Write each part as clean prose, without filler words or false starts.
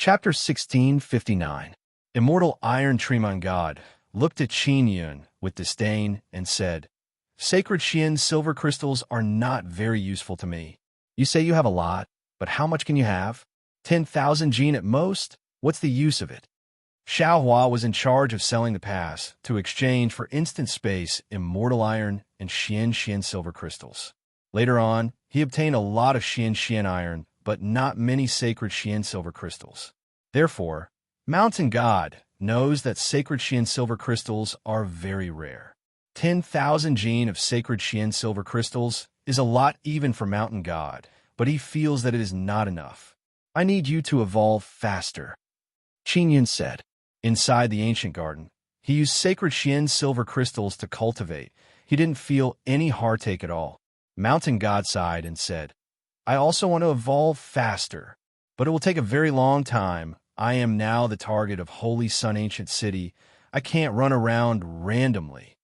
Chapter 1659. Immortal Iron Tremon God looked at Qin Yun with disdain and said, "Sacred Xian silver crystals are not very useful to me. You say you have a lot, but how much can you have? 10,000 Jin at most? What's the use of it?" Xiaohua was in charge of selling the pass to exchange for instant space immortal iron and Xian silver crystals. Later on, he obtained a lot of Xian iron, but not many sacred Xian silver crystals. Therefore, Mountain God knows that sacred Xian silver crystals are very rare. 10,000 Jin of sacred Xian silver crystals is a lot even for Mountain God, but he feels that it is not enough. "I need you to evolve faster," Qin Yun said. Inside the ancient garden, he used sacred Xian silver crystals to cultivate. He didn't feel any heartache at all. Mountain God sighed and said, "I also want to evolve faster, but it will take a very long time. I am now the target of Holy Sun Ancient City. I can't run around randomly."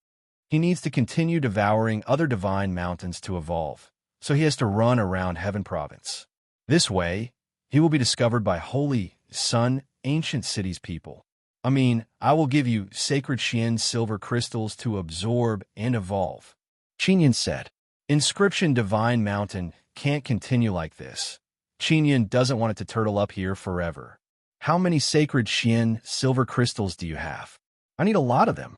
He needs to continue devouring other divine mountains to evolve, so he has to run around Heaven Province. This way, he will be discovered by Holy Sun Ancient City's people. I will give you sacred Xian silver crystals to absorb and evolve," Qin Yun said. Inscription Divine Mountain can't continue like this. Qin Yun doesn't want it to turtle up here forever. "How many sacred Xian silver crystals do you have?" "I need a lot of them."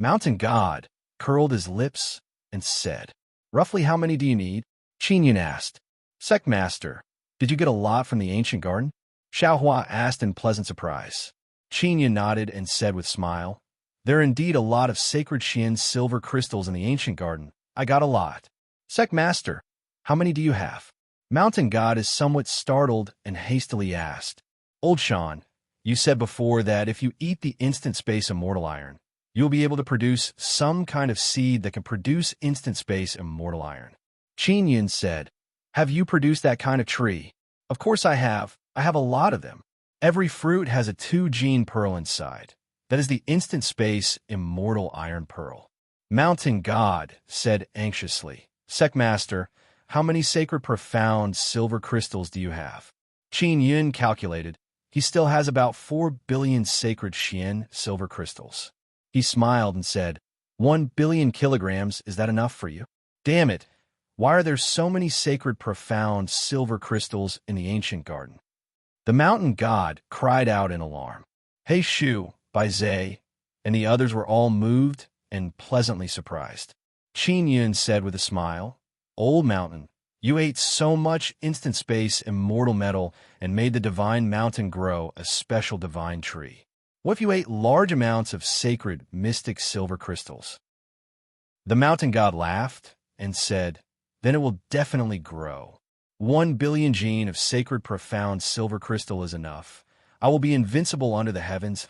Mountain God curled his lips and said, "Roughly how many do you need?" Qin Yun asked. "Sect Master, did you get a lot from the ancient garden?" Xiaohua asked in pleasant surprise. Qin Yun nodded and said with smile, "There are indeed a lot of sacred Xian silver crystals in the ancient garden. I got a lot." "Sect Master, how many do you have?" Mountain God is somewhat startled and hastily asked, "Old Shan, you said before that if you eat the instant space immortal iron, you'll be able to produce some kind of seed that can produce instant space immortal iron." Qin Yun said, "Have you produced that kind of tree?" "Of course I have. I have a lot of them. Every fruit has a 2-gene pearl inside. That is the instant space immortal iron pearl." Mountain God said anxiously, "Sect Master, how many sacred profound silver crystals do you have?" Qin Yun calculated. He still has about 4 billion sacred Xian silver crystals. He smiled and said, 1 billion kilograms, is that enough for you?" "Damn it! Why are there so many sacred profound silver crystals in the ancient garden?" The Mountain God cried out in alarm. "Hey Shu, Bai Zai," and the others were all moved and pleasantly surprised. Qin Yun said with a smile, "Old Mountain, you ate so much instant space immortal metal and made the divine mountain grow a special divine tree. What if you ate large amounts of sacred mystic silver crystals?" The Mountain God laughed and said, "Then it will definitely grow. 1 billion Jin of sacred profound silver crystal is enough. I will be invincible under the heavens."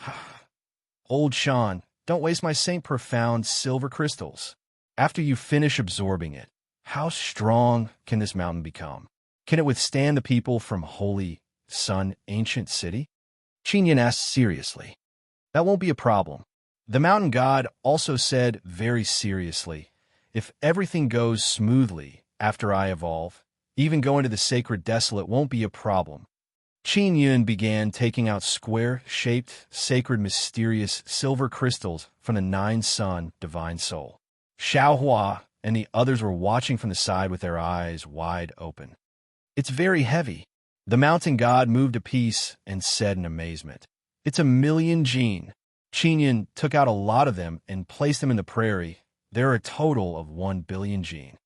"Old Shan, don't waste my saint profound silver crystals. After you finish absorbing it, how strong can this mountain become? Can it withstand the people from Holy Sun Ancient City?" Qin Yun asked seriously. "That won't be a problem." The Mountain God also said very seriously, "If everything goes smoothly after I evolve, even going to the sacred desolate won't be a problem." Qin Yun began taking out square-shaped, sacred, mysterious silver crystals from the 9-sun divine soul. Xiaohua and the others were watching from the side with their eyes wide open. "It's very heavy." The Mountain God moved a piece and said in amazement, "It's 1,000,000 Jin." Qin Yun took out a lot of them and placed them in the prairie. There are a total of 1 billion Jin.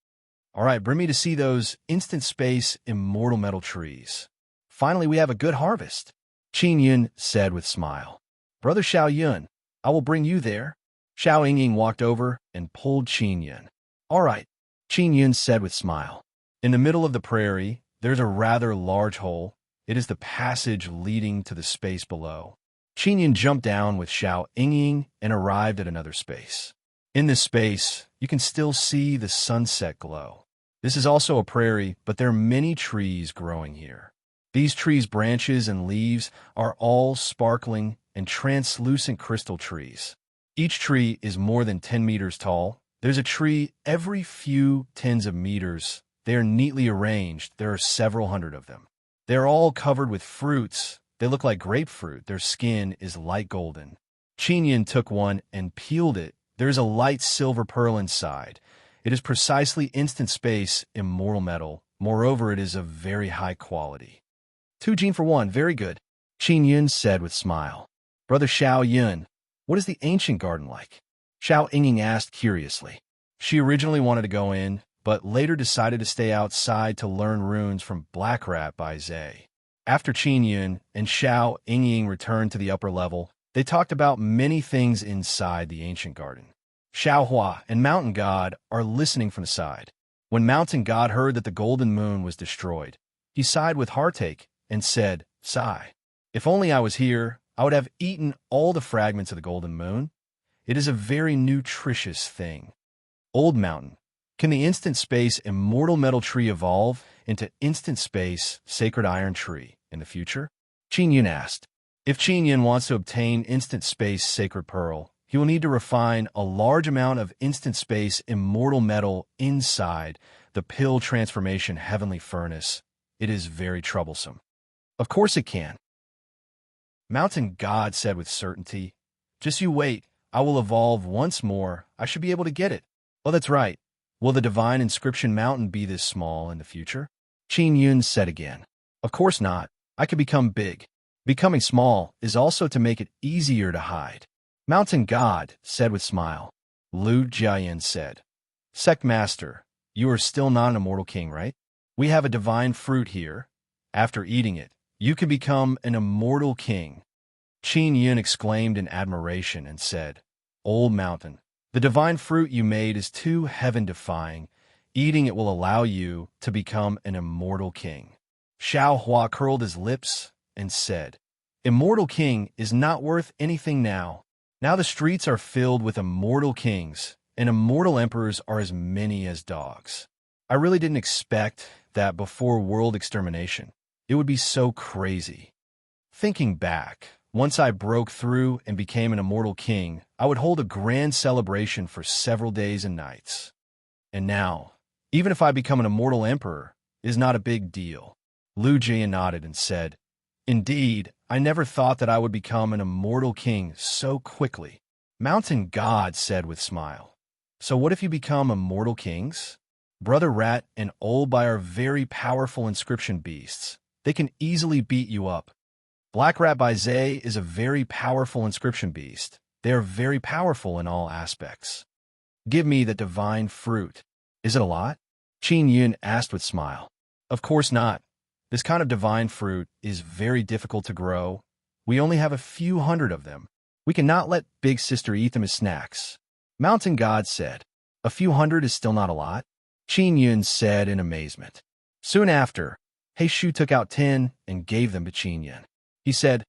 "All right, bring me to see those instant space immortal metal trees. Finally, we have a good harvest," Qin Yun said with smile. "Brother Xiao Yun, I will bring you there." Xiao Yingying walked over and pulled Qin Yun. "All right," Qin Yun said with smile. In the middle of the prairie, there's a rather large hole. It is the passage leading to the space below. Qin Yun jumped down with Xiao Yingying and arrived at another space. In this space, you can still see the sunset glow. This is also a prairie, but there are many trees growing here. These trees' branches and leaves are all sparkling and translucent crystal trees. Each tree is more than 10 meters tall. There's a tree every few tens of meters. They are neatly arranged. There are several hundred of them. They are all covered with fruits They look like grapefruit. Their skin is light golden. Qin Yun took one and peeled it. There is a light silver pearl inside. It is precisely instant space, immortal metal. Moreover, it is of very high quality. 2 Jin for 1, very good, Qin Yun said with smile. Brother Xiao Yun, what is the ancient garden like? Xiao Yingying asked curiously. She originally wanted to go in, but later decided to stay outside to learn runes from Black Rat by Zhe. After Qin Yun and Xiao Yingying returned to the upper level, they talked about many things inside the ancient garden. Xiao Hua and Mountain God are listening from the side. When Mountain God heard that the golden moon was destroyed, he sighed with heartache and said, "Sigh. If only I was here, I would have eaten all the fragments of the golden moon. It is a very nutritious thing." Old Mountain, can the instant space immortal metal tree evolve into instant space sacred iron tree in the future? Qin Yun asked. If Qin Yun wants to obtain instant space sacred pearl, he will need to refine a large amount of instant space immortal metal inside the pill transformation heavenly furnace. It is very troublesome. Of course it can, Mountain God said with certainty. Just you wait. I will evolve once more. I should be able to get it. Oh, that's right. Will the divine inscription mountain be this small in the future? Qin Yun said again. Of course not. I could become big. Becoming small is also to make it easier to hide. Mountain God said with smile. Lu Jiayan said. Sect Master, you are still not an immortal king, right? We have a divine fruit here. After eating it, you can become an immortal king. Qin Yun exclaimed in admiration and said, Old Mountain, the divine fruit you made is too heaven-defying. Eating it will allow you to become an immortal king. Xiao Hua curled his lips and said, Immortal king is not worth anything now. Now the streets are filled with immortal kings, and immortal emperors are as many as dogs. I really didn't expect that before world extermination. It would be so crazy. Thinking back, once I broke through and became an immortal king, I would hold a grand celebration for several days and nights. And now, even if I become an immortal emperor, it is not a big deal. Lu Jian nodded and said, Indeed, I never thought that I would become an immortal king so quickly. Mountain God said with smile. So what if you become immortal kings? Brother Rat and Old Bai are very powerful inscription beasts. They can easily beat you up. Black Rat by Zhe is a very powerful inscription beast. They are very powerful in all aspects. Give me the divine fruit. Is it a lot? Qin Yun asked with smile. Of course not. This kind of divine fruit is very difficult to grow. We only have a few hundred of them. We cannot let Big Sister eat them as snacks. Mountain God said. A few hundred is still not a lot? Qin Yun said in amazement. Soon after, He Shu took out 10 and gave them to Qin Yun. He said,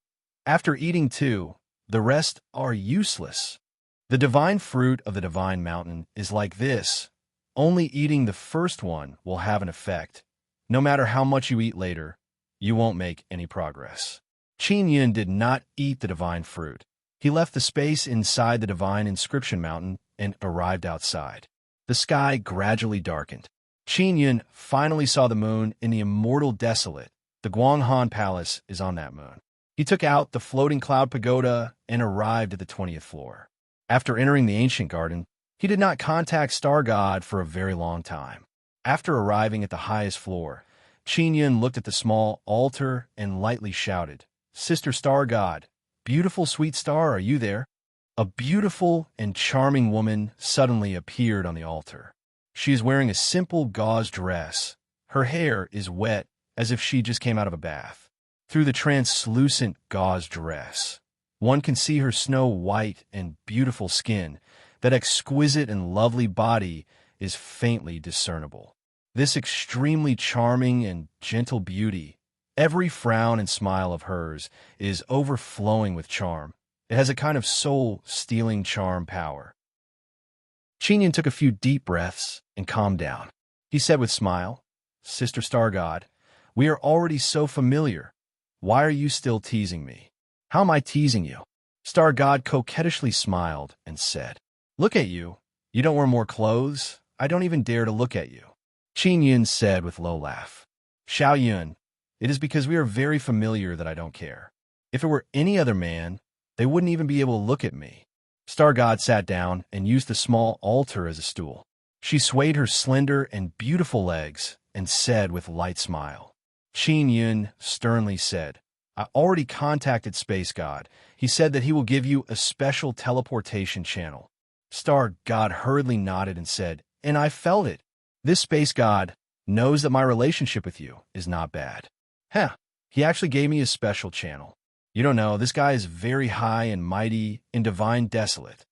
After eating 2, the rest are useless. The divine fruit of the divine mountain is like this. Only eating the first one will have an effect. No matter how much you eat later, you won't make any progress. Qin Yun did not eat the divine fruit. He left the space inside the divine inscription mountain and arrived outside. The sky gradually darkened. Qin Yun finally saw the moon in the immortal desolate. The Guanghan Palace is on that moon. He took out the floating cloud pagoda and arrived at the 20th floor. After entering the ancient garden, he did not contact Star God for a very long time. After arriving at the highest floor, Qin Yun looked at the small altar and lightly shouted, Sister Star God, beautiful sweet star, are you there? A beautiful and charming woman suddenly appeared on the altar. She is wearing a simple gauze dress. Her hair is wet as if she just came out of a bath. Through the translucent gauze dress, one can see her snow-white and beautiful skin. That exquisite and lovely body is faintly discernible. This extremely charming and gentle beauty, every frown and smile of hers is overflowing with charm. It has a kind of soul-stealing charm power. Qin Yun took a few deep breaths and calmed down. He said with smile, Sister Star God, we are already so familiar. Why are you still teasing me? How am I teasing you? Star God coquettishly smiled and said, Look at you. You don't wear more clothes. I don't even dare to look at you. Qin Yun said with low laugh. Xiao Yun, it is because we are very familiar that I don't care. If it were any other man, they wouldn't even be able to look at me. Star God sat down and used the small altar as a stool. She swayed her slender and beautiful legs and said with a light smile. Qin Yun sternly said, I already contacted Space God. He said that he will give you a special teleportation channel. Star God hurriedly nodded and said, and I felt it. This Space God knows that my relationship with you is not bad. Heh, he actually gave me a special channel. You don't know, this guy is very high and mighty and divine desolate.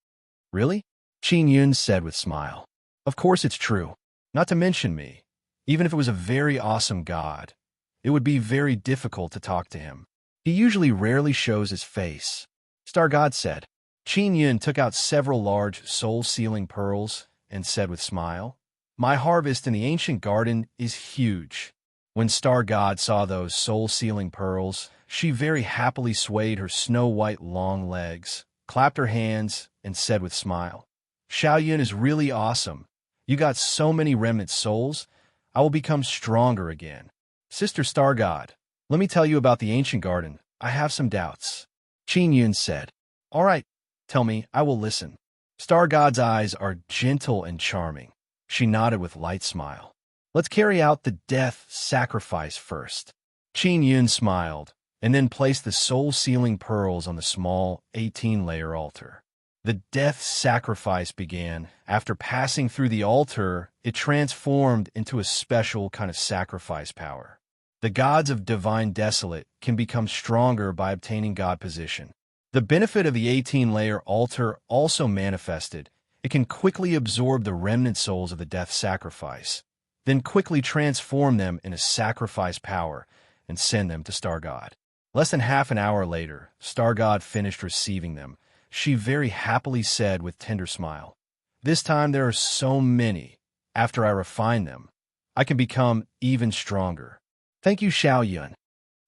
Really? Qin Yun said with a smile. Of course it's true. Not to mention me. Even if it was a very awesome god, it would be very difficult to talk to him. He usually rarely shows his face. Star God said. Qin Yun took out several large soul-sealing pearls and said with a smile, my harvest in the ancient garden is huge. When Star God saw those soul-sealing pearls, she very happily swayed her snow-white long legs, clapped her hands, and said with a smile, Xiaoyun is really awesome. You got so many remnant souls, I will become stronger again. Sister Star God, let me tell you about the ancient garden. I have some doubts. Qin Yun said. All right, tell me, I will listen. Star God's eyes are gentle and charming. She nodded with a light smile. Let's carry out the death sacrifice first. Qin Yun smiled, and then placed the soul-sealing pearls on the small 18-layer altar. The death sacrifice began. After passing through the altar, it transformed into a special kind of sacrifice power. The gods of divine desolate can become stronger by obtaining god position. The benefit of the 18-layer altar also manifested. It can quickly absorb the remnant souls of the death sacrifice, then quickly transform them into sacrifice power and send them to Star God. Less than half an hour later, Star God finished receiving them. She very happily said with tender smile, this time there are so many. After I refine them, I can become even stronger. Thank you, Xiaoyun.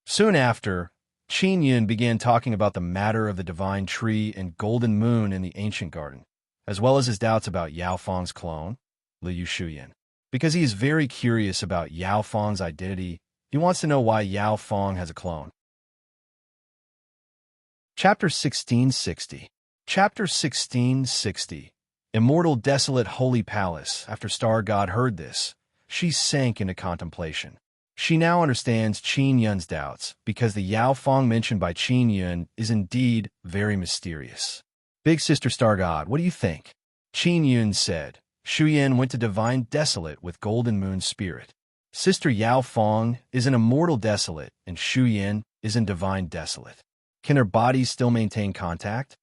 Soon after, Qin Yun began talking about the matter of the divine tree and golden moon in the ancient garden, as well as his doubts about Yao Feng's clone, Liu Shuyan. Because he is very curious about Yao Feng's identity, he wants to know why Yao Feng has a clone. Chapter 1660. Chapter 1660. Immortal desolate holy palace. After Star God heard this, she sank into contemplation. She now understands Qin Yun's doubts, because the Yao Feng mentioned by Qin Yun is indeed very mysterious. Big Sister Star God, what do you think? Qin Yun said. Shuyan went to divine desolate with golden moon spirit. Sister Yao Feng is an immortal desolate, and Shuyan is in divine desolate. Can their bodies still maintain contact?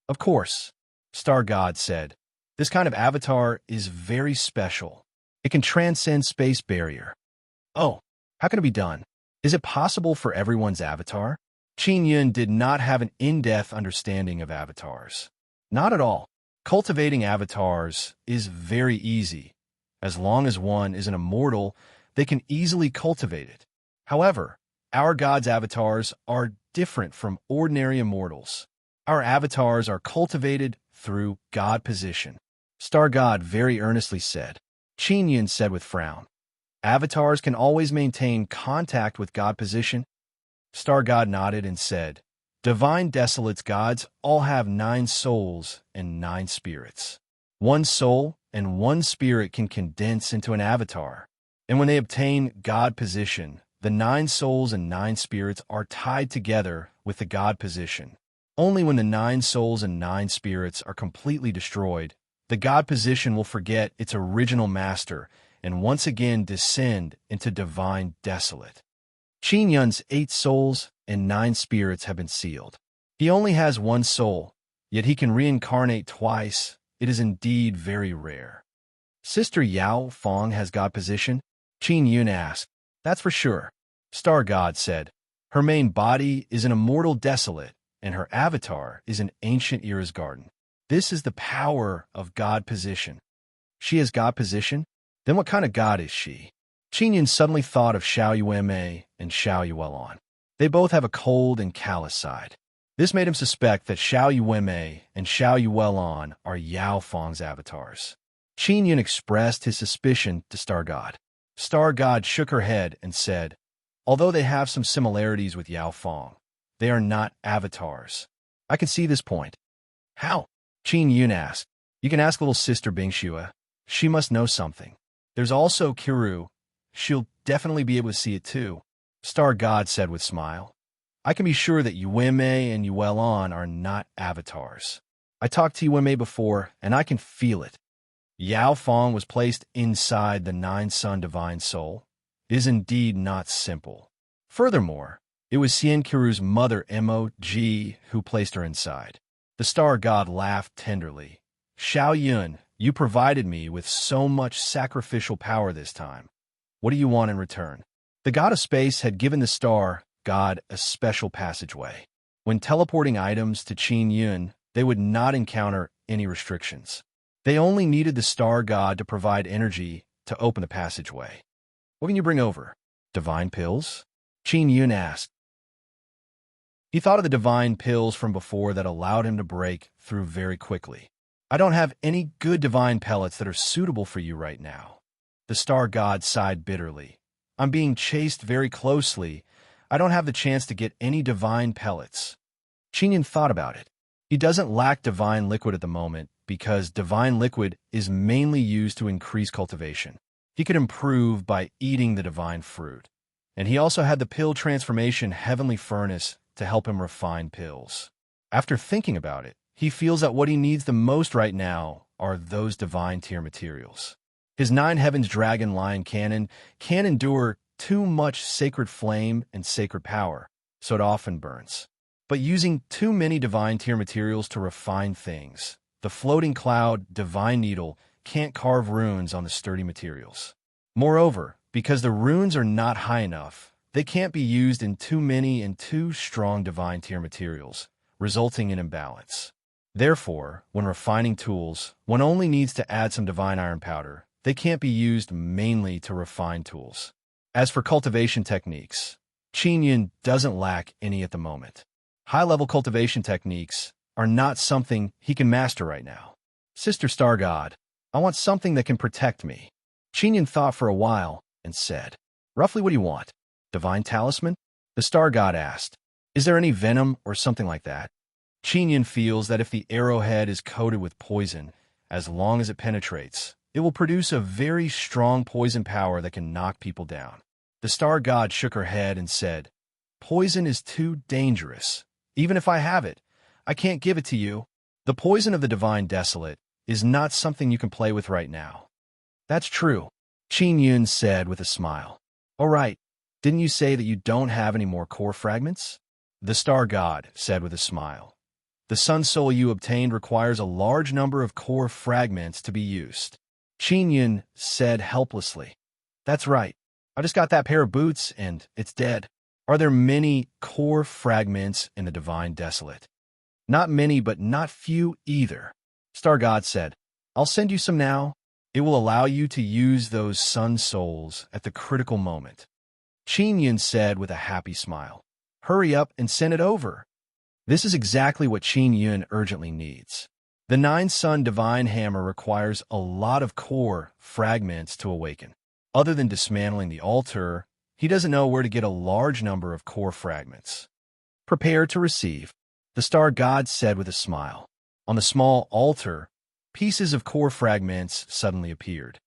Of course, Star God said. This kind of avatar is very special. It can transcend space barrier. Oh, how can it be done? Is it possible for everyone's avatar? Qin Yun did not have an in-depth understanding of avatars. Not at all. Cultivating avatars is very easy. As long as one is an immortal, they can easily cultivate it. However, our gods' avatars are different from ordinary immortals. Our avatars are cultivated through god position. Star God very earnestly said. Qin Yun said with frown. Avatars can always maintain contact with god position. Star God nodded and said, Divine Desolate's gods all have 9 souls and 9 spirits. 1 soul and 1 spirit can condense into an avatar. And when they obtain god position, the 9 souls and 9 spirits are tied together with the god position. Only when the 9 souls and 9 spirits are completely destroyed, the god position will forget its original master and once again descend into divine desolate. Qin Yun's 8 souls and 9 spirits have been sealed. He only has 1 soul, yet he can reincarnate twice. It is indeed very rare. Sister Yao Feng has god position? Qin Yun asked. That's for sure. Star God said. Her main body is an immortal desolate, and her avatar is an ancient era's garden. This is the power of god position. She has god position? Then what kind of god is she? Qin Yun suddenly thought of Xiao Yuanmei and Xiao Yuelon. They both have a cold and callous side. This made him suspect that Xiao Yuanmei and Xiao Yuelon are Yao Feng's avatars. Qin Yun expressed his suspicion to Star God. Star God shook her head and said, although they have some similarities with Yao Feng, They are not avatars. I can see this point. How? Qin Yun asked. You can ask little sister Bingxue. She must know something. There's also Kiru. She'll definitely be able to see it too. Star God said with smile. I can be sure that Yueme and Yuelon are not avatars. I talked to Yueme before, and I can feel it. Yao Fong was placed inside the Nine-Sun Divine Soul. It is indeed not simple. Furthermore, it was Xian Kiru's mother Mog who placed her inside. The Star God laughed tenderly. Xiao Yun, you provided me with so much sacrificial power this time. What do you want in return? The God of Space had given the Star God a special passageway. When teleporting items to Qin Yun, they would not encounter any restrictions. They only needed the Star God to provide energy to open the passageway. What can you bring over? Divine pills? Qin Yun asked. He thought of the divine pills from before that allowed him to break through very quickly. I don't have any good divine pellets that are suitable for you right now. The Star God sighed bitterly. I'm being chased very closely. I don't have the chance to get any divine pellets. Qin Yun thought about it. He doesn't lack divine liquid at the moment because divine liquid is mainly used to increase cultivation. He could improve by eating the divine fruit. And he also had the pill transformation heavenly furnace to help him refine pills. After thinking about it, he feels that what he needs the most right now are those divine tier materials. His Nine Heavens Dragon Lion Cannon can't endure too much sacred flame and sacred power, so it often burns. But using too many divine tier materials to refine things, the floating cloud divine needle can't carve runes on the sturdy materials. Moreover, because the runes are not high enough, they can't be used in too many and too strong divine tier materials, resulting in imbalance. Therefore, when refining tools, one only needs to add some divine iron powder. They can't be used mainly to refine tools. As for cultivation techniques, Qin Yun doesn't lack any at the moment. High-level cultivation techniques are not something he can master right now. Sister Star God, I want something that can protect me. Qin Yun thought for a while and said, Roughly what do you want? Divine talisman? The Star God asked, Is there any venom or something like that? Qin Yun feels that if the arrowhead is coated with poison, as long as it penetrates, it will produce a very strong poison power that can knock people down. The Star God shook her head and said, Poison is too dangerous. Even if I have it, I can't give it to you. The poison of the Divine Desolate is not something you can play with right now. That's true, Qin Yun said with a smile. All right, didn't you say that you don't have any more core fragments? The Star God said with a smile. The Sun Soul you obtained requires a large number of core fragments to be used. Qin Yun said helplessly. That's right. I just got that pair of boots, and it's dead. Are there many core fragments in the Divine Desolate? Not many, but not few either. Star God said, I'll send you some now. It will allow you to use those Sun Souls at the critical moment. Qin Yun said with a happy smile. Hurry up and send it over. This is exactly what Qin Yun urgently needs. The Nine-Sun Divine Hammer requires a lot of core fragments to awaken. Other than dismantling the altar, he doesn't know where to get a large number of core fragments. Prepare to receive, the Star God said with a smile. On the small altar, pieces of core fragments suddenly appeared.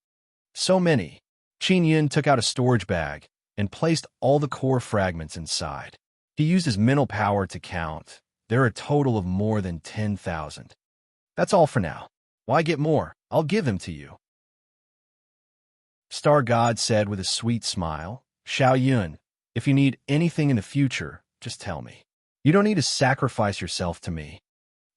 So many. Qin Yun took out a storage bag and placed all the core fragments inside. He used his mental power to count. There are a total of more than 10,000. That's all for now. Why get more? I'll give them to you. Star God said with a sweet smile. Xiao Yun, if you need anything in the future, just tell me. You don't need to sacrifice yourself to me.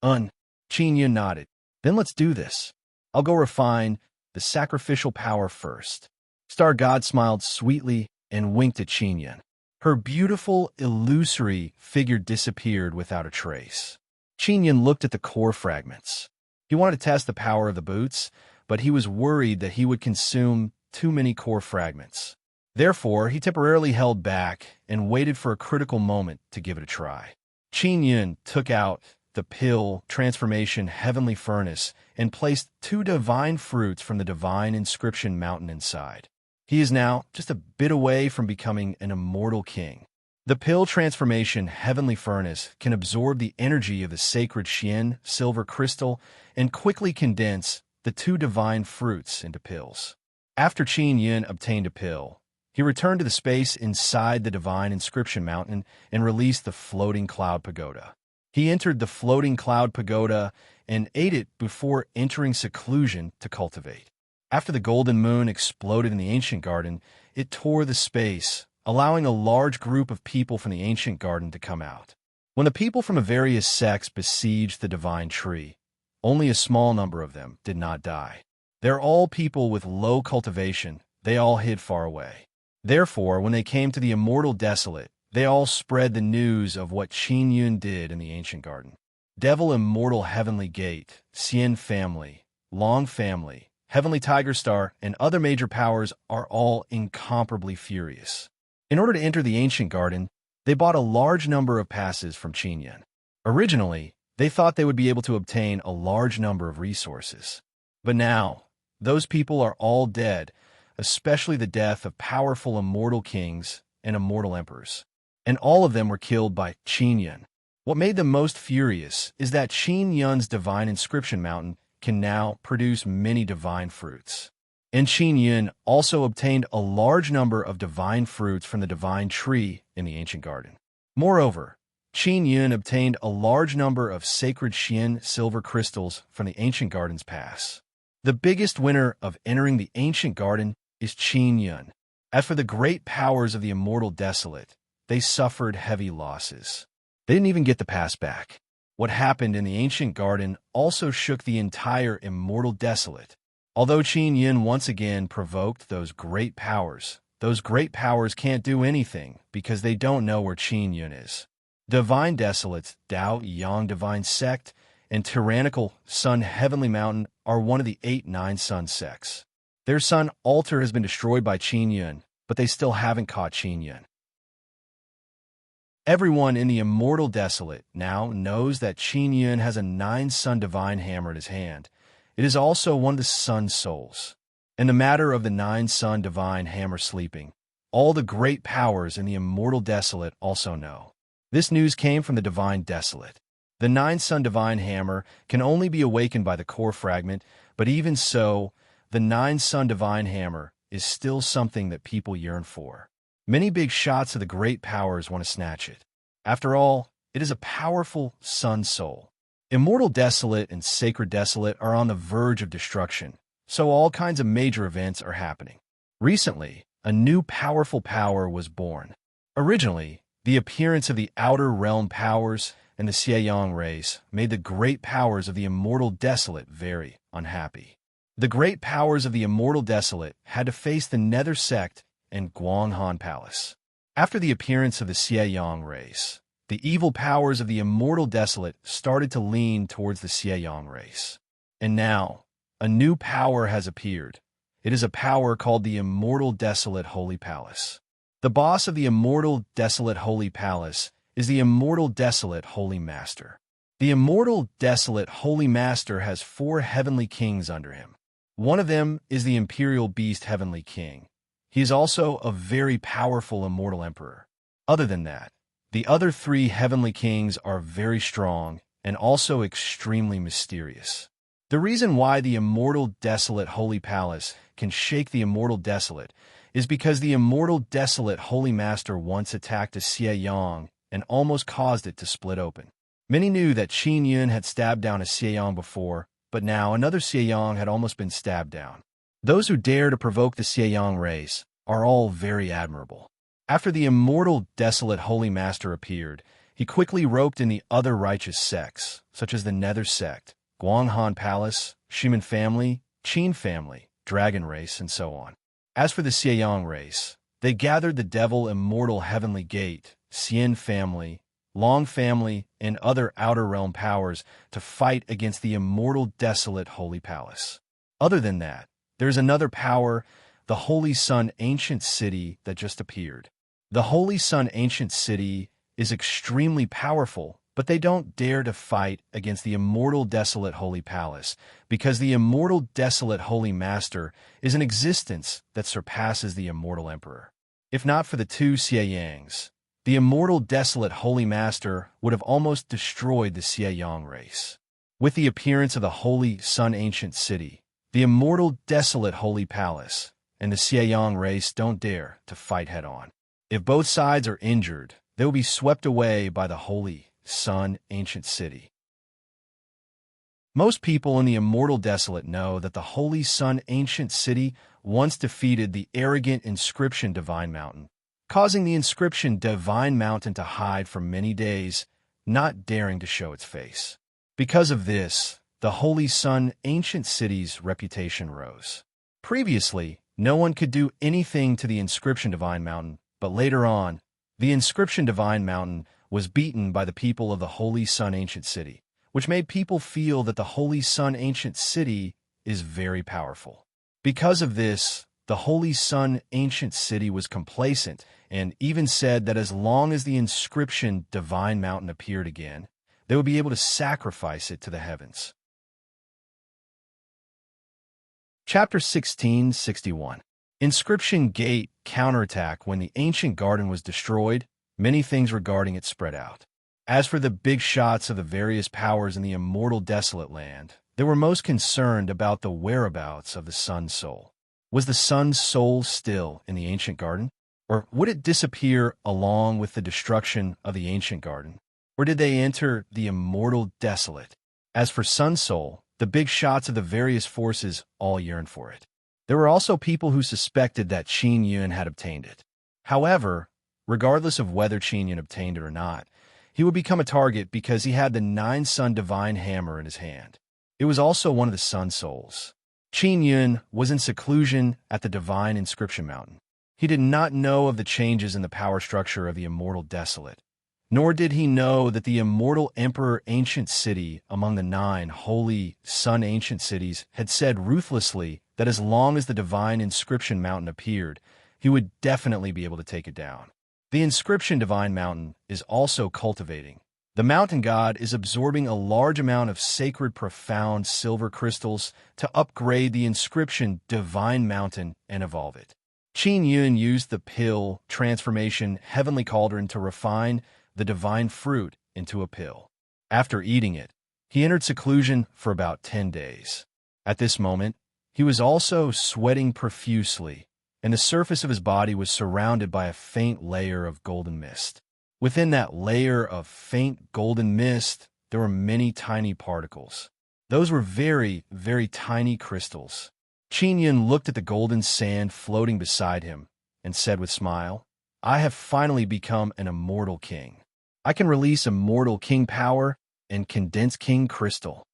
Qin Yun nodded. Then let's do this. I'll go refine the sacrificial power first. Star God smiled sweetly and winked at Qin Yun. Her beautiful, illusory figure disappeared without a trace. Qin Yun looked at the core fragments. He wanted to test the power of the boots, but he was worried that he would consume too many core fragments. Therefore, he temporarily held back and waited for a critical moment to give it a try. Qin Yun took out the pill transformation heavenly furnace and placed 2 divine fruits from the divine inscription mountain inside. He is now just a bit away from becoming an immortal king. The pill transformation heavenly furnace can absorb the energy of the sacred Xian silver crystal and quickly condense the two divine fruits into pills. After Qin Yun obtained a pill, he returned to the space inside the divine inscription mountain and released the floating cloud pagoda. He entered the floating cloud pagoda and ate it before entering seclusion to cultivate. After the golden moon exploded in the ancient garden, it tore the space, allowing a large group of people from the ancient garden to come out. When the people from various sects besieged the divine tree, only a small number of them did not die. They're all people with low cultivation. They all hid far away. Therefore, when they came to the immortal desolate, they all spread the news of what Qin Yun did in the ancient garden. Devil Immortal Heavenly Gate, Xian Family, Long Family, Heavenly Tiger Star, and other major powers are all incomparably furious. In order to enter the ancient garden, they bought a large number of passes from Qin Yun. Originally, they thought they would be able to obtain a large number of resources. But now, those people are all dead, especially the death of powerful immortal kings and immortal emperors. And all of them were killed by Qin Yun. What made them most furious is that Qin Yun's divine inscription mountain can now produce many divine fruits. And Qin Yun also obtained a large number of divine fruits from the divine tree in the ancient garden. Moreover, Qin Yun obtained a large number of sacred Xian silver crystals from the ancient garden's pass. The biggest winner of entering the ancient garden is Qin Yun. As for the great powers of the immortal desolate, they suffered heavy losses. They didn't even get the pass back. What happened in the ancient garden also shook the entire immortal desolate. Although Qin Yun once again provoked those great powers can't do anything because they don't know where Qin Yun is. Divine Desolates, Dao Yang Divine Sect, and Tyrannical Sun Heavenly Mountain are one of the 8 nine-sun sects. Their sun altar has been destroyed by Qin Yun, but they still haven't caught Qin Yun. Everyone in the Immortal Desolate now knows that Qin Yun has a 9-sun divine hammer in his hand. It is also one of the sun souls. In the matter of the 9-sun divine hammer sleeping, all the great powers in the Immortal Desolate also know. This news came from the Divine Desolate. The 9-sun divine hammer can only be awakened by the core fragment, but even so, the 9-sun divine hammer is still something that people yearn for. Many big shots of the great powers want to snatch it. After all, it is a powerful sun soul. Immortal Desolate and Sacred Desolate are on the verge of destruction, so all kinds of major events are happening. Recently, a new powerful power was born. Originally, the appearance of the Outer Realm powers and the Xieyang race made the great powers of the Immortal Desolate very unhappy. The great powers of the Immortal Desolate had to face the Nether Sect and Guanghan Palace. After the appearance of the Xieyang race, the evil powers of the Immortal Desolate started to lean towards the Xieyang race. And now, a new power has appeared. It is a power called the Immortal Desolate Holy Palace. The boss of the Immortal Desolate Holy Palace is the Immortal Desolate Holy Master. The Immortal Desolate Holy Master has 4 heavenly kings under him. One of them is the Imperial Beast Heavenly King. He is also a very powerful immortal emperor. Other than that, the other 3 heavenly kings are very strong and also extremely mysterious. The reason why the Immortal Desolate Holy Palace can shake the Immortal Desolate is because the Immortal Desolate Holy Master once attacked a Xieyang and almost caused it to split open. Many knew that Qin Yun had stabbed down a Xieyang before, but now another Xieyang had almost been stabbed down. Those who dare to provoke the Xieyang race are all very admirable. After the Immortal Desolate Holy Master appeared, he quickly roped in the other righteous sects, such as the Nether Sect, Guanghan Palace, Shiman Family, Qin Family, Dragon Race, and so on. As for the Xieyang race, they gathered the Devil Immortal Heavenly Gate, Xian Family, Long Family, and other Outer Realm powers to fight against the Immortal Desolate Holy Palace. Other than that, there is another power, the Holy Sun Ancient City, that just appeared. The Holy Sun Ancient City is extremely powerful, but they don't dare to fight against the Immortal Desolate Holy Palace because the Immortal Desolate Holy Master is an existence that surpasses the Immortal Emperor. If not for the 2 Xieyangs, the immortal desolate Holy Master would have almost destroyed the Xieyang race. With the appearance of the Holy Sun Ancient City, the immortal desolate Holy Palace, and the Xieyang race don't dare to fight head-on. If both sides are injured, they will be swept away by the Holy Sun Ancient City. Most people in the immortal desolate know that the Holy Sun Ancient City once defeated the arrogant inscription Divine Mountain, causing the inscription Divine Mountain to hide for many days, not daring to show its face. Because of this, the Holy Sun Ancient City's reputation rose. Previously, no one could do anything to the inscription Divine Mountain, but later on, the inscription Divine Mountain was beaten by the people of the Holy Sun Ancient City, which made people feel that the Holy Sun Ancient City is very powerful. Because of this, the Holy Sun Ancient City was complacent and even said that as long as the inscription Divine Mountain appeared again, they would be able to sacrifice it to the heavens. Chapter 1661. Inscription Gate Counterattack. When the ancient garden was destroyed, many things regarding it spread out. As for the big shots of the various powers in the immortal desolate land, they were most concerned about the whereabouts of the sun's soul. Was the sun's soul still in the ancient garden? Or would it disappear along with the destruction of the ancient garden? Or did they enter the immortal desolate? As for sun's soul, the big shots of the various forces all yearned for it. There were also people who suspected that Qin Yun had obtained it. However, regardless of whether Qin Yun obtained it or not, he would become a target because he had the 9-sun divine hammer in his hand. It was also one of the sun souls. Qin Yun was in seclusion at the divine inscription mountain. He did not know of the changes in the power structure of the immortal desolate, nor did he know that the immortal emperor ancient city among the 9 holy sun ancient cities had said ruthlessly that as long as the divine inscription mountain appeared, he would definitely be able to take it down. The inscription Divine Mountain is also cultivating. The mountain god is absorbing a large amount of sacred profound silver crystals to upgrade the inscription Divine Mountain and evolve it. Qin Yun used the pill transformation Heavenly Cauldron to refine the divine fruit into a pill. After eating it, he entered seclusion for about 10 days. At this moment, he was also sweating profusely, and the surface of his body was surrounded by a faint layer of golden mist. Within that layer of faint golden mist, there were many tiny particles. Those were very, very tiny crystals. Qin Yun looked at the golden sand floating beside him and said with a smile, "I have finally become an immortal king. I can release immortal king power and condense king crystal."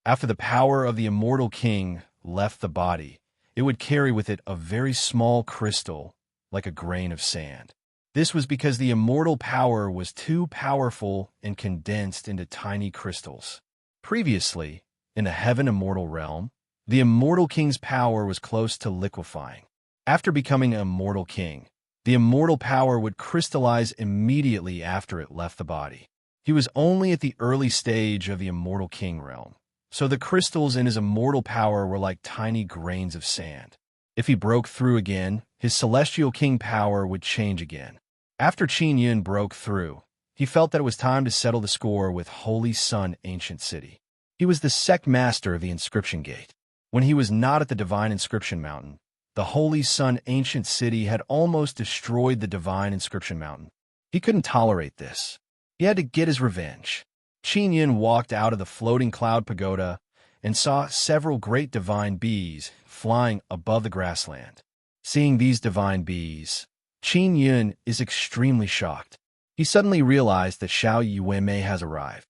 After the power of the immortal king left the body, it would carry with it a very small crystal, like a grain of sand. This was because the immortal power was too powerful and condensed into tiny crystals. Previously, in the heaven immortal realm, the immortal king's power was close to liquefying. After becoming an immortal king, the immortal power would crystallize immediately after it left the body. He was only at the early stage of the immortal king realm, so the crystals in his immortal power were like tiny grains of sand. If he broke through again, his celestial king power would change again. After Qin Yun broke through, he felt that it was time to settle the score with Holy Sun Ancient City. He was the sect master of the inscription gate. When he was not at the divine inscription mountain, the Holy Sun Ancient City had almost destroyed the divine inscription mountain. He couldn't tolerate this. He had to get his revenge. Qin Yun walked out of the floating cloud pagoda and saw several great divine bees flying above the grassland. Seeing these divine bees, Qin Yun is extremely shocked. He suddenly realized that Xiao Yuanmei has arrived.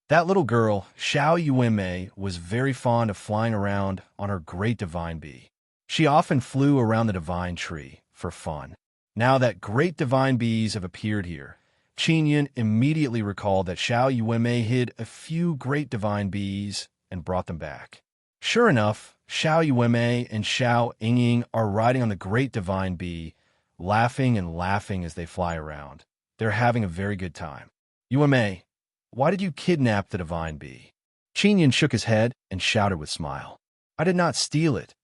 That little girl, Xiao Yuanmei, was very fond of flying around on her great divine bee. She often flew around the divine tree for fun. Now that great divine bees have appeared here, Qin Yun immediately recalled that Xiao Yuanmei hid a few great divine bees and brought them back. Sure enough, Xiao Yuanmei and Xiao Yingying are riding on the great divine bee, laughing and laughing as they fly around. They're having a very good time. "Yuanmei, why did you kidnap the divine bee?" Qin Yun shook his head and shouted with a smile, "I did not steal it.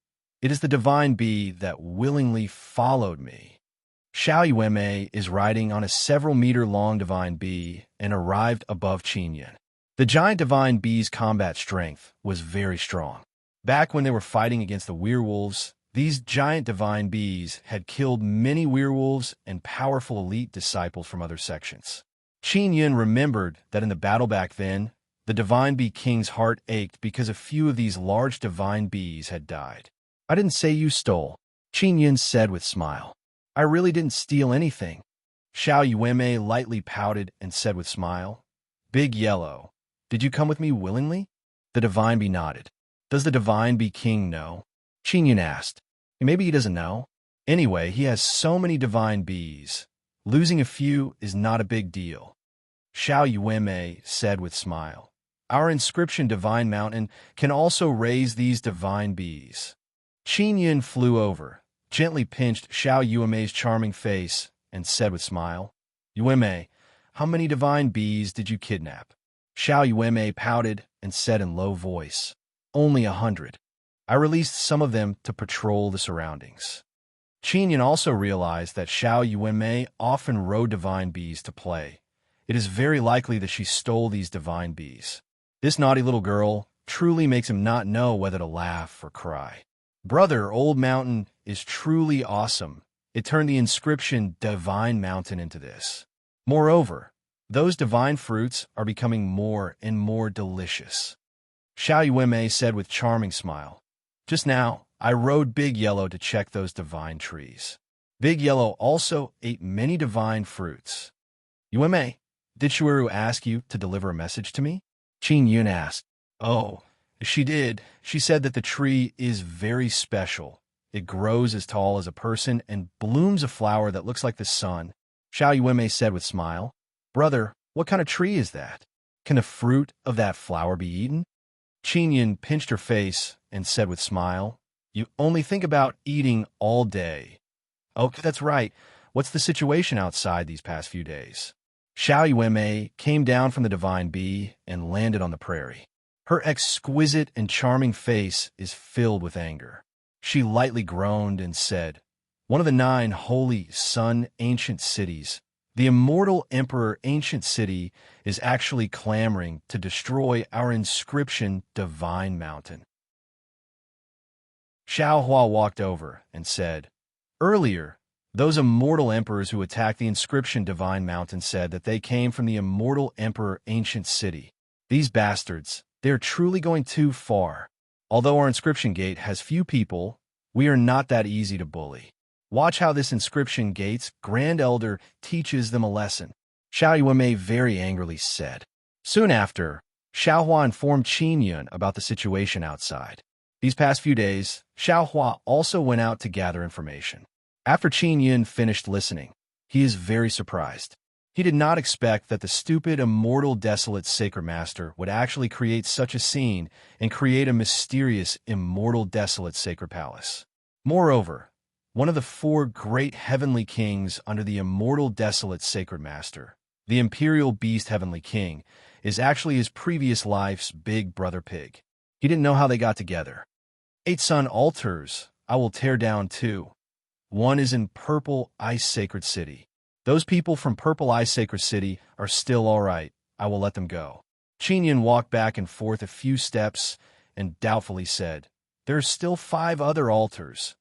It is the divine bee that willingly followed me." Xiao Yueme is riding on a several-meter-long divine bee and arrived above Qingyun. The giant divine bee's combat strength was very strong. Back when they were fighting against the werewolves, these giant divine bees had killed many werewolves and powerful elite disciples from other sections. Qingyun remembered that in the battle back then, the divine bee king's heart ached because a few of these large divine bees had died. "I didn't say you stole," Qingyun said with a smile. "I really didn't steal anything." Xiao Yueme lightly pouted and said with a smile, "Big Yellow, did you come with me willingly?" The divine bee nodded. "Does the divine bee king know?" Qingyun asked. "Maybe he doesn't know. Anyway, he has so many divine bees. Losing a few is not a big deal." Xiao Yueme said with a smile, "Our inscription Divine Mountain can also raise these divine bees." Qingyun flew over, gently pinched Xiao Yueme's charming face, and said with a smile, "Yueme, how many divine bees did you kidnap?" Xiao Yueme pouted and said in low voice, "Only 100. I released some of them to patrol the surroundings." Qingyun also realized that Xiao Yueme often rode divine bees to play. It is very likely that she stole these divine bees. This naughty little girl truly makes him not know whether to laugh or cry. "Brother, Old Mountain is truly awesome. It turned the inscription Divine Mountain into this. Moreover, those divine fruits are becoming more and more delicious." Xiao Yueme said with charming smile, "Just now, I rode Big Yellow to check those divine trees. Big Yellow also ate many divine fruits." "Yueme, did Shuuru ask you to deliver a message to me?" Qingyun asked. "Oh, she did. She said that the tree is very special. It grows as tall as a person and blooms a flower that looks like the sun." Xiao Yueme said with a smile, "Brother, what kind of tree is that? Can the fruit of that flower be eaten?" Qingyun pinched her face and said with a smile, "You only think about eating all day." "Okay, that's right. What's the situation outside these past few days?" Xiao Yueme came down from the divine bee and landed on the prairie. Her exquisite and charming face is filled with anger. She lightly groaned and said, "One of the 9 holy sun ancient cities, the immortal Emperor Ancient City, is actually clamoring to destroy our inscription Divine Mountain." Xiao Hua walked over and said, "Earlier, those immortal emperors who attacked the inscription Divine Mountain said that they came from the immortal Emperor Ancient City. These bastards, they are truly going too far. Although our inscription gate has few people, we are not that easy to bully. Watch how this inscription gate's Grand Elder teaches them a lesson." Xiao Yueme very angrily said. Soon after, Xiao Hua informed Qingyun about the situation outside. These past few days, Xiao Hua also went out to gather information. After Qingyun finished listening, he is very surprised. He did not expect that the stupid, immortal, desolate Sacred Master would actually create such a scene and create a mysterious, immortal, desolate Sacred Palace. Moreover, one of the 4 great heavenly kings under the immortal, desolate Sacred Master, the Imperial Beast Heavenly King, is actually his previous life's big brother pig. He didn't know how they got together. 8 sun altars I will tear down too. One is in Purple Ice Sacred City. Those people from Purple Ice Sacred City are still all right. I will let them go." Qingyun walked back and forth a few steps and doubtfully said, "There are still 5 other altars.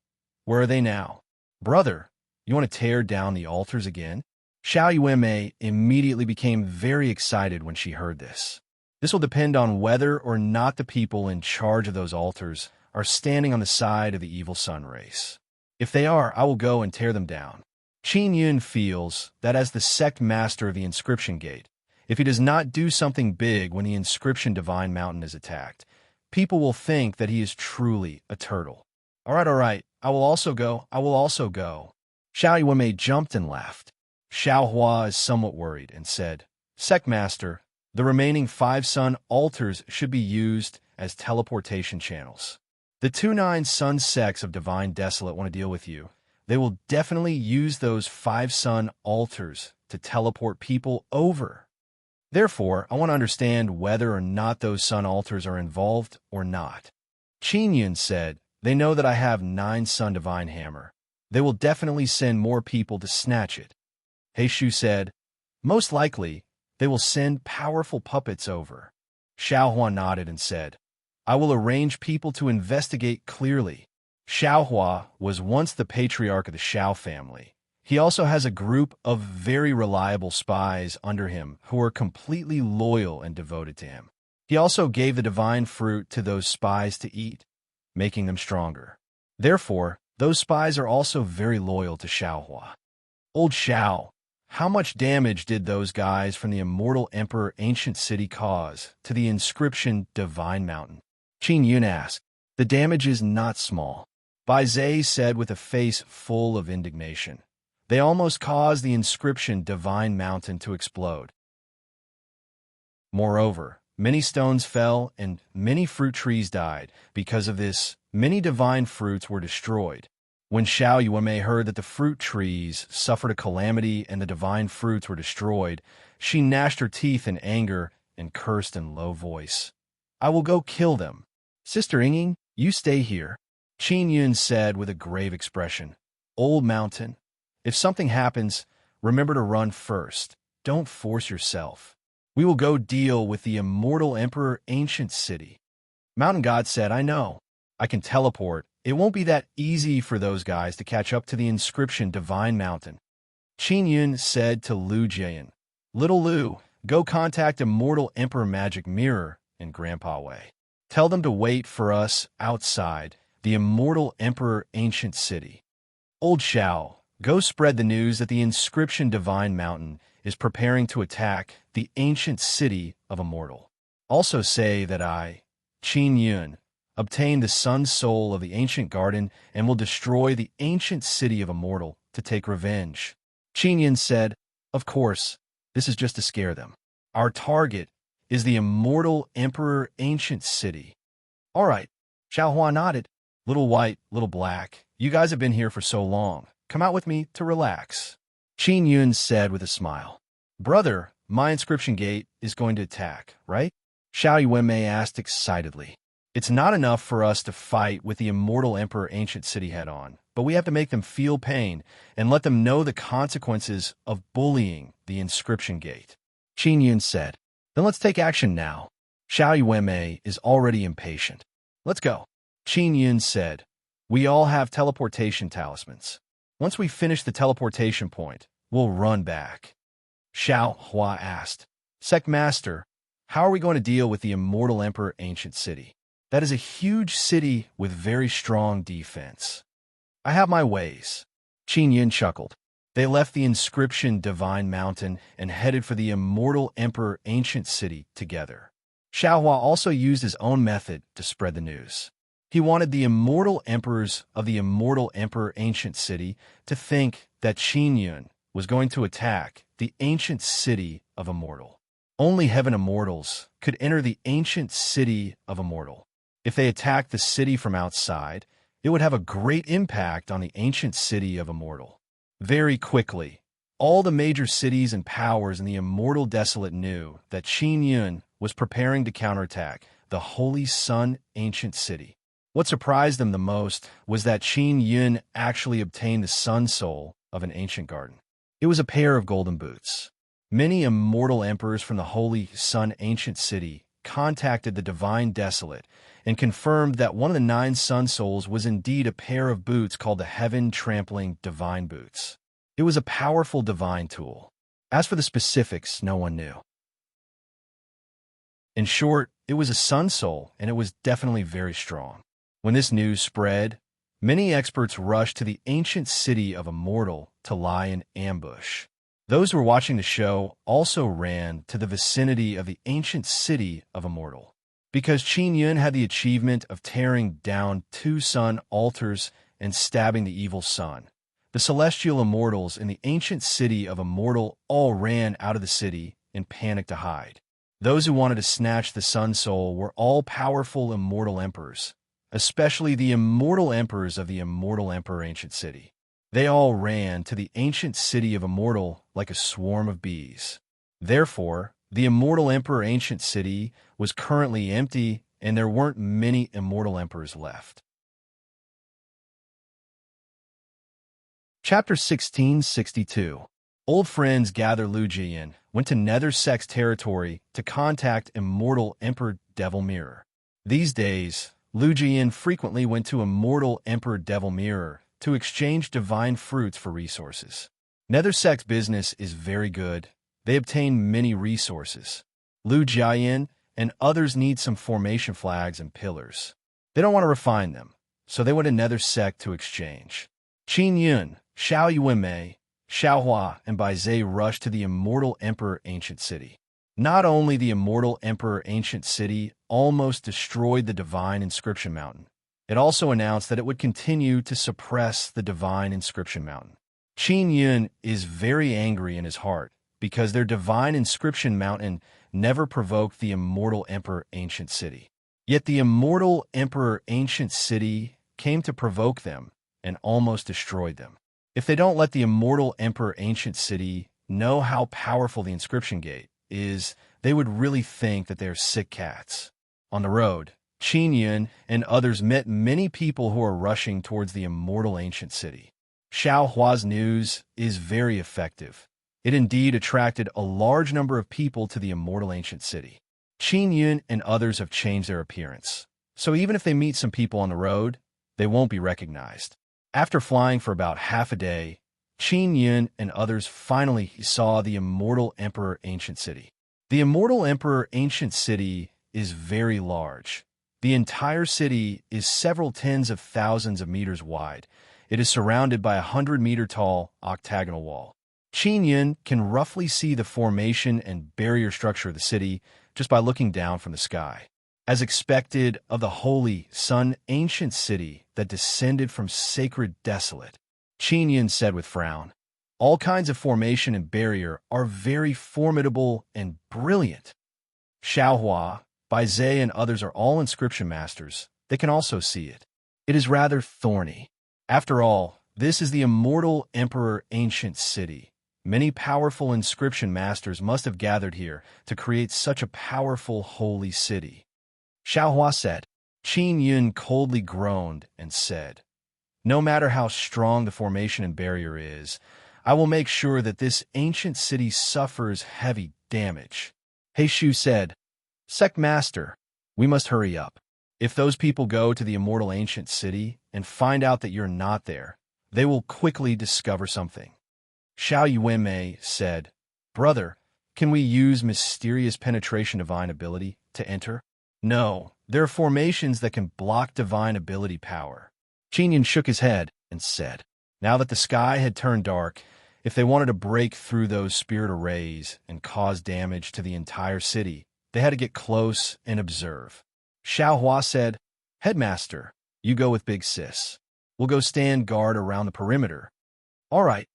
Where are they now?" "Brother, you want to tear down the altars again?" Xiao Yueme immediately became very excited when she heard this. "This will depend on whether or not the people in charge of those altars are standing on the side of the evil sun race. If they are, I will go and tear them down." Qingyun feels that as the sect master of the inscription gate, if he does not do something big when the inscription Divine Mountain is attacked, people will think that he is truly a turtle. All right, I will also go. Xiao Yueme jumped and laughed. Xiao Hua is somewhat worried and said, "Sect master, the remaining 5 sun altars should be used as teleportation channels. The 2 sun sects of Divine Desolate want to deal with you. They will definitely use those 5 sun altars to teleport people over. Therefore, I want to understand whether or not those sun altars are involved or not." Qingyun said, "They know that I have 9 sun Divine Hammer. they will definitely send more people to snatch it. Heishu said, most likely, they will send powerful puppets over. Xiaohua nodded and said, I will arrange people to investigate clearly. Xiaohua was once the patriarch of the Xiao family. He also has a group of very reliable spies under him who are completely loyal and devoted to him. He also gave the divine fruit to those spies to eat, making them stronger. Therefore, those spies are also very loyal to Xiaohua. Old Xiao, how much damage did those guys from the immortal Emperor Ancient City cause to the inscription Divine Mountain? Qin Yun asked. The damage is not small. Bai Zhe said with a face full of indignation. They almost caused the inscription Divine Mountain to explode. Moreover, many stones fell and many fruit trees died. Because of this, many divine fruits were destroyed. When Xiao Yuanmei heard that the fruit trees suffered a calamity and the divine fruits were destroyed, she gnashed her teeth in anger and cursed in low voice. I will go kill them. Sister Yingying, you stay here. Qin Yun said with a grave expression. Old Mountain, if something happens, remember to run first. Don't force yourself. We will go deal with the immortal Emperor Ancient City. Mountain God said, I know. I can teleport. It won't be that easy for those guys to catch up to the inscription Divine Mountain. Qin Yun said to Lu Jian, Little Lu, go contact Immortal Emperor Magic Mirror in Grandpa Way. Tell them to wait for us outside the Immortal Emperor Ancient City. Old Xiao, go spread the news that the inscription Divine Mountain is preparing to attack the ancient city of Immortal. Also say that I, Qin Yun, obtain the sun soul of the ancient garden and will destroy the ancient city of Immortal to take revenge. Qin Yun said, Of course, this is just to scare them. Our target is the immortal Emperor Ancient City. All right, Xiaohua nodded. Little white, little black, you guys have been here for so long. Come out with me to relax. Qin Yun said with a smile. Brother, my inscription gate is going to attack, right? Xiao Yuanmei asked excitedly. It's not enough for us to fight with the immortal Emperor Ancient City head-on, but we have to make them feel pain and let them know the consequences of bullying the inscription gate. Qin Yun said, Then let's take action now. Xiao Yuanmei is already impatient. Let's go. Qin Yun said, We all have teleportation talismans. Once we finish the teleportation point, we'll run back. Xiaohua asked, Sect Master, how are we going to deal with the immortal Emperor Ancient City? That is a huge city with very strong defense. I have my ways. Qin Yun chuckled. They left the inscription Divine Mountain and headed for the immortal Emperor Ancient City together. Xiaohua also used his own method to spread the news. He wanted the immortal emperors of the immortal Emperor Ancient City to think that Qin Yun was going to attack the ancient city of Immortal. Only heaven immortals could enter the ancient city of Immortal. If they attacked the city from outside, it would have a great impact on the ancient city of Immortal. Very quickly, all the major cities and powers in the Immortal Desolate knew that Qin Yun was preparing to counterattack the Holy Sun Ancient City. What surprised them the most was that Qin Yun actually obtained the sun soul of an ancient garden. It was a pair of golden boots. Many immortal emperors from the Holy Sun Ancient City contacted the Divine Desolate and confirmed that one of the 9 sun souls was indeed a pair of boots called the Heaven-Trampling Divine Boots. It was a powerful divine tool. As for the specifics, no one knew. In short, it was a sun soul, and it was definitely very strong. When this news spread, many experts rushed to the ancient city of Immortal to lie in ambush. Those who were watching the show also ran to the vicinity of the ancient city of Immortal. Because Qin Yun had the achievement of tearing down 2 sun altars and stabbing the evil sun, the celestial immortals in the ancient city of Immortal all ran out of the city in panic to hide. Those who wanted to snatch the sun soul were all powerful immortal emperors, especially the immortal emperors of the immortal Emperor Ancient City. They all ran to the ancient city of Immortal like a swarm of bees. Therefore, the immortal Emperor Ancient City was currently empty, and there weren't many immortal emperors left. Chapter 1662. Old friends gather. Lu Jian went to Nether Sex territory to contact immortal Emperor Devil Mirror. These days, Lu Jian frequently went to immortal Emperor Devil Mirror to exchange divine fruits for resources. Nether Sex business is very good. They obtain many resources. Lu Jian and others need some formation flags and pillars. They don't want to refine them, so they went to Nether Sect to exchange. Qin Yun, Xiao Yuanmei, Xiao Hua, and Bai Zhe rushed to the immortal Emperor Ancient City. Not only the immortal Emperor Ancient City almost destroyed the divine inscription mountain, it also announced that it would continue to suppress the divine inscription mountain. Qin Yun is very angry in his heart because their divine inscription mountain never provoked the immortal Emperor Ancient City. Yet the immortal Emperor Ancient City came to provoke them and almost destroyed them. If they don't let the immortal Emperor Ancient City know how powerful the inscription gate is, they would really think that they're sick cats. On the road, Qin Yun and others met many people who are rushing towards the immortal Ancient City. Xiao Hua's news is very effective. It indeed attracted a large number of people to the immortal Ancient City. Qin Yun and others have changed their appearance, so even if they meet some people on the road, they won't be recognized. After flying for about half a day, Qin Yun and others finally saw the immortal Emperor Ancient City. The immortal Emperor Ancient City is very large. The entire city is several tens of thousands of meters wide. It is surrounded by a 100-meter-tall octagonal wall. Qin Yun can roughly see the formation and barrier structure of the city just by looking down from the sky. As expected of the holy sun ancient city that descended from sacred desolate, Qin Yun said with frown, all kinds of formation and barrier are very formidable and brilliant. Xiao Hua, Bai Zhe, and others are all inscription masters. They can also see it. It is rather thorny. After all, this is the immortal Emperor Ancient City. Many powerful inscription masters must have gathered here to create such a powerful holy city. Xiao Hua said. Qin Yun coldly groaned and said, no matter how strong the formation and barrier is, I will make sure that this ancient city suffers heavy damage. He Shu said, Sect Master, we must hurry up. If those people go to the immortal ancient city and find out that you're not there, they will quickly discover something. Xiao Yuanmei said, brother, can we use mysterious penetration divine ability to enter? No, there are formations that can block divine ability power. Qin Yun shook his head and said, now that the sky had turned dark, if they wanted to break through those spirit arrays and cause damage to the entire city, they had to get close and observe. Xiao Hua said, Headmaster, you go with Big Sis. We'll go stand guard around the perimeter. All right.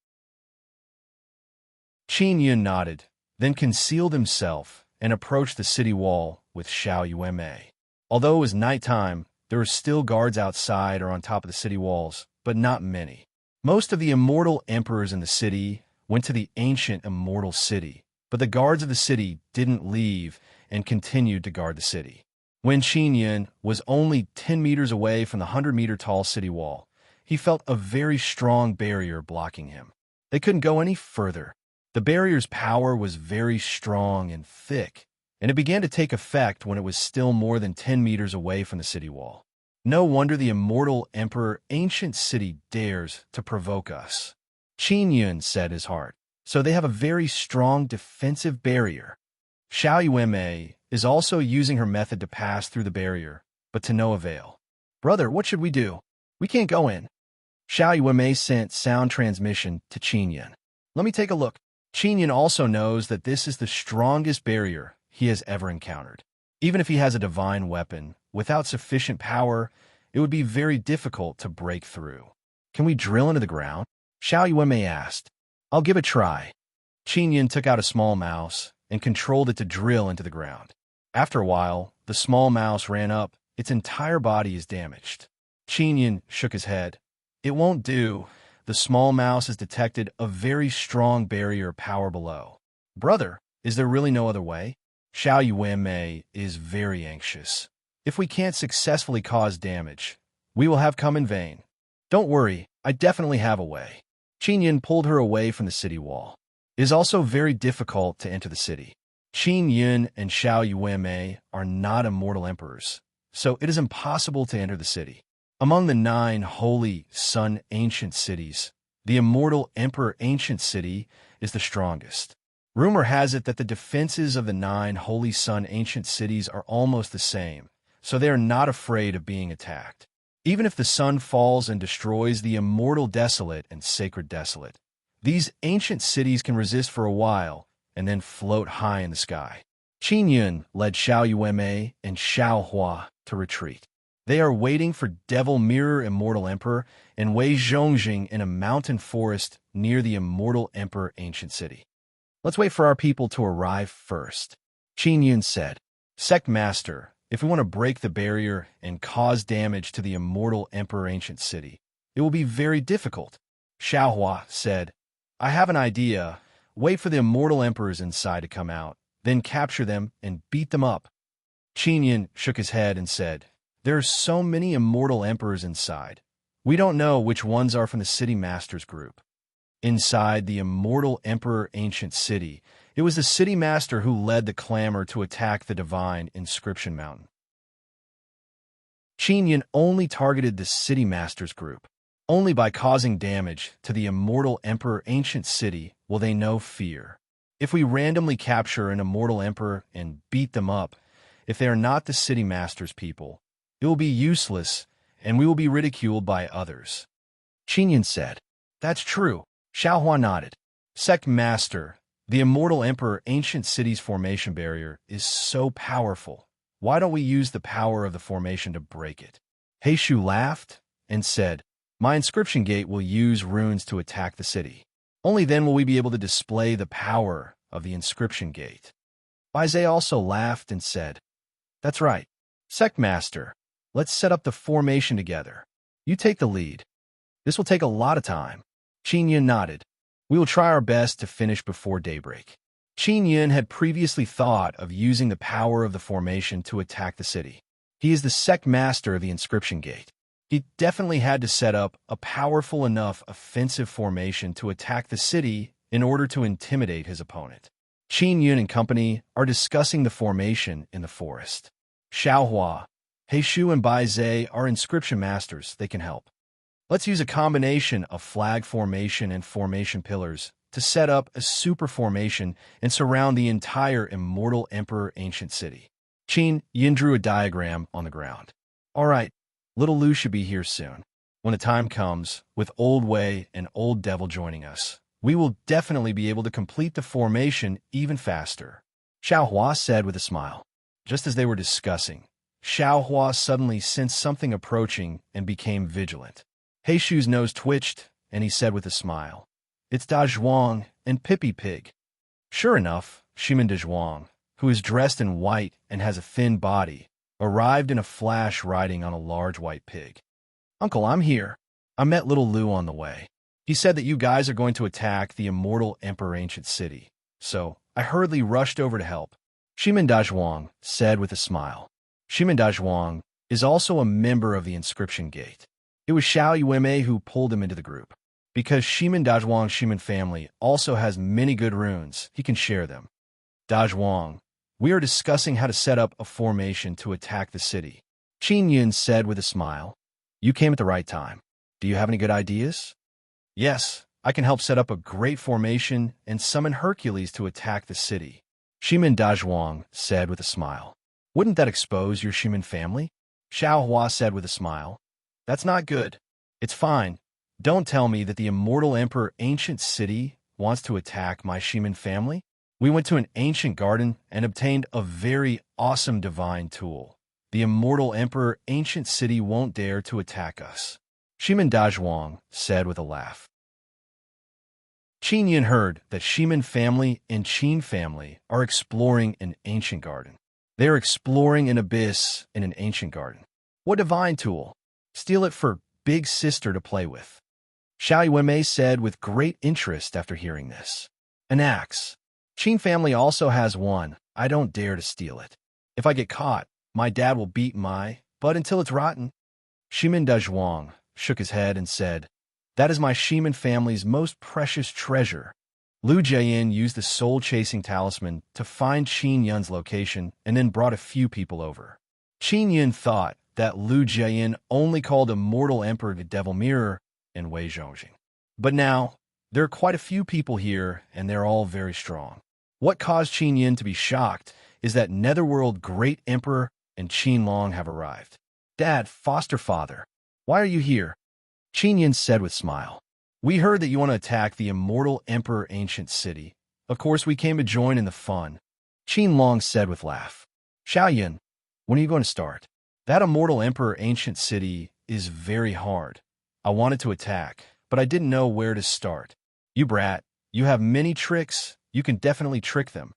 Qin Yun nodded, then concealed himself and approached the city wall with Xiao Yuanmei. Although it was nighttime, there were still guards outside or on top of the city walls, but not many. Most of the immortal emperors in the city went to the ancient immortal city, but the guards of the city didn't leave and continued to guard the city. When Qin Yun was only 10 meters away from the 100-meter-tall city wall, he felt a very strong barrier blocking him. They couldn't go any further. The barrier's power was very strong and thick, and it began to take effect when it was still more than 10 meters away from the city wall. No wonder the immortal Emperor Ancient City dares to provoke us. Qin Yun said in his heart, so they have a very strong defensive barrier. Xiao Yuanmei is also using her method to pass through the barrier, but to no avail. Brother, what should we do? We can't go in. Xiao Yuanmei sent sound transmission to Qin Yun. Let me take a look. Qin Yun also knows that this is the strongest barrier he has ever encountered. Even if he has a divine weapon, without sufficient power, it would be very difficult to break through. Can we drill into the ground? Xiao Yuanmei asked. I'll give it a try. Qin Yun took out a small mouse and controlled it to drill into the ground. After a while, the small mouse ran up. Its entire body is damaged. Qin Yun shook his head. It won't do. The small mouse has detected a very strong barrier power below. Brother, is there really no other way? Xiao Yuanmei is very anxious. If we can't successfully cause damage, we will have come in vain. Don't worry, I definitely have a way. Qin Yun pulled her away from the city wall. It is also very difficult to enter the city. Qin Yun and Xiao Yuemei are not immortal emperors, so it is impossible to enter the city. Among the 9 holy sun ancient cities, the immortal emperor ancient city is the strongest. Rumor has it that the defenses of the 9 holy sun ancient cities are almost the same, so they are not afraid of being attacked. Even if the sun falls and destroys the immortal desolate and sacred desolate, these ancient cities can resist for a while and then float high in the sky. Qin Yun led Xiao Yuemei and Xiao Hua to retreat. They are waiting for Devil Mirror Immortal Emperor and Wei Zhongjing in a mountain forest near the Immortal Emperor Ancient City. Let's wait for our people to arrive first, Qin Yun said. Sect Master, if we want to break the barrier and cause damage to the Immortal Emperor Ancient City, it will be very difficult. Xiao Hua said, I have an idea. Wait for the Immortal Emperors inside to come out, then capture them and beat them up. Qin Yun shook his head and said, there are so many Immortal Emperors inside. We don't know which ones are from the City Masters group. Inside the Immortal Emperor Ancient City, it was the City Master who led the clamor to attack the divine Inscription Mountain. Qin Yun only targeted the City Masters group. Only by causing damage to the Immortal Emperor Ancient City will they know fear. If we randomly capture an Immortal Emperor and beat them up, if they are not the City Masters people, it will be useless and we will be ridiculed by others. Qin Yun said, that's true. Xiao Hua nodded. Sect Master, the Immortal Emperor Ancient City's formation barrier is so powerful. Why don't we use the power of the formation to break it? Heishu laughed and said, my inscription gate will use runes to attack the city. Only then will we be able to display the power of the inscription gate. Baizhe also laughed and said, that's right. Sect Master, let's set up the formation together. You take the lead. This will take a lot of time. Qin Yun nodded. We will try our best to finish before daybreak. Qin Yun had previously thought of using the power of the formation to attack the city. He is the sect master of the inscription gate. He definitely had to set up a powerful enough offensive formation to attack the city in order to intimidate his opponent. Qin Yun and company are discussing the formation in the forest. Xiao Hua, Heishu, and Baizhe are inscription masters. They can help. Let's use a combination of flag formation and formation pillars to set up a super formation and surround the entire Immortal Emperor Ancient City. Qin Yun drew a diagram on the ground. All right, little Lu should be here soon. When the time comes, with Old Wei and Old Devil joining us, we will definitely be able to complete the formation even faster, Xiao Hua said with a smile. Just as they were discussing, Xiao Hua suddenly sensed something approaching and became vigilant. Heishu's nose twitched, and he said with a smile, it's Da Zhuang and Pippi Pig. Sure enough, Shimin Da Zhuang, who is dressed in white and has a thin body, arrived in a flash riding on a large white pig. Uncle, I'm here. I met little Lu on the way. He said that you guys are going to attack the Immortal Emperor Ancient City, so I hurriedly rushed over to help, Shimin Da Zhuang said with a smile. Shimin Da Zhuang is also a member of the Inscription Gate. It was Xiao Yuemei who pulled him into the group. Because Shimin Da Zhuang's Shimin family also has many good runes, he can share them. Da Zhuang, we are discussing how to set up a formation to attack the city, Qin Yun said with a smile. You came at the right time. Do you have any good ideas? Yes, I can help set up a great formation and summon Hercules to attack the city, Shimin Da Zhuang said with a smile. Wouldn't that expose your Shimin family? Xiao Hua said with a smile. That's not good. It's fine. Don't tell me that the Immortal Emperor Ancient City wants to attack my Shimin family. We went to an ancient garden and obtained a very awesome divine tool. The Immortal Emperor Ancient City won't dare to attack us, Shimin Da Zhuang said with a laugh. Qin Yun heard that Shimin family and Qin family are exploring an ancient garden. They are exploring an abyss in an ancient garden. What divine tool? Steal it for Big Sister to play with, Xiao Yuemei said with great interest after hearing this. An axe. Qin family also has one. I don't dare to steal it. If I get caught, my dad will beat my butt until it's rotten. Shimin Da Zhuang shook his head and said, That is my Shiman family's most precious treasure. Lu Jian used the soul-chasing talisman to find Qin Yun's location and then brought a few people over. Qin Yun thought that Lu Jian only called a mortal emperor the Devil Mirror and Wei Zhongjing. But now, there are quite a few people here, and they're all very strong. What caused Qin Yun to be shocked is that Netherworld Great Emperor and Qin Long have arrived. Dad, foster father, why are you here? Qin Yun said with a smile. We heard that you want to attack the immortal Emperor Ancient City. Of course, we came to join in the fun. Qin Long said with a laugh. Xiaoyun, when are you going to start? That immortal Emperor Ancient City is very hard. I wanted to attack, but I didn't know where to start. You brat, you have many tricks. You can definitely trick them.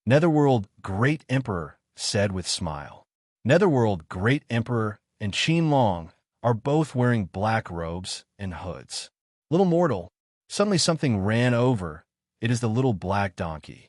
Netherworld Great Emperor said with a smile. Netherworld Great Emperor and Qin Long are both wearing black robes and hoods. Little mortal, suddenly something ran over. It is the little black donkey.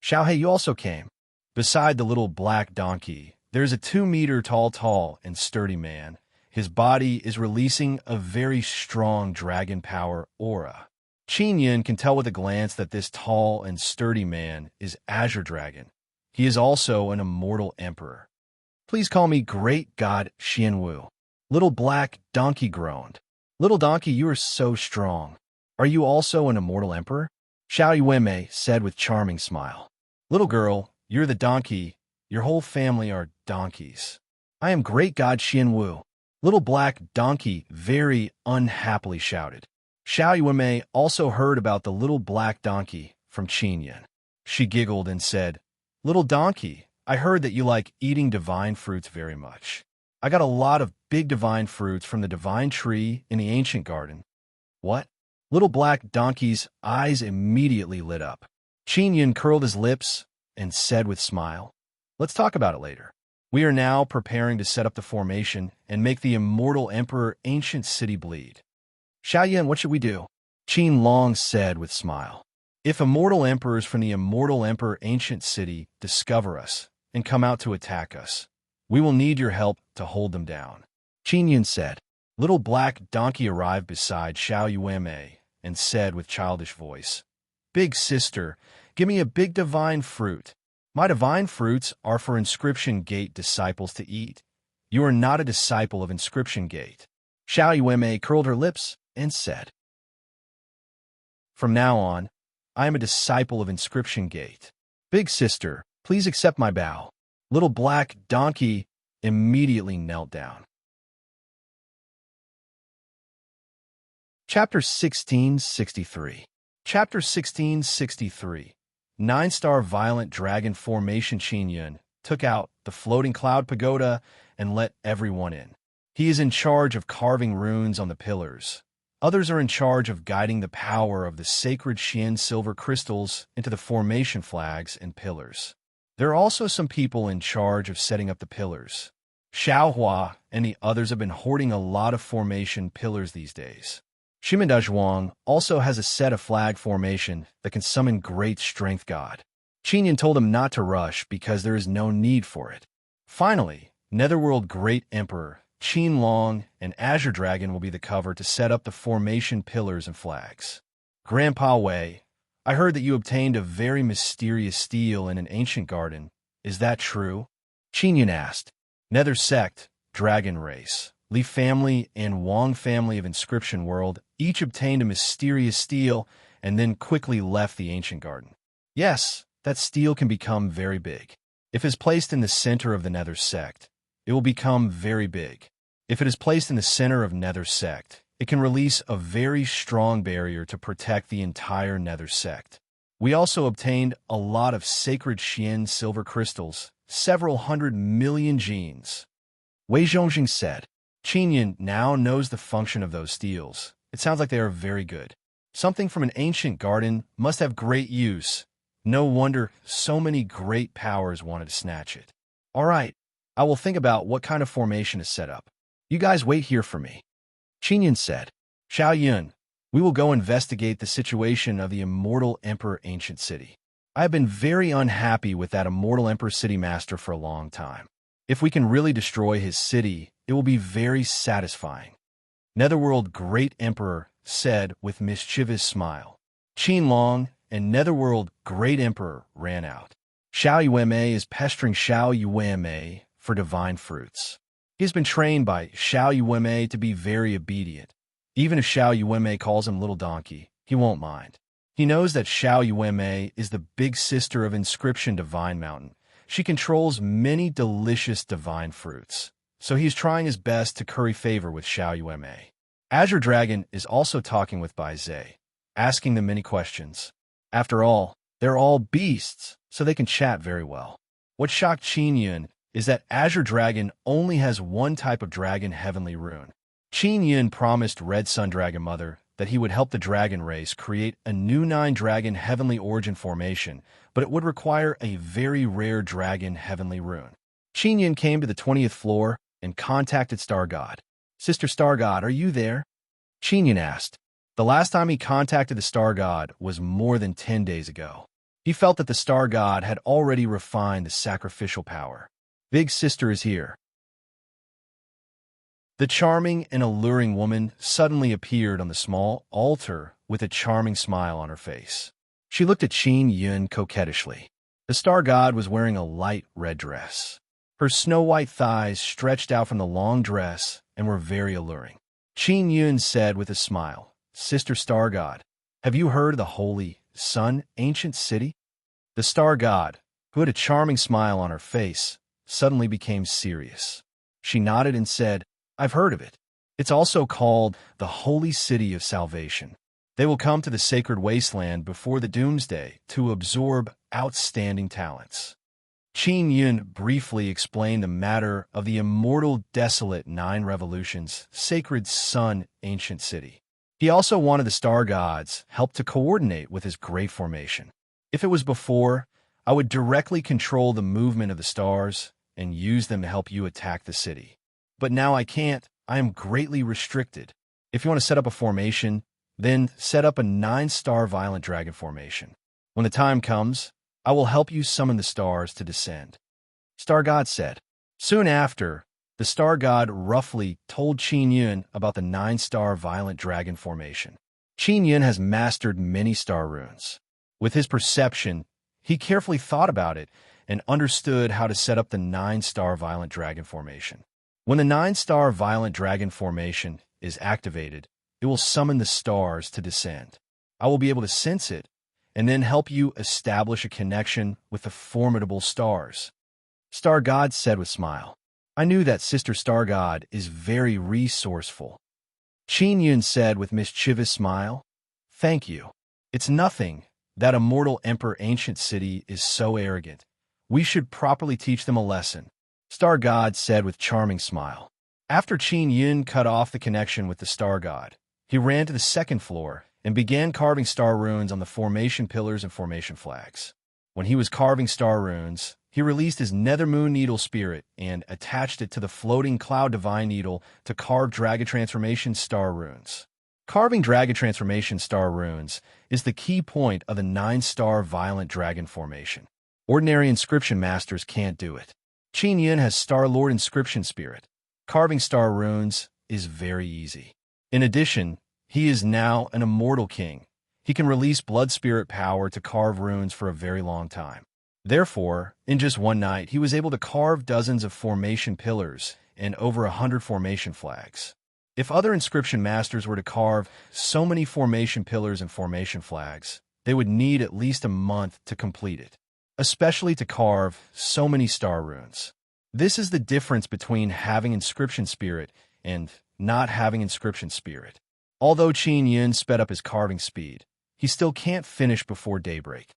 Xiaohei, you also came. Beside the little black donkey, there's a 2-meter tall and sturdy man. His body is releasing a very strong dragon power aura. Qin Yun can tell with a glance that this tall and sturdy man is Azure Dragon. He is also an immortal emperor. Please call me Great God Xianwu. Little black donkey groaned. Little donkey, you are so strong. Are you also an immortal emperor? Xiao Yuanmei said with charming smile. Little girl, you're the donkey. Your whole family are donkeys. I am Great God Xianwu. Little black donkey very unhappily shouted. Xiao Yuanmei also heard about the little black donkey from Qin Yun. She giggled and said, Little donkey, I heard that you like eating divine fruits very much. I got a lot of big divine fruits from the divine tree in the ancient garden. What? Little black donkey's eyes immediately lit up. Qin Yun curled his lips and said with a smile, Let's talk about it later. We are now preparing to set up the formation and make the immortal Emperor Ancient City bleed. Xiaoyun, what should we do? Qin Long said with a smile. If immortal emperors from the immortal Emperor Ancient City discover us and come out to attack us, we will need your help to hold them down. Qin Yun said. Little black donkey arrived beside Xiao Yuanmei and said with childish voice, Big sister, give me a big divine fruit. My divine fruits are for Inscription Gate disciples to eat. You are not a disciple of Inscription Gate. Xiao Yuanmei curled her lips and said, From now on, I am a disciple of Inscription Gate. Big sister, please accept my bow. Little black donkey immediately knelt down. Chapter 1663. Chapter 1663. 9-star violent dragon formation. Qin Yun took out the floating cloud pagoda and let everyone in. He is in charge of carving runes on the pillars. Others are in charge of guiding the power of the sacred Xian silver crystals into the formation flags and pillars. There are also some people in charge of setting up the pillars. Xiaohua and the others have been hoarding a lot of formation pillars these days. Shimada Zhuang also has a set of flag formation that can summon great strength god. Qin Yun told him not to rush because there is no need for it. Finally, Netherworld Great Emperor Qin Long and Azure Dragon will be the cover to set up the formation pillars and flags. Grandpa Wei, I heard that you obtained a very mysterious steel in an ancient garden. Is that true? Qin Yun asked. Nether Sect, Dragon Race, Li family, and Wang family of Inscription World each obtained a mysterious steel and then quickly left the ancient garden. Yes, that steel can become very big. If it is placed in the center of the Nether Sect, it will become very big. If it is placed in the center of Nether Sect, it can release a very strong barrier to protect the entire Nether Sect. We also obtained a lot of sacred Xian silver crystals, several 100 million genes. Wei Zhongjing said. Qin Yun now knows the function of those steels. It sounds like they are very good. Something from an ancient garden must have great use. No wonder so many great powers wanted to snatch it. All right, I will think about what kind of formation is set up. You guys wait here for me. Qin Yun said. Xiaoyun, we will go investigate the situation of the immortal Emperor Ancient City. I have been very unhappy with that immortal Emperor City Master for a long time. If we can really destroy his city, it will be very satisfying. Netherworld Great Emperor said with mischievous smile. Qin Long and Netherworld Great Emperor ran out. Xiao Yuanmei is pestering Xiao Yuanmei for divine fruits. He has been trained by Xiao Yuanmei to be very obedient. Even if Xiao Yuanmei calls him little donkey, he won't mind. He knows that Xiao Yuanmei is the big sister of Inscription Divine Mountain. She controls many delicious divine fruits, so he's trying his best to curry favor with Xiao Yuanmei. Azure Dragon is also talking with Bai Zhe, asking them many questions. After all, they're all beasts, so they can chat very well. What shocked Qin Yun is that Azure Dragon only has one type of dragon heavenly rune. Qin Yun promised Red Sun Dragon Mother that he would help the dragon race create a new 9-dragon heavenly origin formation, but it would require a very rare dragon heavenly rune. Qin Yun came to the 20th floor and contacted Star God. Sister Star God, are you there? Qin Yun asked. The last time he contacted the Star God was more than 10 days ago. He felt that the Star God had already refined the sacrificial power. Big Sister is here. The charming and alluring woman suddenly appeared on the small altar with a charming smile on her face. She looked at Qin Yun coquettishly. The Star God was wearing a light red dress. Her snow-white thighs stretched out from the long dress and were very alluring. Qin Yun said with a smile, Sister Star God, have you heard of the holy Sun ancient city? The Star God, who had a charming smile on her face, suddenly became serious. She nodded and said, I've heard of it. It's also called the Holy City of Salvation. They will come to the sacred wasteland before the doomsday to absorb outstanding talents. Qin Yun briefly explained the matter of the immortal desolate 9 revolutions, sacred sun ancient city. He also wanted the star gods' help to coordinate with his great formation. If it was before, I would directly control the movement of the stars and use them to help you attack the city. But now I can't. I am greatly restricted. If you want to set up a formation, then set up a 9-star violent dragon formation. When the time comes, I will help you summon the stars to descend. Star God said. Soon after, the Star God roughly told Qin Yun about the 9-star violent dragon formation. Qin Yun has mastered many star runes. With his perception, he carefully thought about it and understood how to set up the 9-star violent dragon formation. When the 9-star violent dragon formation is activated, it will summon the stars to descend. I will be able to sense it and then help you establish a connection with the formidable stars. Star God said with a smile. I knew that Sister Star God is very resourceful. Qin Yun said with mischievous smile. Thank you. It's nothing. That immortal Emperor Ancient City is so arrogant. We should properly teach them a lesson. Star God said with charming smile. After Qin Yun cut off the connection with the Star God, he ran to the 2nd floor and began carving star runes on the formation pillars and formation flags. When he was carving star runes, he released his Nether Moon Needle Spirit and attached it to the floating Cloud Divine Needle to carve Dragon Transformation star runes. Carving Dragon Transformation star runes is the key point of the 9-star violent dragon formation. Ordinary inscription masters can't do it. Qin Yun has Star Lord Inscription Spirit. Carving star runes is very easy. In addition, he is now an immortal king. He can release blood spirit power to carve runes for a very long time. Therefore, in just one night, he was able to carve dozens of formation pillars and over 100 formation flags. If other inscription masters were to carve so many formation pillars and formation flags, they would need at least a month to complete it, especially to carve so many star runes. This is the difference between having inscription spirit and not having inscription spirit. Although Qin Yun sped up his carving speed, he still can't finish before daybreak.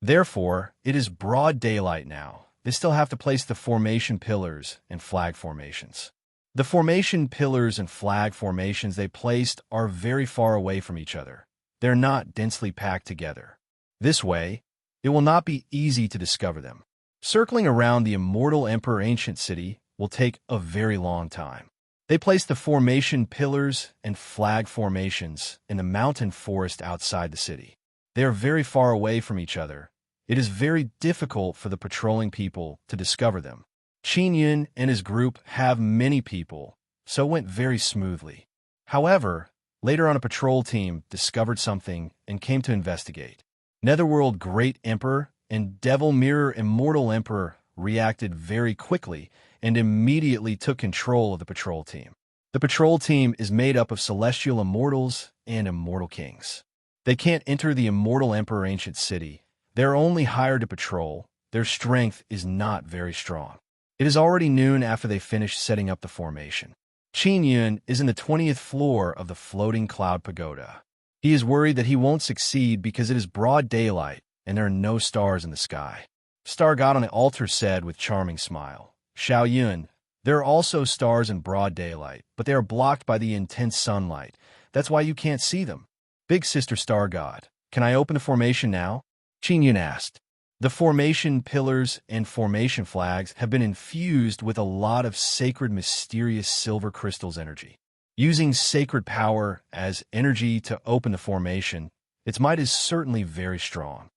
Therefore, it is broad daylight now. They still have to place the formation pillars and flag formations. The formation pillars and flag formations they placed are very far away from each other. They're not densely packed together. This way, it will not be easy to discover them. Circling around the immortal Emperor Ancient City will take a very long time. They placed the formation pillars and flag formations in the mountain forest outside the city. They are very far away from each other. It is very difficult for the patrolling people to discover them. Qin Yun and his group have many people, so it went very smoothly. However, later on a patrol team discovered something and came to investigate. Netherworld Great Emperor and Devil Mirror Immortal Emperor reacted very quickly and immediately took control of the patrol team. The patrol team is made up of celestial immortals and immortal kings. They can't enter the Immortal Emperor Ancient City. They're only hired to patrol. Their strength is not very strong. It is already noon after they finish setting up the formation. Qin Yun is in the 20th floor of the floating cloud pagoda. He is worried that he won't succeed because it is broad daylight and there are no stars in the sky. Star God on the altar said with charming smile, Xiao Yun, there are also stars in broad daylight, but they are blocked by the intense sunlight. That's why you can't see them. Big Sister Star God, can I open the formation now? Qin Yun asked. The formation pillars and formation flags have been infused with a lot of sacred mysterious silver crystals energy. Using sacred power as energy to open the formation, its might is certainly very strong.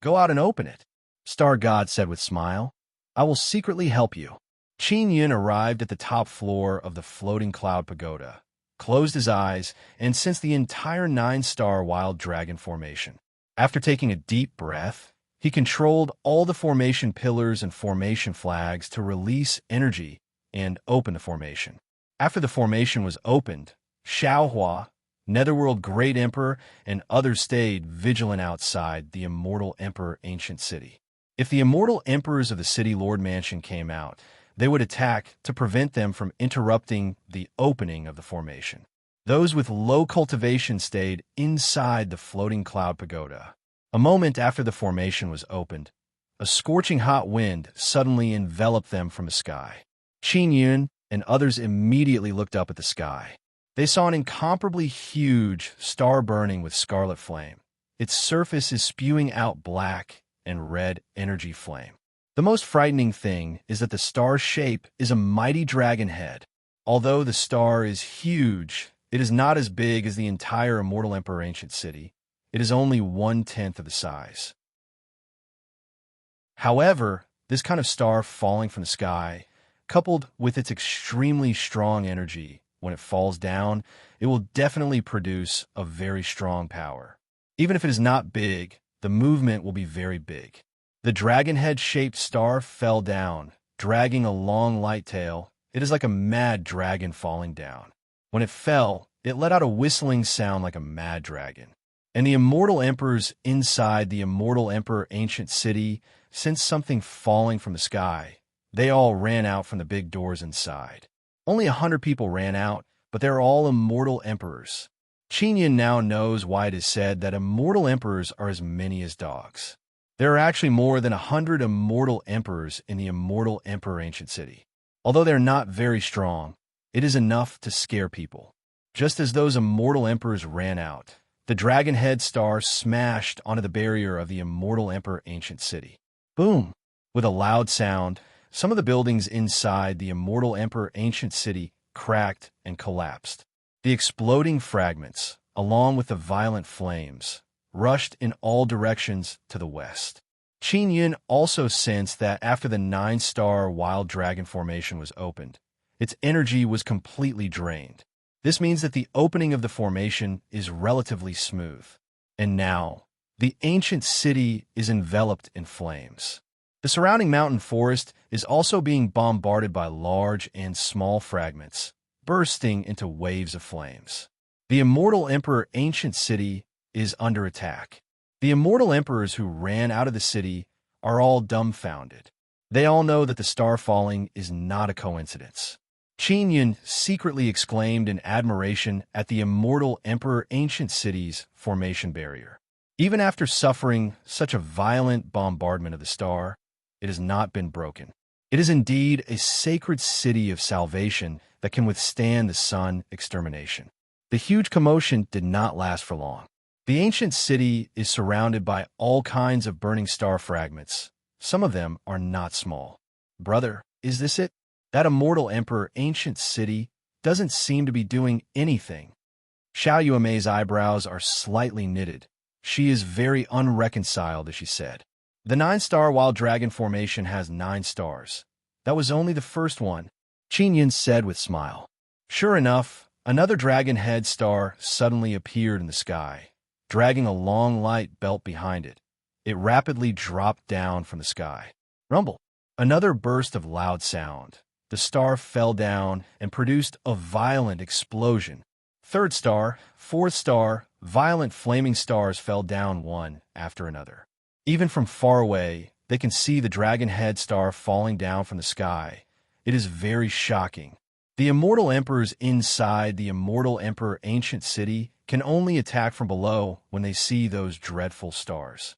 Go out and open it, Star God said with smile. I will secretly help you. Qin Yun arrived at the top floor of the floating cloud pagoda, closed his eyes, and sensed the entire 9-star wild dragon formation. After taking a deep breath, he controlled all the formation pillars and formation flags to release energy and open the formation. After the formation was opened, Xiaohua, Netherworld Great Emperor, and others stayed vigilant outside the Immortal Emperor Ancient City. If the Immortal Emperors of the City Lord Mansion came out, they would attack to prevent them from interrupting the opening of the formation. Those with low cultivation stayed inside the floating cloud pagoda. A moment after the formation was opened, a scorching hot wind suddenly enveloped them from the sky. Qin Yun and others immediately looked up at the sky. They saw an incomparably huge star burning with scarlet flame. Its surface is spewing out black and red energy flame. The most frightening thing is that the star's shape is a mighty dragon head. Although the star is huge, it is not as big as the entire Immortal Emperor Ancient City. It is only 1/10 of the size. However, this kind of star falling from the sky, coupled with its extremely strong energy, when it falls down, it will definitely produce a very strong power. Even if it is not big, the movement will be very big. The dragon head-shaped star fell down, dragging a long light tail. It is like a mad dragon falling down. When it fell, it let out a whistling sound like a mad dragon. And the Immortal Emperors inside the Immortal Emperor Ancient City sensed something falling from the sky. They all ran out from the big doors inside. Only 100 people ran out, but they're all Immortal Emperors. Qin Yun now knows why it is said that Immortal Emperors are as many as dogs. There are actually more than 100 Immortal Emperors in the Immortal Emperor Ancient City. Although they're not very strong, it is enough to scare people. Just as those Immortal Emperors ran out, the dragon head star smashed onto the barrier of the Immortal Emperor Ancient City. Boom! With a loud sound, some of the buildings inside the Immortal Emperor Ancient City cracked and collapsed. The exploding fragments, along with the violent flames, rushed in all directions to the west. Qin Yun also sensed that after the 9-star wild dragon formation was opened, its energy was completely drained. This means that the opening of the formation is relatively smooth. And now, the ancient city is enveloped in flames. The surrounding mountain forest is also being bombarded by large and small fragments, bursting into waves of flames. The Immortal Emperor Ancient City is under attack. The Immortal Emperors who ran out of the city are all dumbfounded. They all know that the star falling is not a coincidence. Qin Yun secretly exclaimed in admiration at the Immortal Emperor Ancient City's formation barrier. Even after suffering such a violent bombardment of the star, it has not been broken. It is indeed a sacred city of salvation that can withstand the sun extermination. The huge commotion did not last for long. The ancient city is surrounded by all kinds of burning star fragments. Some of them are not small. Brother, is this it? That Immortal Emperor Ancient City doesn't seem to be doing anything. Xiao Yuamei's eyebrows are slightly knitted. She is very unreconciled, as she said. The 9-star wild dragon formation has 9 stars. That was only the first one, Qin Yun said with smile. Sure enough, another dragon-head star suddenly appeared in the sky, dragging a long light belt behind it. It rapidly dropped down from the sky. Rumble! Another burst of loud sound. The star fell down and produced a violent explosion. Third star, fourth star, violent flaming stars fell down one after another. Even from far away, they can see the dragon-head star falling down from the sky. It is very shocking. The immortal emperors inside the immortal emperor ancient city can only attack from below when they see those dreadful stars.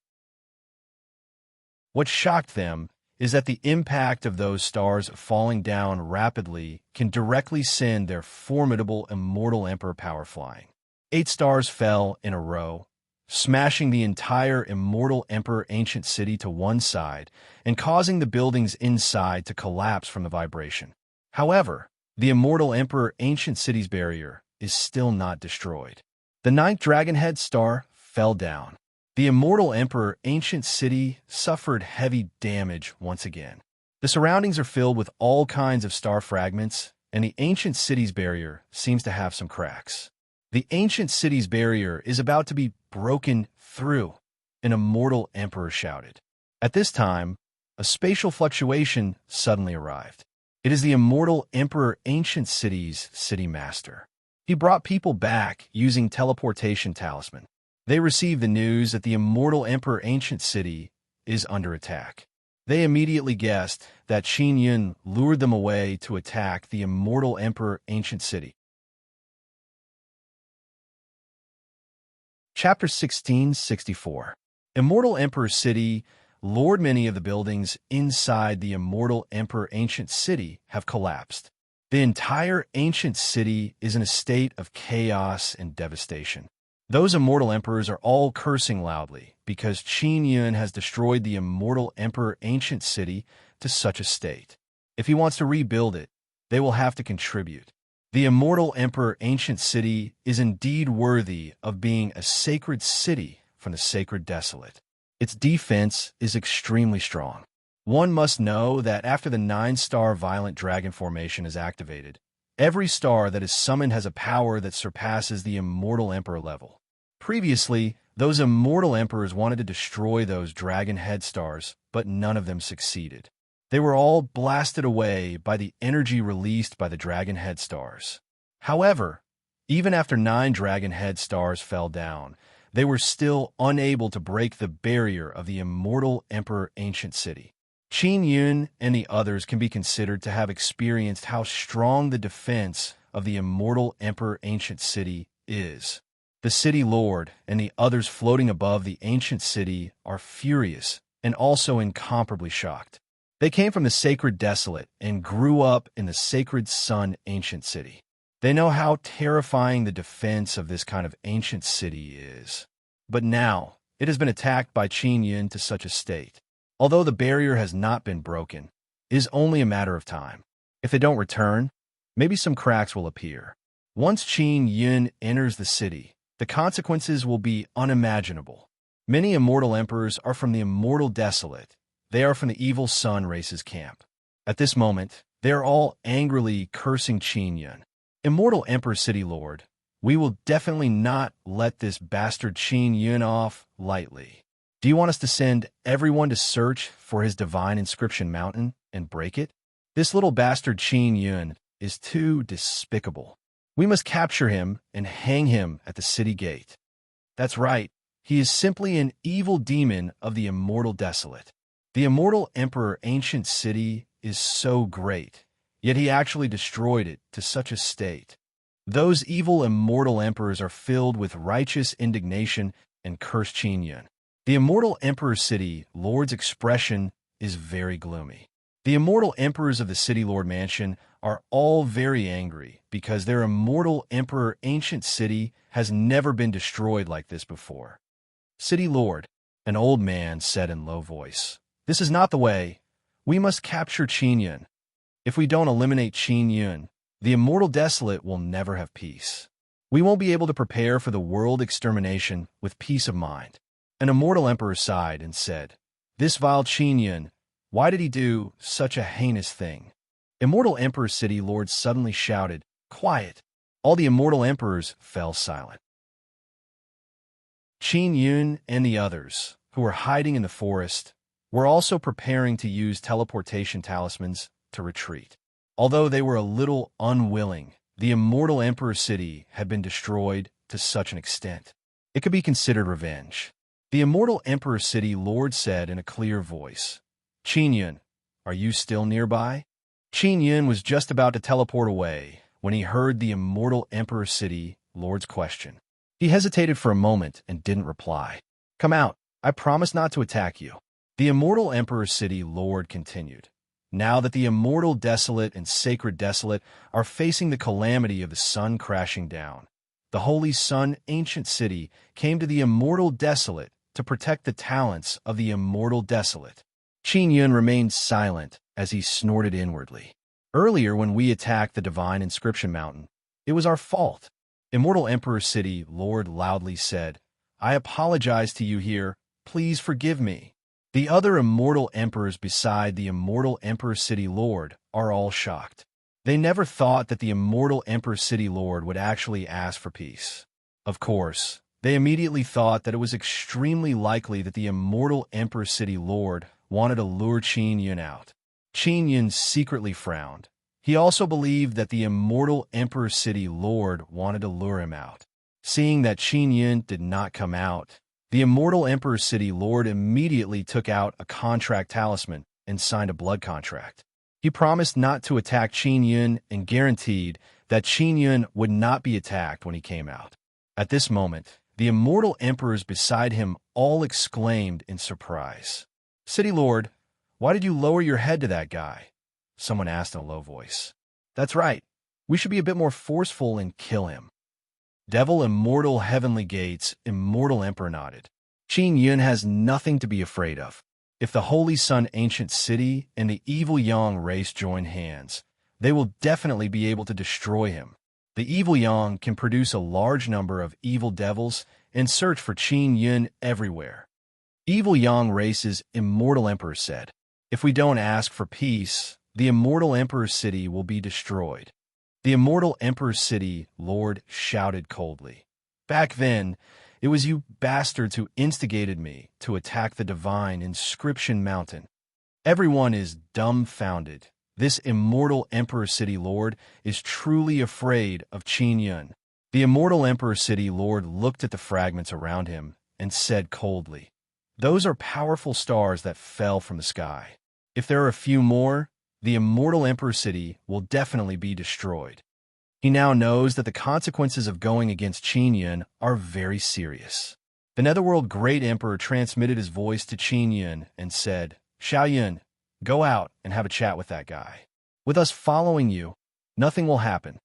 What shocked them is that the impact of those stars falling down rapidly can directly send their formidable immortal emperor power flying. 8 stars fell in a row, smashing the entire immortal emperor ancient city to one side and causing the buildings inside to collapse from the vibration. However, the immortal emperor ancient city's barrier is still not destroyed. The 9th dragonhead star fell down. The immortal emperor ancient city suffered heavy damage once again. The surroundings are filled with all kinds of star fragments, and the ancient city's barrier seems to have some cracks. The ancient city's barrier is about to be broken through, an immortal emperor shouted. At this time, a spatial fluctuation suddenly arrived. It is the immortal emperor ancient city's city master. He brought people back using teleportation talisman. They received the news that the immortal emperor ancient city is under attack. They immediately guessed that Qin Yun lured them away to attack the immortal emperor ancient city. Chapter 1664. Immortal Emperor City. Lord, many of the buildings inside the immortal emperor ancient city have collapsed. The entire ancient city is in a state of chaos and devastation. Those immortal emperors are all cursing loudly because Qin Yun has destroyed the immortal emperor ancient city to such a state. If he wants to rebuild it, they will have to contribute. The immortal emperor ancient city is indeed worthy of being a sacred city from the sacred desolate. Its defense is extremely strong. One must know that after the 9-star violent dragon formation is activated, every star that is summoned has a power that surpasses the immortal emperor level. Previously, those immortal emperors wanted to destroy those dragon head stars, but none of them succeeded. They were all blasted away by the energy released by the dragon head stars. However, even after 9 dragon head stars fell down, they were still unable to break the barrier of the immortal emperor ancient city. Qin Yun and the others can be considered to have experienced how strong the defense of the immortal emperor ancient city is. The city lord and the others floating above the ancient city are furious and also incomparably shocked. They came from the sacred desolate and grew up in the sacred sun ancient city. They know how terrifying the defense of this kind of ancient city is. But now, it has been attacked by Qin Yun to such a state. Although the barrier has not been broken, it is only a matter of time. If they don't return, maybe some cracks will appear. Once Qin Yun enters the city, the consequences will be unimaginable. Many immortal emperors are from the immortal desolate. They are from the evil sun race's camp. At this moment, they are all angrily cursing Qin Yun. Immortal Emperor City Lord, we will definitely not let this bastard Qin Yun off lightly. Do you want us to send everyone to search for his divine inscription mountain and break it? This little bastard Qin Yun is too despicable. We must capture him and hang him at the city gate. That's right, he is simply an evil demon of the immortal desolate. The immortal emperor ancient city is so great, yet he actually destroyed it to such a state. Those evil immortal emperors are filled with righteous indignation and curse Qin Yun. The immortal emperor city lord's expression is very gloomy. The immortal emperors of the city lord mansion are all very angry because their immortal emperor ancient city has never been destroyed like this before. City lord, an old man said in low voice, "This is not the way. We must capture Qin Yun. If we don't eliminate Qin Yun, the immortal desolate will never have peace. We won't be able to prepare for the world extermination with peace of mind." An immortal emperor sighed and said, "This vile Qin Yun, why did he do such a heinous thing?" Immortal Emperor City Lord suddenly shouted, Quiet. All the immortal emperors fell silent. Qin Yun and the others, who were hiding in the forest, were also preparing to use teleportation talismans to retreat. Although they were a little unwilling, the immortal emperor city had been destroyed to such an extent. It could be considered revenge. The immortal emperor city lord said in a clear voice, "Qin Yun, are you still nearby?" Qin Yun was just about to teleport away when he heard the immortal emperor city lord's question. He hesitated for a moment and didn't reply. "Come out. I promise not to attack you." The immortal emperor city lord continued. Now that the immortal desolate and sacred desolate are facing the calamity of the sun crashing down, the holy sun ancient city came to the immortal desolate to protect the talents of the immortal desolate. Qin Yun remained silent as he snorted inwardly. Earlier, when we attacked the divine inscription mountain, it was our fault. Immortal Emperor City Lord loudly said, "I apologize to you here. Please forgive me." The other immortal emperors beside the immortal Emperor City Lord are all shocked. They never thought that the immortal Emperor City Lord would actually ask for peace. Of course, they immediately thought that it was extremely likely that the immortal Emperor City Lord wanted to lure Qin Yun out. Qin Yun secretly frowned. He also believed that the immortal Emperor City Lord wanted to lure him out. Seeing that Qin Yun did not come out, the immortal Emperor City Lord immediately took out a contract talisman and signed a blood contract. He promised not to attack Qin Yun and guaranteed that Qin Yun would not be attacked when he came out. At this moment, the immortal emperors beside him all exclaimed in surprise. "City Lord, why did you lower your head to that guy?" Someone asked in a low voice. "That's right. We should be a bit more forceful and kill him." Devil Immortal Heavenly Gates Immortal Emperor nodded. Qin Yun has nothing to be afraid of. If the Holy Sun Ancient City and the Evil Yang race join hands, they will definitely be able to destroy him. The Evil Yang can produce a large number of evil devils and search for Qin Yun everywhere. Evil Yang race's Immortal Emperor said, "If we don't ask for peace, the Immortal Emperor City will be destroyed." The Immortal Emperor City Lord shouted coldly, "Back then, it was you bastards who instigated me to attack the divine inscription mountain." Everyone is dumbfounded. This Immortal Emperor City Lord is truly afraid of Qin Yun. The Immortal Emperor City Lord looked at the fragments around him and said coldly, "Those are powerful stars that fell from the sky. If there are a few more, the Immortal Emperor City will definitely be destroyed." He now knows that the consequences of going against Qin Yun are very serious. The Netherworld Great Emperor transmitted his voice to Qin Yun and said, "Xiao Yun, go out and have a chat with that guy. With us following you, nothing will happen."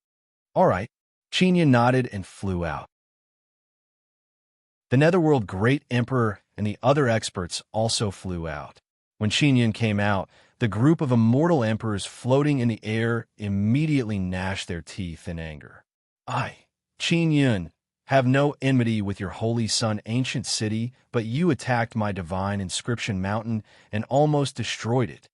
"All right." Qin Yun nodded and flew out. The Netherworld Great Emperor and the other experts also flew out. When Qin Yun came out, the group of immortal emperors floating in the air immediately gnashed their teeth in anger. "I, Qin Yun, have no enmity with your holy sun ancient city, but you attacked my divine inscription mountain and almost destroyed it."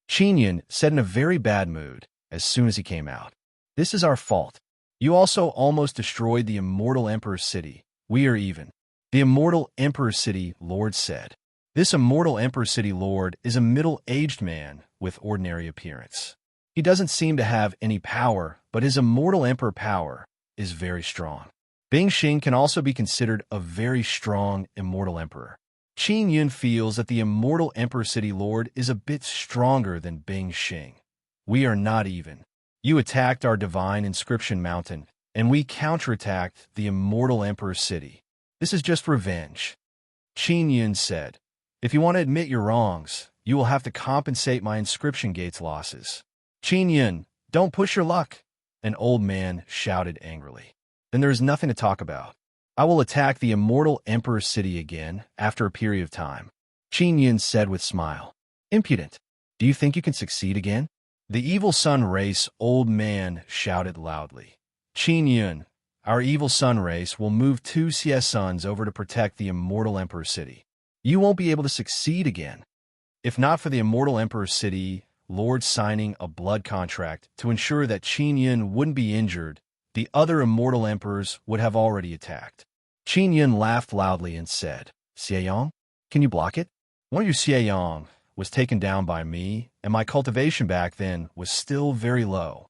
Qin Yun said in a very bad mood as soon as he came out. "This is our fault. You also almost destroyed the immortal emperor city. We are even." The immortal emperor city lord said. This immortal Emperor City Lord is a middle-aged man with ordinary appearance. He doesn't seem to have any power, but his immortal emperor power is very strong. Bing Xing can also be considered a very strong immortal emperor. Qin Yun feels that the immortal Emperor City Lord is a bit stronger than Bing Xing. "We are not even. You attacked our divine inscription mountain, and we counterattacked the immortal Emperor City. This is just revenge." Qin Yun said, "If you want to admit your wrongs, you will have to compensate my inscription gate's losses." "Qin Yun, don't push your luck," an old man shouted angrily. "Then there is nothing to talk about. I will attack the immortal Emperor City again after a period of time." Qin Yun said with smile, "Impudent. Do you think you can succeed again?" The evil sun race old man shouted loudly. "Qin Yun, our evil sun race will move 2 CS suns over to protect the immortal Emperor City. You won't be able to succeed again. If not for the immortal Emperor City Lord signing a blood contract to ensure that Qin Yun wouldn't be injured, the other immortal emperors would have already attacked. Qin Yun laughed loudly and said, "Xieyong, can you block it? One of you Xieyong was taken down by me, and my cultivation back then was still very low.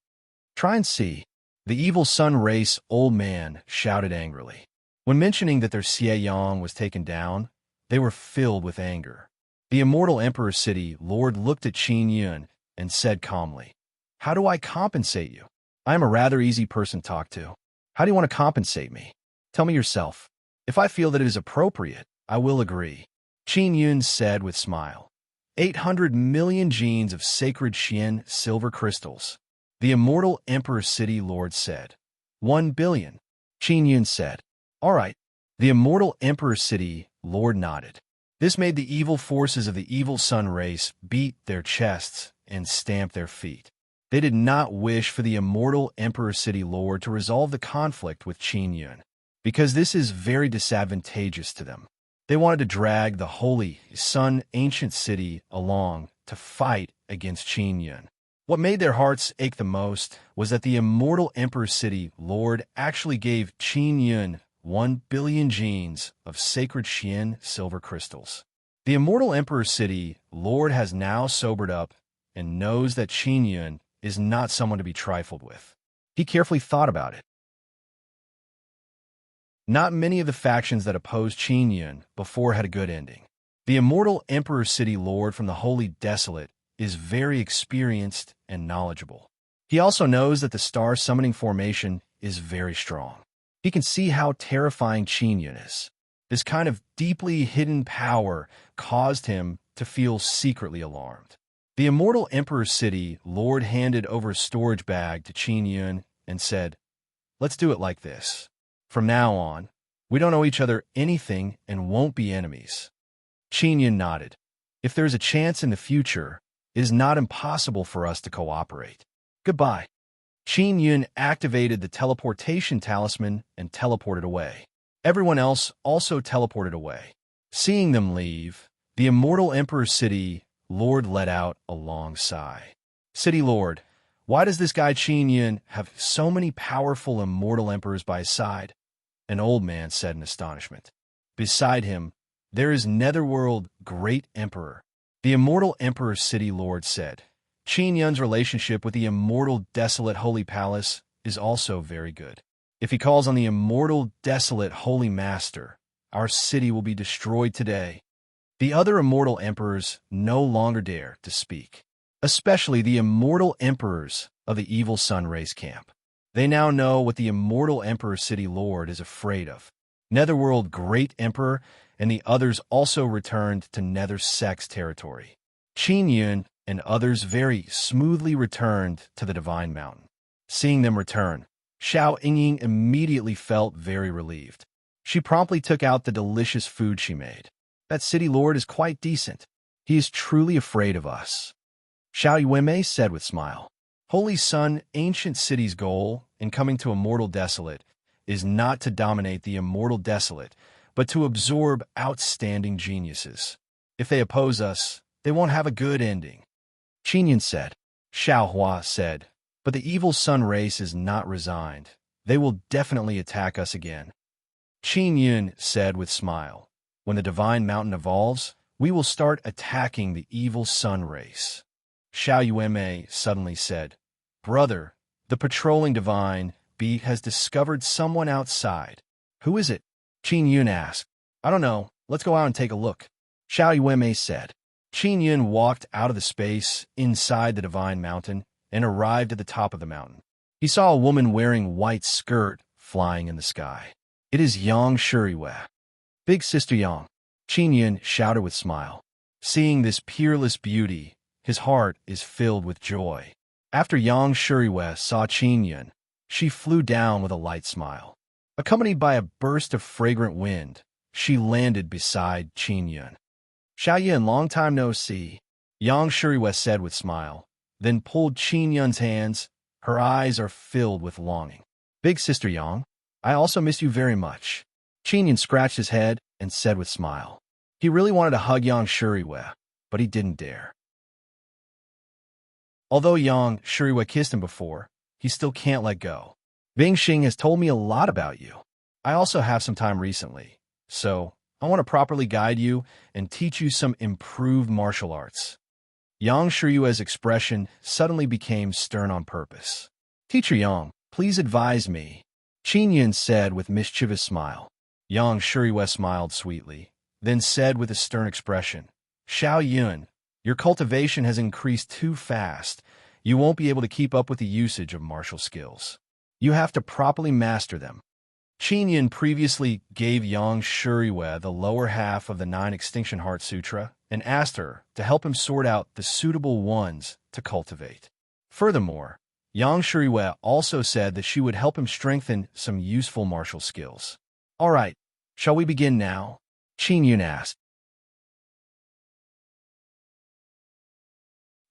Try and see." The evil sun race old man shouted angrily. When mentioning that their Xieyong was taken down, they were filled with anger. The immortal emperor city lord looked at Qin Yun and said calmly, "How do I compensate you? I am a rather easy person to talk to. How do you want to compensate me? Tell me yourself. If I feel that it is appropriate, I will agree." Qin Yun said with smile, 800 million genes of sacred Xian silver crystals. The immortal emperor city lord said, 1 billion. Qin Yun said, "All right." The immortal emperor city lord nodded. This made the evil forces of the evil sun race beat their chests and stamp their feet. They did not wish for the immortal emperor city lord to resolve the conflict with Qin Yun, because this is very disadvantageous to them. They wanted to drag the holy sun ancient city along to fight against Qin Yun. What made their hearts ache the most was that the immortal emperor city lord actually gave Qin Yun 1 billion genes of sacred Xian silver crystals. The immortal emperor city lord has now sobered up and knows that Qin Yun is not someone to be trifled with. He carefully thought about it. Not many of the factions that opposed Qin Yun before had a good ending. The immortal emperor city lord from the Holy Desolate is very experienced and knowledgeable. He also knows that the star summoning formation is very strong. He can see how terrifying Qin Yun is. This kind of deeply hidden power caused him to feel secretly alarmed. The immortal emperor city lord handed over a storage bag to Qin Yun and said, "Let's do it like this. From now on, we don't owe each other anything and won't be enemies." Qin Yun nodded. "If there's a chance in the future, it is not impossible for us to cooperate. Goodbye." Qin Yun activated the teleportation talisman and teleported away. Everyone else also teleported away. Seeing them leave, the immortal emperor city lord let out a long sigh. "City lord, why does this guy Qin Yun have so many powerful immortal emperors by his side?" An old man said in astonishment. "Beside him, there is Netherworld Great Emperor." The immortal emperor city lord said, "Qin Yun's relationship with the immortal desolate holy palace is also very good. If he calls on the immortal desolate holy master, our city will be destroyed today." The other immortal emperors no longer dare to speak, especially the immortal emperors of the evil sun race camp. They now know what the immortal emperor city lord is afraid of. Netherworld Great Emperor and the others also returned to Nether Sex territory. Qin Yun and others very smoothly returned to the Divine Mountain. Seeing them return, Xiao Yingying immediately felt very relieved. She promptly took out the delicious food she made. "That city lord is quite decent. He is truly afraid of us," Xiao Yuanmei said with smile. Holy Sun ancient city's goal in coming to Immortal Desolate is not to dominate the Immortal Desolate, but to absorb outstanding geniuses. If they oppose us, they won't have a good ending. Qin Yun said. Xiao Hua said, "But the evil sun race is not resigned. They will definitely attack us again." Qin Yun said with smile, "When the Divine Mountain evolves, we will start attacking the evil sun race." Xiao Yuanmei suddenly said, "Brother, the patrolling Divine Beat has discovered someone outside." "Who is it?" Qin Yun asked. "I don't know. Let's go out and take a look," Xiao Yuanmei said. Qin Yun walked out of the space inside the Divine Mountain and arrived at the top of the mountain. He saw a woman wearing white skirt flying in the sky. "It is Yang Shuriwei." "Big Sister Yang," Qin Yun shouted with smile. Seeing this peerless beauty, his heart is filled with joy. After Yang Shuriwei saw Qin Yun, she flew down with a light smile. Accompanied by a burst of fragrant wind, she landed beside Qin Yun. "Xiao Yun, long time no see," Yang Shuriwei said with smile, then pulled Qin Yun's hands. Her eyes are filled with longing. "Big Sister Yang, I also miss you very much." Qin Yun scratched his head and said with smile. He really wanted to hug Yang Shuriwei, but he didn't dare. Although Yang Shuriwa kissed him before, he still can't let go. Bing Xing has told me a lot about you. I also have some time recently, so I want to properly guide you and teach you some improved martial arts. Yang Shuyue's expression suddenly became stern on purpose. Teacher Yang, please advise me, Qin Yun said with mischievous smile. Yang Shuyue smiled sweetly, then said with a stern expression, Xiao Yun, your cultivation has increased too fast. You won't be able to keep up with the usage of martial skills. You have to properly master them. Qin Yun previously gave Yang Shuriwe the lower half of the 9 Extinction Heart Sutra and asked her to help him sort out the suitable ones to cultivate. Furthermore, Yang Shuriwe also said that she would help him strengthen some useful martial skills. All right, shall we begin now? Qin Yun asked.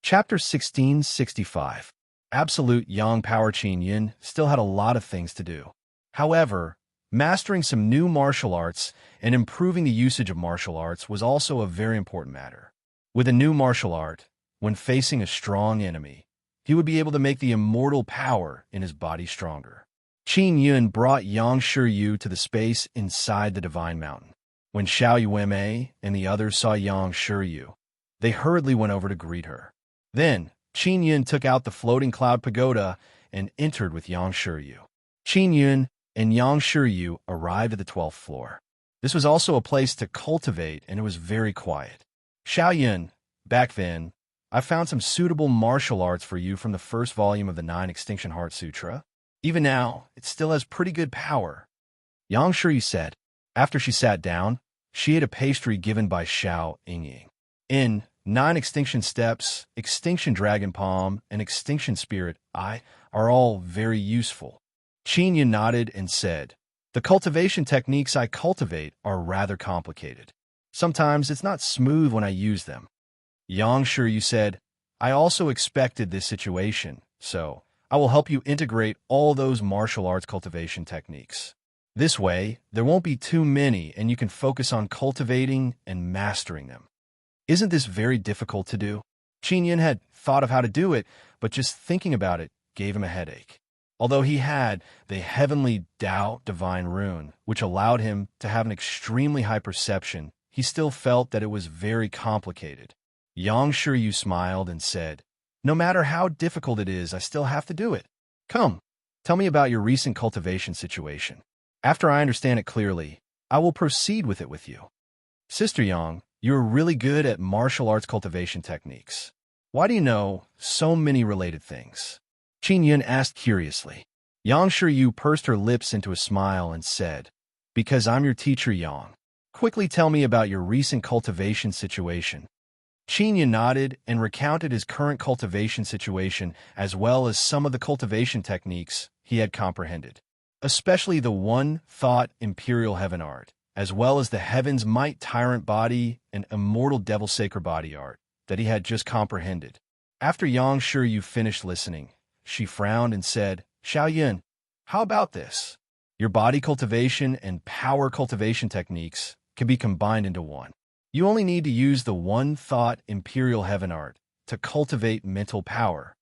Chapter 1665. Absolute Yang Power. Qin Yun still had a lot of things to do. However, mastering some new martial arts and improving the usage of martial arts was also a very important matter. With a new martial art, when facing a strong enemy, he would be able to make the immortal power in his body stronger. Qin Yun brought Yang Shuryu to the space inside the Divine Mountain. When Xiao Yueme and the others saw Yang Shuryu, they hurriedly went over to greet her. Then, Qin Yun took out the floating cloud pagoda and entered with Yang Shuryu. Qin Yun and Yang Shuryu arrived at the 12th floor. This was also a place to cultivate, and it was very quiet. Xiao Yun, back then, I found some suitable martial arts for you from the first volume of the 9 Extinction Heart Sutra. Even now, it still has pretty good power. Yang Shuryu said. After she sat down, she ate a pastry given by Xiao Yingying. In 9 Extinction Steps, Extinction Dragon Palm, and Extinction Spirit Eye are all very useful. Qin Yun nodded and said, The cultivation techniques I cultivate are rather complicated. Sometimes it's not smooth when I use them. Yang Shuryu said, I also expected this situation, so I will help you integrate all those martial arts cultivation techniques. This way, there won't be too many and you can focus on cultivating and mastering them. Isn't this very difficult to do? Qin Yun had thought of how to do it, but just thinking about it gave him a headache. Although he had the heavenly Tao divine rune, which allowed him to have an extremely high perception, he still felt that it was very complicated. Yang Shuryu smiled and said, No matter how difficult it is, I still have to do it. Come, tell me about your recent cultivation situation. After I understand it clearly, I will proceed with it with you. Sister Yang, you are really good at martial arts cultivation techniques. Why do you know so many related things? Qin Yun asked curiously. Yang Shuryu pursed her lips into a smile and said, Because I'm your teacher, Yang. Quickly tell me about your recent cultivation situation. Qin Yun nodded and recounted his current cultivation situation as well as some of the cultivation techniques he had comprehended, especially the one-thought Imperial Heaven art, as well as the Heaven's Might Tyrant Body and Immortal Devil Sacred Body art that he had just comprehended. After Yang Shuryu finished listening, she frowned and said, Xiao Yun, how about this? Your body cultivation and power cultivation techniques can be combined into one. You only need to use the one-thought Imperial Heaven art to cultivate mental power.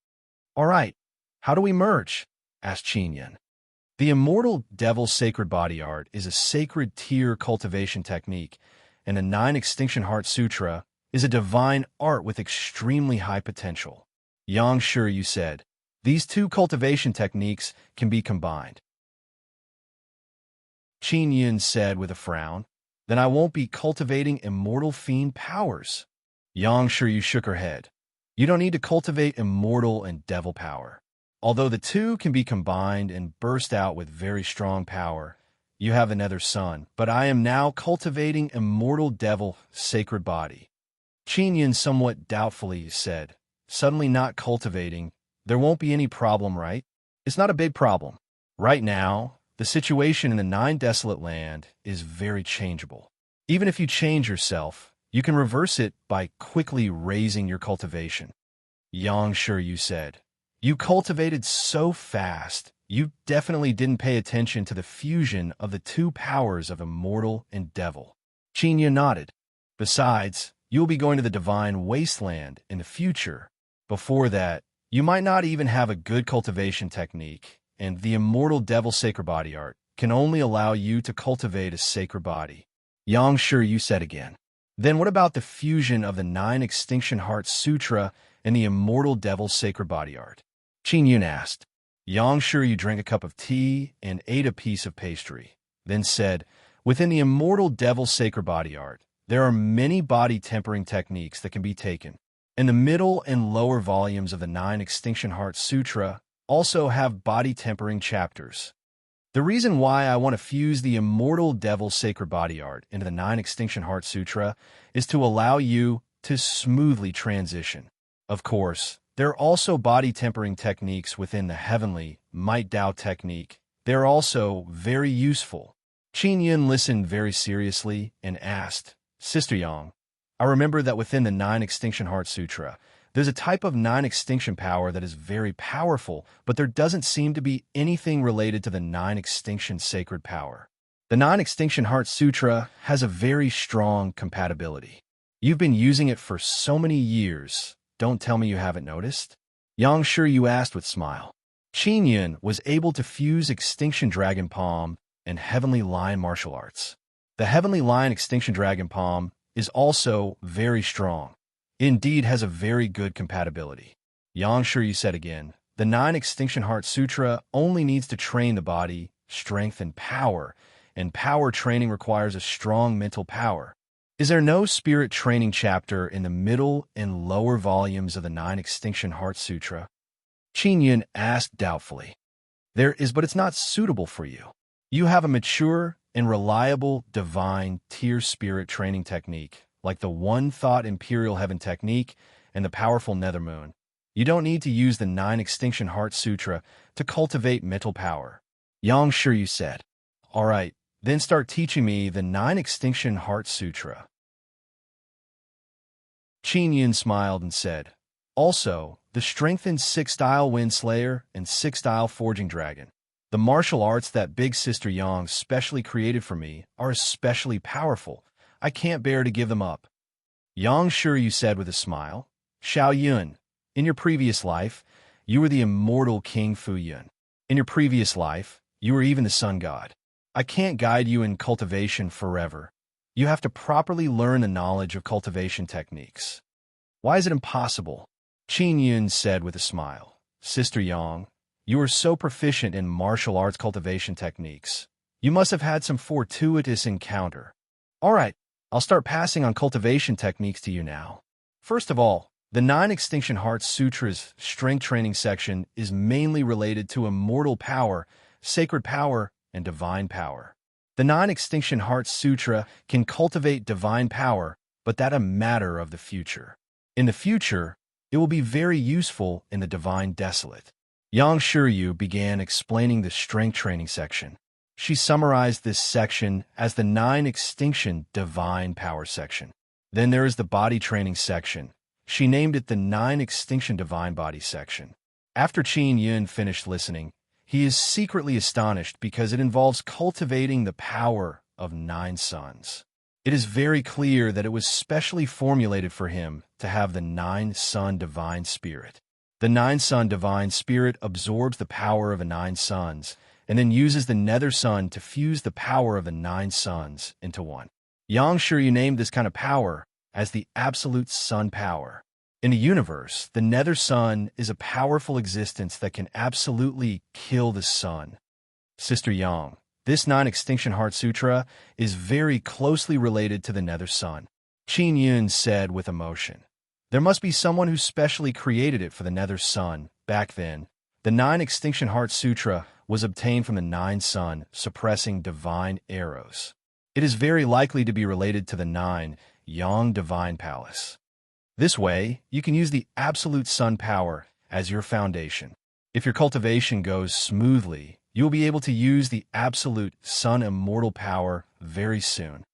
All right, how do we merge? Asked Qin Yun. The Immortal Devil Sacred Body art is a sacred tier cultivation technique, and the 9 Extinction Heart Sutra is a divine art with extremely high potential. Yang Shuryu said, These two cultivation techniques can be combined. Qin Yun said with a frown, Then I won't be cultivating immortal fiend powers. Yang Shuryu shook her head. You don't need to cultivate immortal and devil power. Although the two can be combined and burst out with very strong power, you have another son, but I am now cultivating Immortal Devil Sacred Body. Qin Yun somewhat doubtfully said, Suddenly not cultivating, there won't be any problem, right? It's not a big problem. Right now, the situation in the 9 Desolate Land is very changeable. Even if you change yourself, you can reverse it by quickly raising your cultivation. Yang Shuryu said, You cultivated so fast, you definitely didn't pay attention to the fusion of the two powers of Immortal and Devil. Qin Yun nodded. Besides, you will be going to the Divine Wasteland in the future. Before that, You might not even have a good cultivation technique, and the immortal devil sacred body art can only allow you to cultivate a sacred body. Yang Sure you said again. Then what about the fusion of the 9 Extinction Heart Sutra and the immortal devil's sacred body art? Qin Yun asked. Yang Sure you drank a cup of tea and ate a piece of pastry, then said, within the immortal devil's sacred body art, there are many body tempering techniques that can be taken. And the middle and lower volumes of the 9 Extinction Heart Sutra also have body tempering chapters. The reason why I want to fuse the immortal devil's sacred body art into the 9 Extinction Heart Sutra is to allow you to smoothly transition. Of course, there are also body tempering techniques within the heavenly Might Dao technique. They're also very useful. Qin Yun listened very seriously and asked, Sister Yang, I remember that within the 9 Extinction Heart Sutra, there's a type of 9 extinction power that is very powerful, but there doesn't seem to be anything related to the 9 extinction sacred power. The 9 Extinction Heart Sutra has a very strong compatibility. You've been using it for so many years. Don't tell me you haven't noticed? Yang Sure you asked with smile. Qin Yun was able to fuse Extinction Dragon Palm and Heavenly Lion martial arts. The Heavenly Lion Extinction Dragon Palm is also very strong. It indeed has a very good compatibility. Yang Sure you said again, the 9 Extinction Heart Sutra only needs to train the body, strength, and power training requires a strong mental power. Is there no spirit training chapter in the middle and lower volumes of the 9 Extinction Heart Sutra? Qin Yun asked doubtfully. There is, but it's not suitable for you. You have a mature and reliable divine tier spirit training technique, like the One Thought Imperial Heaven technique and the powerful Nether Moon. You don't need to use the 9 Extinction Heart Sutra to cultivate mental power. Yang Sure you said. All right, then start teaching me the 9 Extinction Heart Sutra. Qin Yun smiled and said, also, the strengthened 6-style Wind Slayer and 6-style Forging Dragon. The martial arts that Big Sister Yang specially created for me are especially powerful. I can't bear to give them up. Yang Sure you said with a smile. Xiao Yun, in your previous life, you were the immortal King Fu Yun. In your previous life, you were even the sun god. I can't guide you in cultivation forever. You have to properly learn the knowledge of cultivation techniques. Why is it impossible? Qin Yun said with a smile. Sister Yang, you are so proficient in martial arts cultivation techniques. You must have had some fortuitous encounter. All right, I'll start passing on cultivation techniques to you now. First of all, the 9 Extinction Heart Sutra's strength training section is mainly related to immortal power, sacred power, and divine power. The 9 Extinction Heart Sutra can cultivate divine power, but that's a matter of the future. In the future, it will be very useful in the Divine Desolate. Yang Sure you began explaining the strength training section. She summarized this section as the 9 Extinction Divine Power section. Then there is the body training section. She named it the 9 Extinction Divine Body section. After Qin Yun finished listening, he is secretly astonished because it involves cultivating the power of 9 suns. It is very clear that it was specially formulated for him to have the 9-sun divine spirit. The 9-sun divine spirit absorbs the power of the 9 suns and then uses the nether sun to fuse the power of the 9 suns into one. Yang Sure you named this kind of power as the absolute sun power. In the universe, the nether sun is a powerful existence that can absolutely kill the sun. Sister Yang, this 9 Extinction Heart Sutra is very closely related to the nether sun. Qin Yun said with emotion. There must be someone who specially created it for the nether sun. Back then, the 9 Extinction Heart Sutra was obtained from the 9 sun, suppressing divine arrows. It is very likely to be related to the 9 Yang Divine Palace. This way, you can use the absolute sun power as your foundation. If your cultivation goes smoothly, you will be able to use the absolute sun immortal power very soon.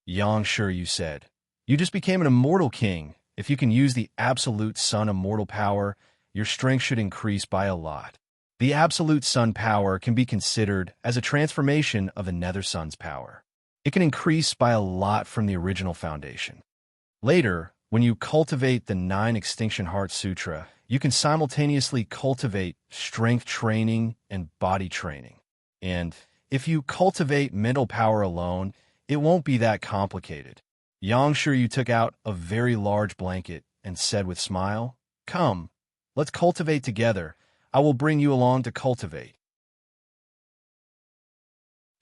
Yang Sure you said. You just became an immortal king. If you can use the absolute sun immortal power, your strength should increase by a lot. The absolute sun power can be considered as a transformation of the nether sun's power. It can increase by a lot from the original foundation. Later, when you cultivate the 9 Extinction Heart Sutra, you can simultaneously cultivate strength training and body training. And if you cultivate mental power alone, it won't be that complicated. Yang Shiryu took out a very large blanket and said with smile, "Come, let's cultivate together. I will bring you along to cultivate."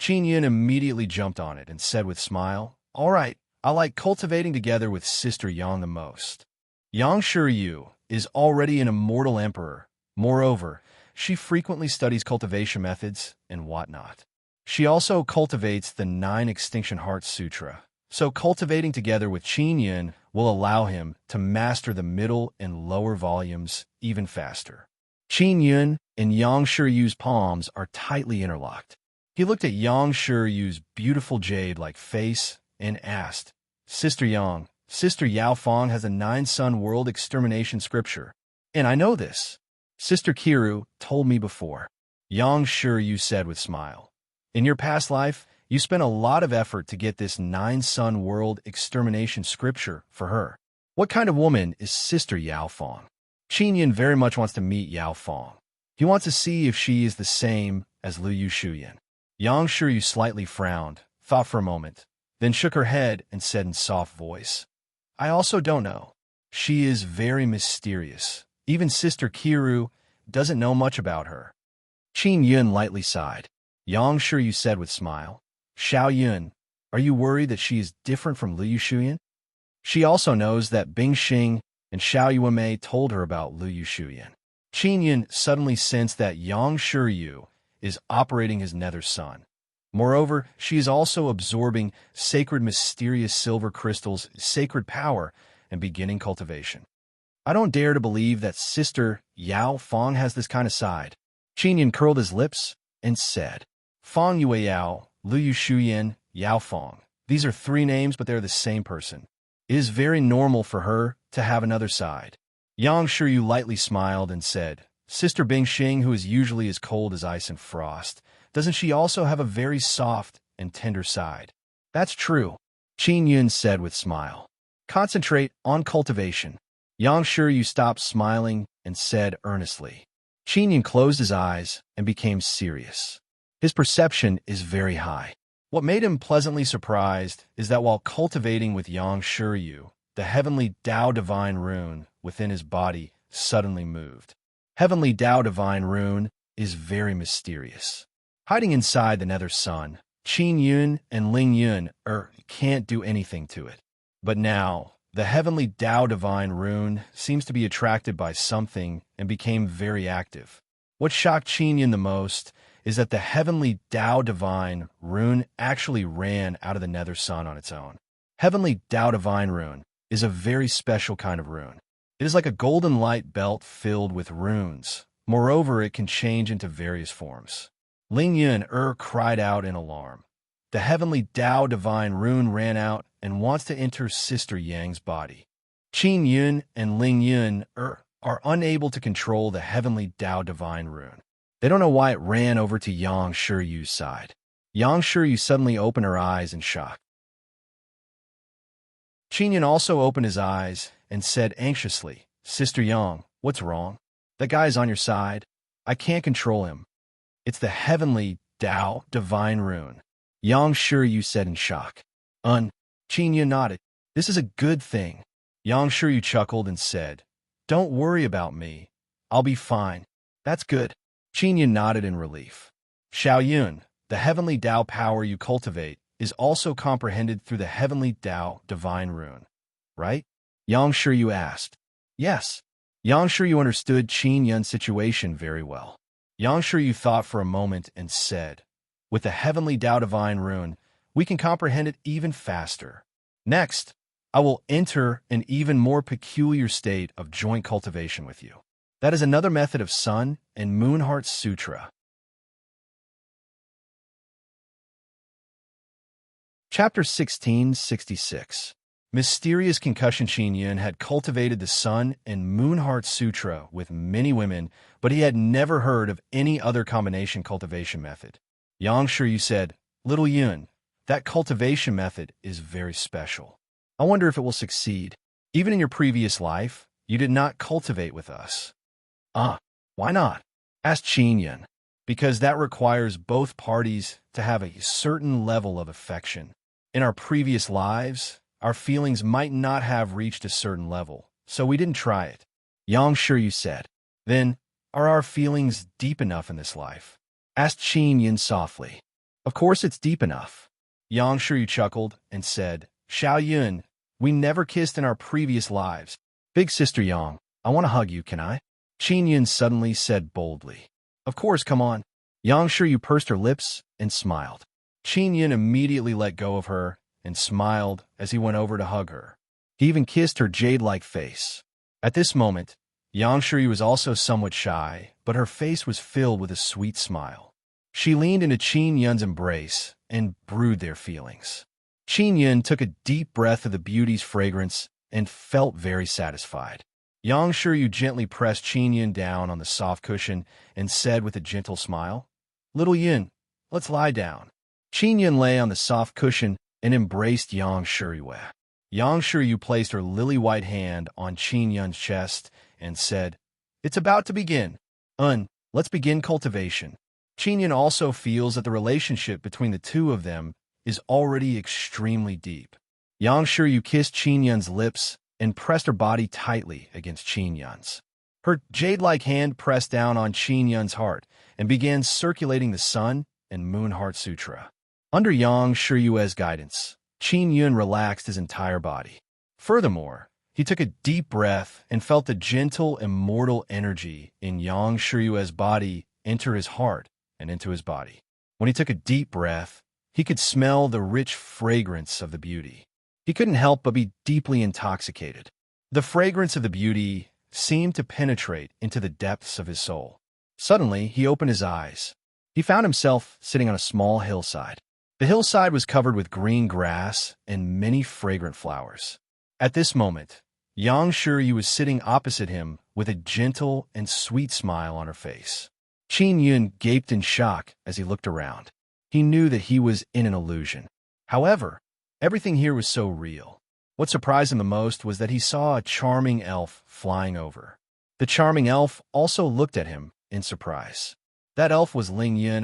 Qin Yun immediately jumped on it and said with smile, "All right, I like cultivating together with Sister Yang the most." Yang Shiryu is already an immortal emperor. Moreover, she frequently studies cultivation methods and whatnot. She also cultivates the 9 Extinction Heart Sutra. So cultivating together with Qin Yun will allow him to master the middle and lower volumes even faster. Qin Yun and Yang Shiryu's palms are tightly interlocked. He looked at Yang Shiryu's beautiful jade-like face and asked, "Sister Yang, Sister Yao Fong has a 9-sun world extermination scripture. And I know this. Sister Kiru told me before." Yang Shiryu said with smile, "In your past life, you spent a lot of effort to get this 9-sun world extermination scripture for her. What kind of woman is Sister Yao Fong?" Qin Yun very much wants to meet Yao Fong. He wants to see if she is the same as Liu Shuyan. Yang Shiryu slightly frowned, thought for a moment, then shook her head and said in soft voice, "I also don't know. She is very mysterious. Even Sister Kiru doesn't know much about her." Qin Yun lightly sighed. Yang Shiryu said with smile, "Xiao Yun, are you worried that she is different from Liu Shuyan? She also knows that Bing Xing and Xiao Yuanmei told her about Liu Shuyan." Qin Yun suddenly sensed that Yang Shiryu is operating his nether sun. Moreover, she is also absorbing sacred mysterious silver crystals, sacred power, and beginning cultivation. "I don't dare to believe that Sister Yao Fong has this kind of side." Qin Yun curled his lips and said, "Fong Yue Yao, Liu Shuyan, Yao Fong. These are 3 names, but they're the same person. It is very normal for her to have another side." Yang Shiryu lightly smiled and said, "Sister Bing Xing, who is usually as cold as ice and frost, doesn't she also have a very soft and tender side?" "That's true," Qin Yun said with smile. "Concentrate on cultivation." Yang Shiryu stopped smiling and said earnestly. Qin Yun closed his eyes and became serious. His perception is very high. What made him pleasantly surprised is that while cultivating with Yang Shiryu, the heavenly Tao Divine Rune within his body suddenly moved. Heavenly Tao Divine Rune is very mysterious. Hiding inside the nether sun, Qin Yun and Ling Yun can't do anything to it. But now, the heavenly Tao Divine Rune seems to be attracted by something and became very active. What shocked Qin Yun the most is that the heavenly Tao Divine Rune actually ran out of the nether sun on its own. Heavenly Tao Divine Rune is a very special kind of rune. It is like a golden light belt filled with runes. Moreover, it can change into various forms. Ling Yun cried out in alarm. The heavenly Tao Divine Rune ran out and wants to enter Sister Yang's body. Qin Yun and Ling Yun are unable to control the heavenly Tao Divine Rune. They don't know why it ran over to Yang Shiryu's side. Yang Shiryu suddenly opened her eyes in shock. Qin Yun also opened his eyes and said anxiously, "Sister Yang, what's wrong? That guy is on your side. I can't control him. It's the heavenly Tao Divine Rune." Yang Shiryu said in shock. Qin Yun nodded. "This is a good thing." Yang Shiryu chuckled and said, "Don't worry about me. I'll be fine." "That's good." Qin Yun nodded in relief. "Xiao Yun, the heavenly Tao power you cultivate is also comprehended through the heavenly Tao Divine Rune, right?" Yang Shiryu asked. "Yes." Yang Shiryu understood Qin Yun's situation very well. Yang Shiryu thought for a moment and said, "With the heavenly Tao Divine Rune, we can comprehend it even faster. Next, I will enter an even more peculiar state of joint cultivation with you. That is another method of Sun and Moon Heart Sutra." Chapter 1666. Mysterious Concussion. Qin Yun had cultivated the Sun and Moon Heart Sutra with many women, but he had never heard of any other combination cultivation method. Yang Shiryu said, "Little Yun, that cultivation method is very special. I wonder if it will succeed. Even in your previous life, you did not cultivate with us. Ah, why not? Asked Qin Yun. Because that requires both parties to have a certain level of affection. In our previous lives, our feelings might not have reached a certain level, so we didn't try it. Yang Shiryu said. Then, are our feelings deep enough in this life? Asked Qin Yun softly. Of course it's deep enough. Yang Shiryu chuckled and said, Xiao Yun, we never kissed in our previous lives. Big sister Yang, I want to hug you, can I? Qin Yun suddenly said boldly. Of course, come on. Yang Shiryu pursed her lips and smiled. Qin Yun immediately let go of her and smiled as he went over to hug her. He even kissed her jade-like face. At this moment, Yang Shiryu was also somewhat shy, but her face was filled with a sweet smile. She leaned into Qin Yun's embrace and brewed their feelings. Qin Yun took a deep breath of the beauty's fragrance and felt very satisfied. Yang Shiryu gently pressed Qin Yun down on the soft cushion and said with a gentle smile, Little Yun, let's lie down. Qin Yun lay on the soft cushion and embraced Yang Shiryu. Yang Shiryu placed her lily-white hand on Qin Yun's chest and said, It's about to begin. Let's begin cultivation. Qin Yun also feels that the relationship between the two of them is already extremely deep. Yang Shiryu kissed Qin Yun's lips and pressed her body tightly against Qin Yun's. Her jade-like hand pressed down on Qin Yun's heart and began circulating the Sun and Moon Heart Sutra. Under Yang Shiryu's guidance, Qin Yun relaxed his entire body. Furthermore, he took a deep breath and felt the gentle, immortal energy in Yang Shiryu's body enter his heart and into his body. When he took a deep breath, he could smell the rich fragrance of the beauty. He couldn't help but be deeply intoxicated. The fragrance of the beauty seemed to penetrate into the depths of his soul. Suddenly, he opened his eyes. He found himself sitting on a small hillside. The hillside was covered with green grass and many fragrant flowers. At this moment, Yang Shiryu was sitting opposite him with a gentle and sweet smile on her face. Qin Yun gaped in shock as he looked around. He knew that he was in an illusion. However, everything here was so real. What surprised him the most was that he saw a charming elf flying over. The charming elf also looked at him in surprise. That elf was Ling Yun.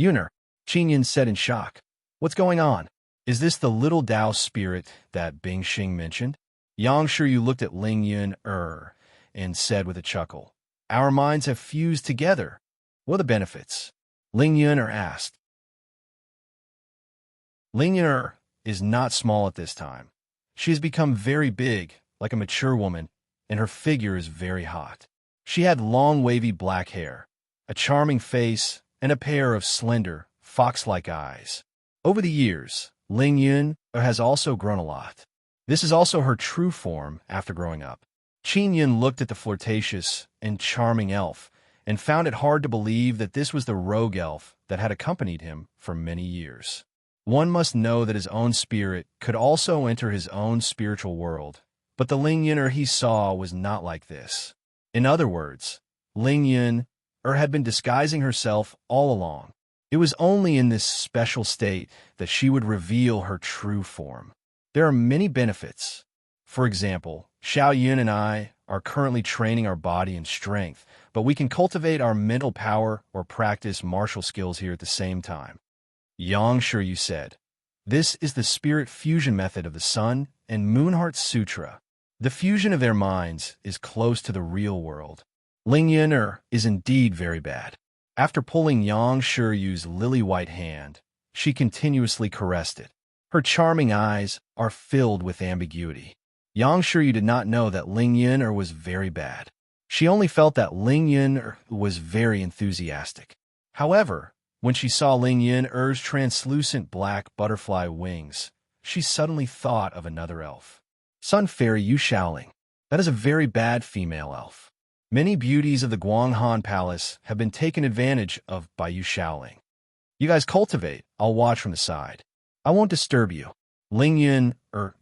Yuner, Qin Yun said in shock. What's going on? Is this the little Tao spirit that Bing Xing mentioned? Yang Shiryu looked at Ling Yun and said with a chuckle, Our minds have fused together. What are the benefits? Ling Yun asked. Ling Yun is not small at this time. She has become very big, like a mature woman, and her figure is very hot. She had long wavy black hair, a charming face, and a pair of slender, fox-like eyes. Over the years, Ling Yun has also grown a lot. This is also her true form after growing up. Qin Yun looked at the flirtatious and charming elf and found it hard to believe that this was the rogue elf that had accompanied him for many years. One must know that his own spirit could also enter his own spiritual world, but the Ling Yun he saw was not like this. In other words, Ling Yun had been disguising herself all along. It was only in this special state that she would reveal her true form. There are many benefits. For example, Xiao Yun and I are currently training our body and strength, but we can cultivate our mental power or practice martial skills here at the same time. Yang Shiryu said, This is the spirit fusion method of the Sun and Moon Heart Sutra. The fusion of their minds is close to the real world. Ling Yun is indeed very bad. After pulling Yang Shiryu's lily-white hand, she continuously caressed it. Her charming eyes are filled with ambiguity. Yang Shiryu did not know that Ling Yun was very bad. She only felt that Ling Yun was very enthusiastic. However, when she saw Ling Yun's translucent black butterfly wings, she suddenly thought of another elf. Sun Fairy Yu Shaoling. That is a very bad female elf. Many beauties of the Guanghan Palace have been taken advantage of by Yu Shaoling. You guys cultivate, I'll watch from the side. I won't disturb you. Ling Yun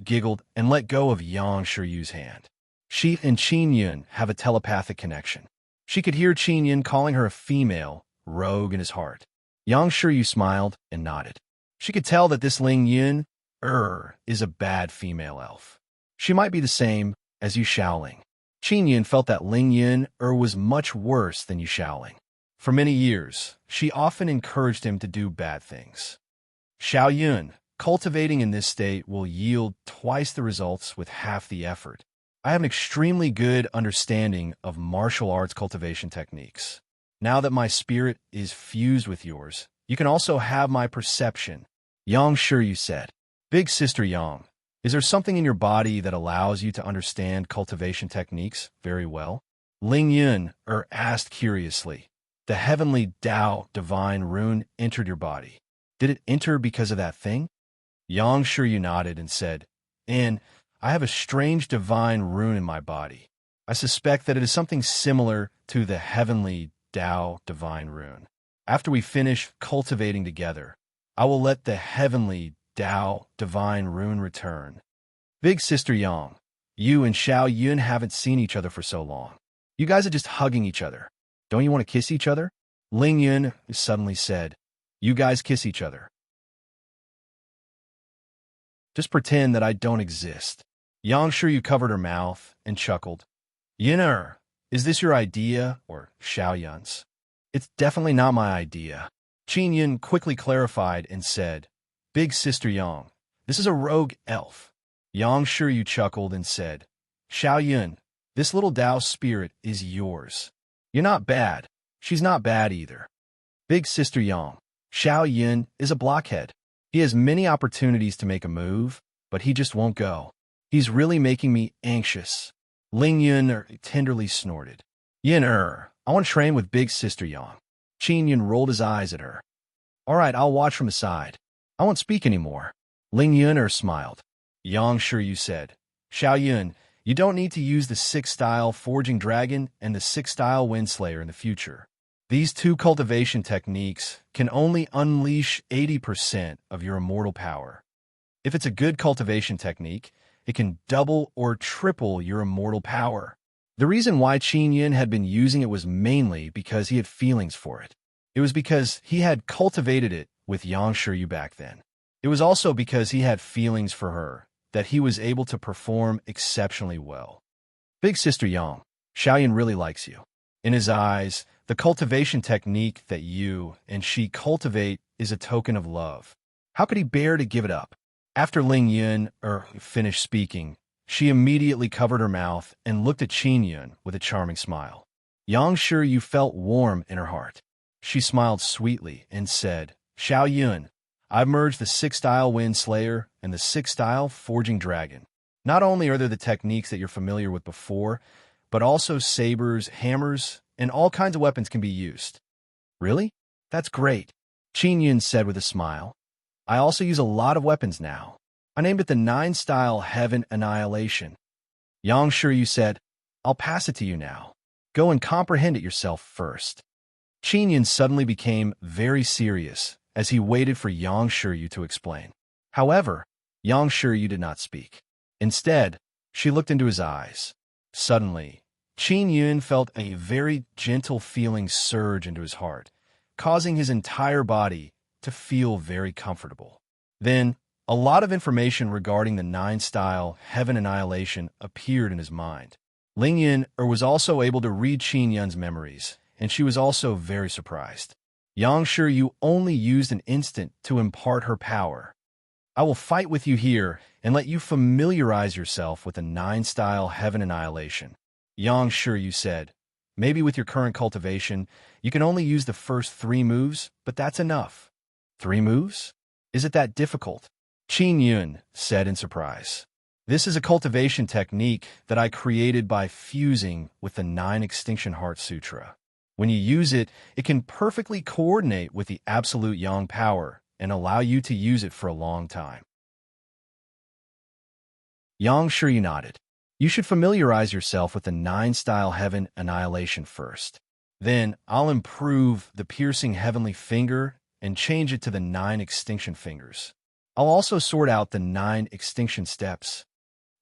giggled and let go of Yang Shiryu's hand. She and Qin Yun have a telepathic connection. She could hear Qin Yun calling her a female rogue in his heart. Yang Shiryu smiled and nodded. She could tell that this Ling Yun is a bad female elf. She might be the same as Yu Shaoling. Qin Yun felt that Ling Yun was much worse than Yu Shaoling. For many years, she often encouraged him to do bad things. Xiao Yun, cultivating in this state will yield twice the results with half the effort. I have an extremely good understanding of martial arts cultivation techniques. Now that my spirit is fused with yours, you can also have my perception. Yang Shiryu said. Big Sister Yang, is there something in your body that allows you to understand cultivation techniques very well? Ling Yun asked curiously. The heavenly Tao divine rune entered your body. Did it enter because of that thing? Yang Shiryu nodded and said, and I have a strange divine rune in my body. I suspect that it is something similar to the heavenly Tao divine rune. After we finish cultivating together, I will let the heavenly Tao divine rune return. Big Sister Yang, you and Xiao Yun haven't seen each other for so long. You guys are just hugging each other. Don't you want to kiss each other? Ling Yun suddenly said, you guys kiss each other. Just pretend that I don't exist. Yang Shiryu covered her mouth and chuckled. Yin is this your idea or Xiao Yun's? It's definitely not my idea. Qin Yun quickly clarified and said, Big Sister Yang, this is a rogue elf. Yang Shiryu chuckled and said, Xiao Yun, this little Tao spirit is yours. You're not bad. She's not bad either. Big Sister Yang, Xiao Yun is a blockhead. He has many opportunities to make a move, but he just won't go. He's really making me anxious. Ling Yun tenderly snorted. Yin I want to train with Big Sister Yang. Qin Yun rolled his eyes at her. All right, I'll watch from the side. I won't speak anymore. Ling Yun smiled. Yang Shiryu said, Xiao Yun, you don't need to use the 6-style Forging Dragon and the 6-style Windslayer in the future. These two cultivation techniques can only unleash 80% of your immortal power. If it's a good cultivation technique, it can double or triple your immortal power. The reason why Qin Yun had been using it was mainly because he had feelings for it. It was because he had cultivated it with Yang Shiryu back then. It was also because he had feelings for her that he was able to perform exceptionally well. Big Sister Yang, Xiao Yun really likes you. In his eyes, the cultivation technique that you and she cultivate is a token of love. How could he bear to give it up? After Ling Yun finished speaking, she immediately covered her mouth and looked at Qin Yun with a charming smile. Yang Shiryu felt warm in her heart. She smiled sweetly and said, Xiao Yun, I've merged the 6-style Windslayer and the 6-style Forging Dragon. Not only are there the techniques that you're familiar with before, but also sabers, hammers, and all kinds of weapons can be used. Really? That's great, Qin Yun said with a smile. I also use a lot of weapons now. I named it the 9-style Heaven Annihilation. Yang Shiryu said, I'll pass it to you now. Go and comprehend it yourself first. Qin Yun suddenly became very serious as he waited for Yang Shiryu to explain. However, Yang Shiryu did not speak. Instead, she looked into his eyes. Suddenly, Qin Yun felt a very gentle feeling surge into his heart, causing his entire body to feel very comfortable. Then, a lot of information regarding the 9-style Heaven Annihilation appeared in his mind. Ling Yun was also able to read Qin Yun's memories, and she was also very surprised. Yang Shiryu only used an instant to impart her power. I will fight with you here and let you familiarize yourself with the 9-style Heaven Annihilation. Yang Shiryu said, maybe with your current cultivation, you can only use the first 3 moves, but that's enough. 3 moves? Is it that difficult? Qin Yun said in surprise. This is a cultivation technique that I created by fusing with the 9 Extinction Heart Sutra. When you use it, it can perfectly coordinate with the absolute Yang power and allow you to use it for a long time. Yang Shiryu nodded. You should familiarize yourself with the 9-style Heaven Annihilation first. Then I'll improve the Piercing Heavenly Finger and change it to the 9 Extinction Fingers. I'll also sort out the 9 Extinction Steps.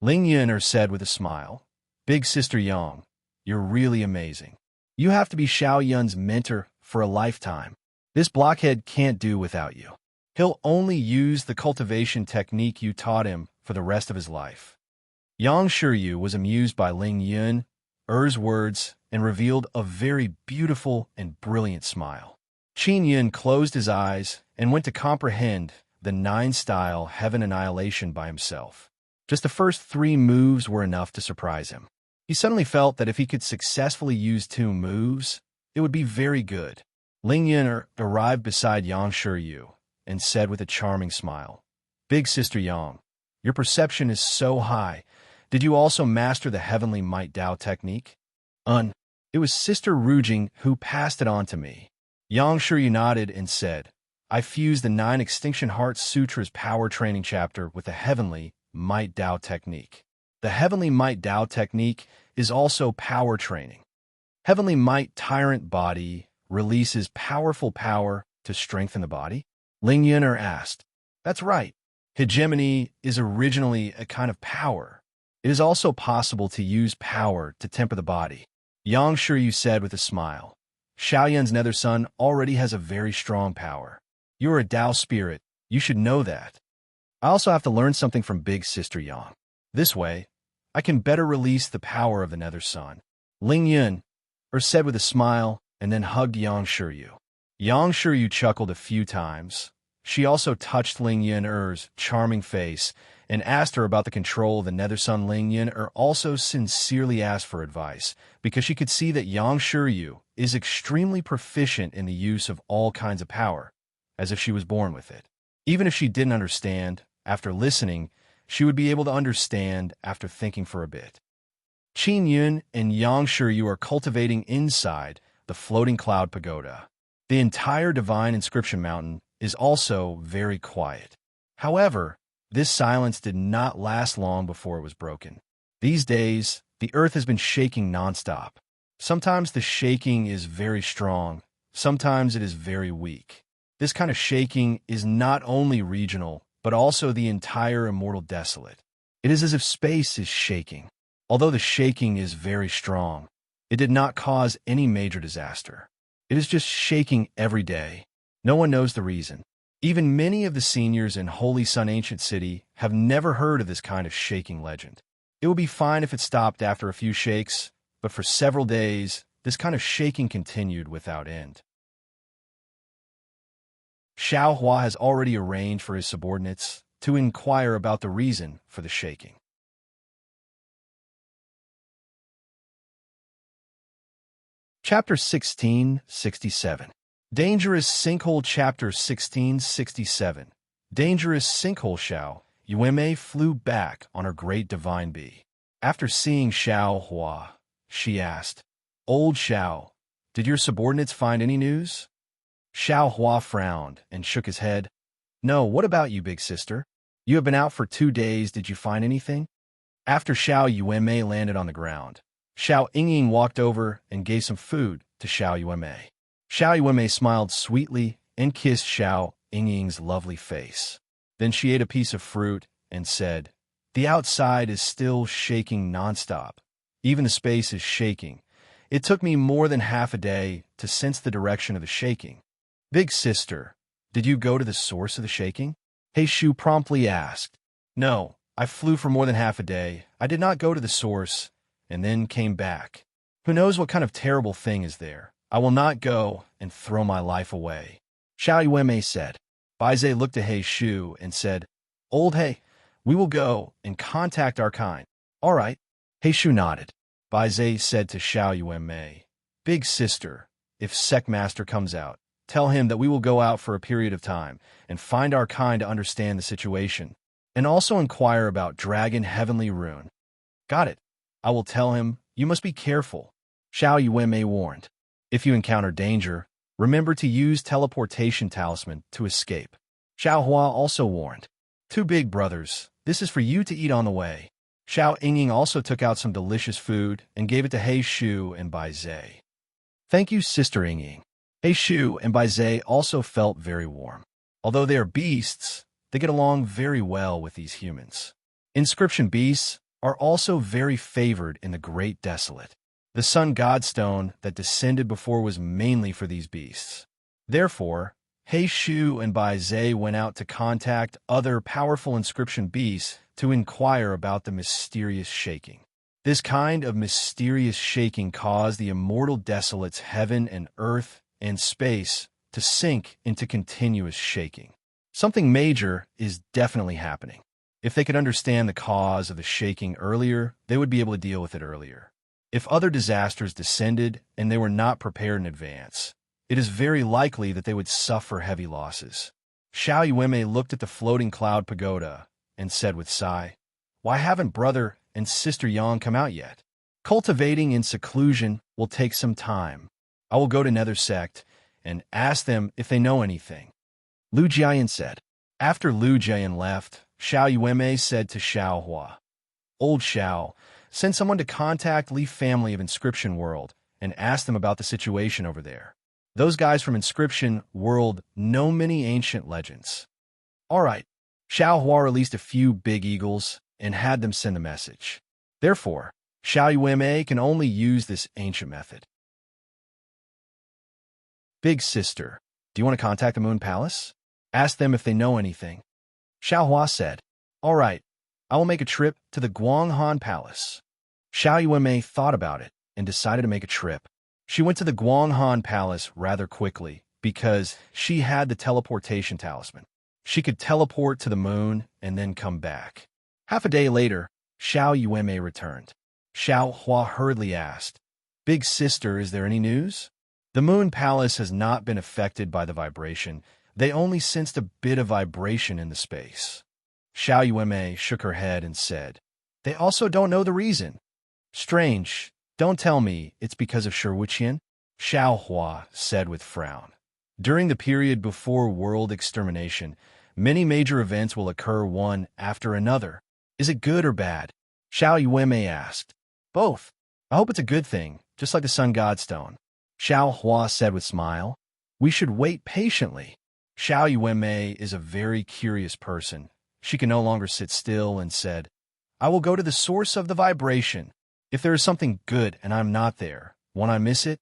Ling Yun said with a smile, Big Sister Yang, you're really amazing. You have to be Xiao Yun's mentor for a lifetime. This blockhead can't do without you. He'll only use the cultivation technique you taught him for the rest of his life. Yang Shiryu was amused by Ling Yun, Er's words and revealed a very beautiful and brilliant smile. Qin Yun closed his eyes and went to comprehend the 9-style heaven annihilation by himself. Just the first 3 moves were enough to surprise him. He suddenly felt that if he could successfully use 2 moves, it would be very good. Ling Yun arrived beside Yang Shiryu and said with a charming smile, "Big Sister Yang, your perception is so high. Did you also master the heavenly might Dao technique?" It was Sister Rujing who passed it on to me." Yang Shiryu nodded and said, "I fused the 9 Extinction Heart Sutra's power training chapter with the heavenly might Dao technique. The heavenly might Dao technique is also power training. Heavenly might tyrant body releases powerful power to strengthen the body?" Ling Yuner asked. "That's right. Hegemony is originally a kind of power. It is also possible to use power to temper the body." Yang Shiryu said with a smile, "Xiaoyan's nether son already has a very strong power. You are a Dao spirit. You should know that. I also have to learn something from Big Sister Yang. This way, I can better release the power of the nether son." Ling Yun said with a smile and then hugged Yang Shiryu. Yang Shiryu chuckled a few times. She also touched Ling Yun's charming face and asked her about the control of the nether son. Ling Yun also sincerely asked for advice, because she could see that Yang Shiryu is extremely proficient in the use of all kinds of power, as if she was born with it. Even if she didn't understand, after listening, she would be able to understand after thinking for a bit. Qin Yun and Yang Shiryu are cultivating inside the floating cloud pagoda. The entire divine inscription mountain is also very quiet. However, this silence did not last long before it was broken. These days, the earth has been shaking nonstop. Sometimes the shaking is very strong, sometimes it is very weak. This kind of shaking is not only regional, but also the entire immortal desolate. It is as if space is shaking. Although the shaking is very strong, it did not cause any major disaster. It is just shaking every day. No one knows the reason. Even many of the seniors in Holy Sun Ancient City have never heard of this kind of shaking legend. It would be fine if it stopped after a few shakes, but for several days, this kind of shaking continued without end. Xiao Hua has already arranged for his subordinates to inquire about the reason for the shaking. Chapter 1667. Dangerous Sinkhole. Chapter 1667. Dangerous Sinkhole. Xiao Yueme flew back on her great divine bee. After seeing Xiao Hua, she asked, "Old Xiao, did your subordinates find any news?" Xiao Hua frowned and shook his head. "No, what about you, big sister? You have been out for 2 days. Did you find anything?" After Xiao Yueme landed on the ground, Xiao Yingying walked over and gave some food to Xiao Yueme. Xiao Yueme smiled sweetly and kissed Xiao Yingying's lovely face. Then she ate a piece of fruit and said, "The outside is still shaking nonstop. Even the space is shaking. It took me more than half a day to sense the direction of the shaking." "Big sister, did you go to the source of the shaking?" He Shu promptly asked. "No, I flew for more than half a day. I did not go to the source and then came back. Who knows what kind of terrible thing is there? I will not go and throw my life away," Xiao Yueme said. Baize looked at He Shu and said, "Old He, we will go and contact our kind." "All right." He Shu nodded. Baize said to Xiao Yueme, "Big sister, if Sect Master comes out, tell him that we will go out for a period of time and find our kind to understand the situation, and also inquire about Dragon Heavenly Rune." "Got it. I will tell him. You must be careful," Xiao Yueme warned. "If you encounter danger, remember to use teleportation talisman to escape," Xiao Hua also warned. "Two big brothers, this is for you to eat on the way." Xiao Yingying also took out some delicious food and gave it to He Shu and Baize. "Thank you, Sister Yingying." He Shu and Baize also felt very warm. Although they are beasts, they get along very well with these humans. Inscription beasts are also very favored in the Great Desolate. The Sun Godstone that descended before was mainly for these beasts. Therefore, He Shu and Baize went out to contact other powerful inscription beasts to inquire about the mysterious shaking. This kind of mysterious shaking caused the immortal desolate's heaven and earth and space to sink into continuous shaking. Something major is definitely happening. If they could understand the cause of the shaking earlier, they would be able to deal with it earlier. If other disasters descended and they were not prepared in advance, it is very likely that they would suffer heavy losses. Xiao Yueme looked at the floating cloud pagoda and said with sigh, "Why haven't brother and sister Yang come out yet? Cultivating in seclusion will take some time. I will go to Nether Sect and ask them if they know anything." Lu Jian said. After Lu Jian left, Xiao Yueme said to Xiao Hua, "Old Xiao, send someone to contact Li family of Inscription World and ask them about the situation over there. Those guys from Inscription World know many ancient legends." All right. Xiao Hua released a few big eagles and had them send the message. Therefore, Xiao Yueme can only use this ancient method. Big sister, do you want to contact the Moon Palace? Ask them if they know anything. Xiao Hua said, "All right, I will make a trip to the Guanghan Palace." Xiao Yueme thought about it and decided to make a trip. She went to the Guanghan Palace rather quickly because she had the teleportation talisman. She could teleport to the moon and then come back. Half a day later, Xiao Yueme returned. Xiao Hua hurriedly asked, "Big sister, is there any news?" The Moon Palace has not been affected by the vibration. They only sensed a bit of vibration in the space. Xiao Yueme shook her head and said, "They also don't know the reason." "Strange. Don't tell me it's because of Shiwuqian," Xiao Hua said with frown. During the period before world extermination, many major events will occur one after another. Is it good or bad? Xiao Yueme asked. Both. I hope it's a good thing, just like the Sun God Stone. Xiao Hua said with smile. We should wait patiently. Xiao Yueme is a very curious person. She can no longer sit still and said, "I will go to the source of the vibration. If there is something good and I'm not there, won't I miss it?"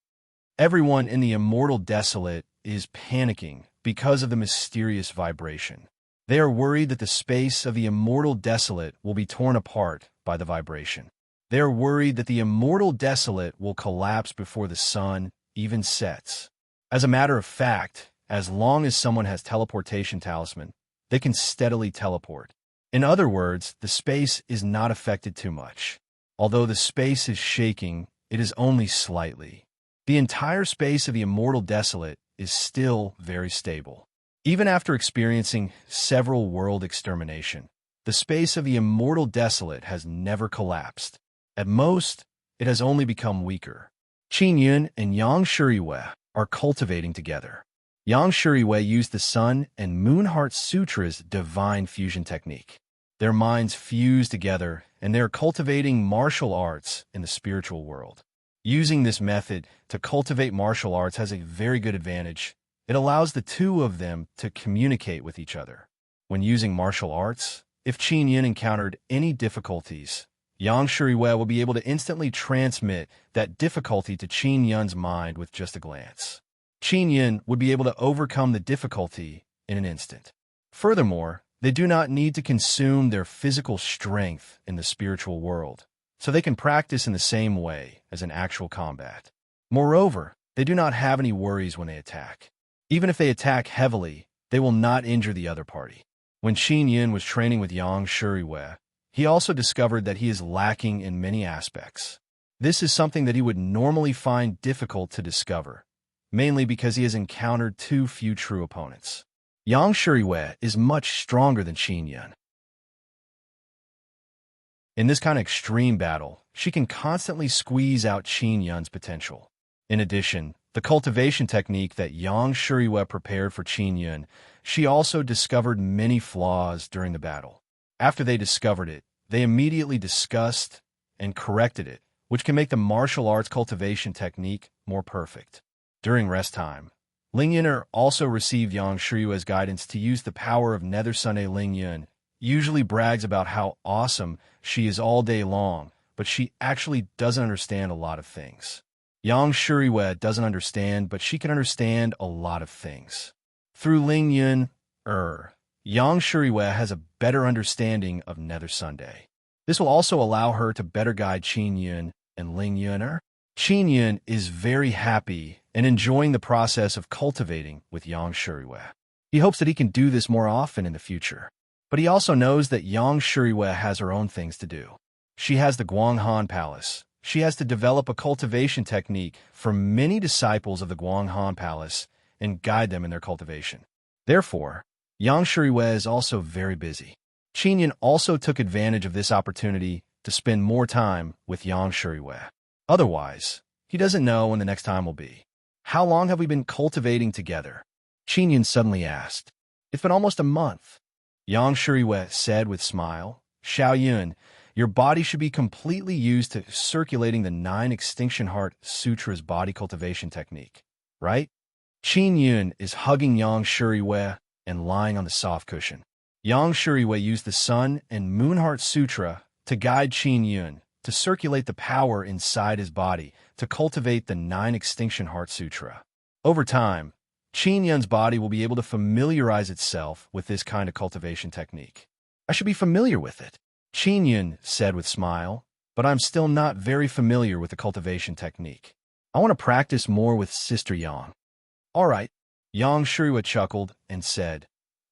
Everyone in the immortal desolate is panicking because of the mysterious vibration. They are worried that the space of the immortal desolate will be torn apart by the vibration. They are worried that the immortal desolate will collapse before the sun even sets. As a matter of fact, as long as someone has teleportation talisman, they can steadily teleport. In other words, the space is not affected too much. Although the space is shaking, it is only slightly. The entire space of the immortal desolate is still very stable. Even after experiencing several world extermination, the space of the immortal desolate has never collapsed. At most, it has only become weaker. Qin Yun and Yang Shuriwei are cultivating together. Yang Shuriwei used the Sun and Moon Heart Sutra's divine fusion technique. Their minds fuse together, and they are cultivating martial arts in the spiritual world. Using this method to cultivate martial arts has a very good advantage. It allows the two of them to communicate with each other. When using martial arts, if Qin Yin encountered any difficulties, Yang Shuriwei will be able to instantly transmit that difficulty to Qin Yun's mind with just a glance. Qin Yin would be able to overcome the difficulty in an instant. Furthermore, they do not need to consume their physical strength in the spiritual world, so they can practice in the same way as in actual combat. Moreover, they do not have any worries when they attack. Even if they attack heavily, they will not injure the other party. When Qin Yin was training with Yang Shuriwei, he also discovered that he is lacking in many aspects. This is something that he would normally find difficult to discover, mainly because he has encountered too few true opponents. Yang Shuriwei is much stronger than Qin Yin. In this kind of extreme battle, she can constantly squeeze out Qin Yun's potential. In addition, the cultivation technique that Yang Shuriwei prepared for Qin Yun, she also discovered many flaws during the battle. After they discovered it, they immediately discussed and corrected it, which can make the martial arts cultivation technique more perfect. During rest time, Ling Yun'er also received Yang Shuriwei's guidance to use the power of Nether Sunday. Ling Yun usually brags about how awesome she is all day long, but she actually doesn't understand a lot of things. Yang Shuriwei doesn't understand, but she can understand a lot of things. Through Ling Yun'er, Yang Shuriwei has a better understanding of Nether Sunday. This will also allow her to better guide Qin Yun and Ling Yuner. Qin Yun is very happy and enjoying the process of cultivating with Yang Shuriwe. He hopes that he can do this more often in the future. But he also knows that Yang Shuriwe has her own things to do. She has the Guanghan Palace. She has to develop a cultivation technique for many disciples of the Guanghan Palace and guide them in their cultivation. Therefore, Yang Shuriwe is also very busy. Qin Yun also took advantage of this opportunity to spend more time with Yang Shuriwe. Otherwise, he doesn't know when the next time will be. How long have we been cultivating together? Qin Yun suddenly asked. It's been almost a month. Yang Shuriwe said with smile. Xiao Yun, your body should be completely used to circulating the 9 Extinction Heart Sutra's body cultivation technique, right? Qin Yun is hugging Yang Shuriwe and lying on the soft cushion. Yang Shuriwe used the Sun and Moon Heart Sutra to guide Qin Yun to circulate the power inside his body to cultivate the 9 Extinction Heart Sutra. Over time, Qin Yun's body will be able to familiarize itself with this kind of cultivation technique. I should be familiar with it, Qin Yun said with smile, but I'm still not very familiar with the cultivation technique. I want to practice more with Sister Yang. All right, Yang Shuriwe chuckled and said,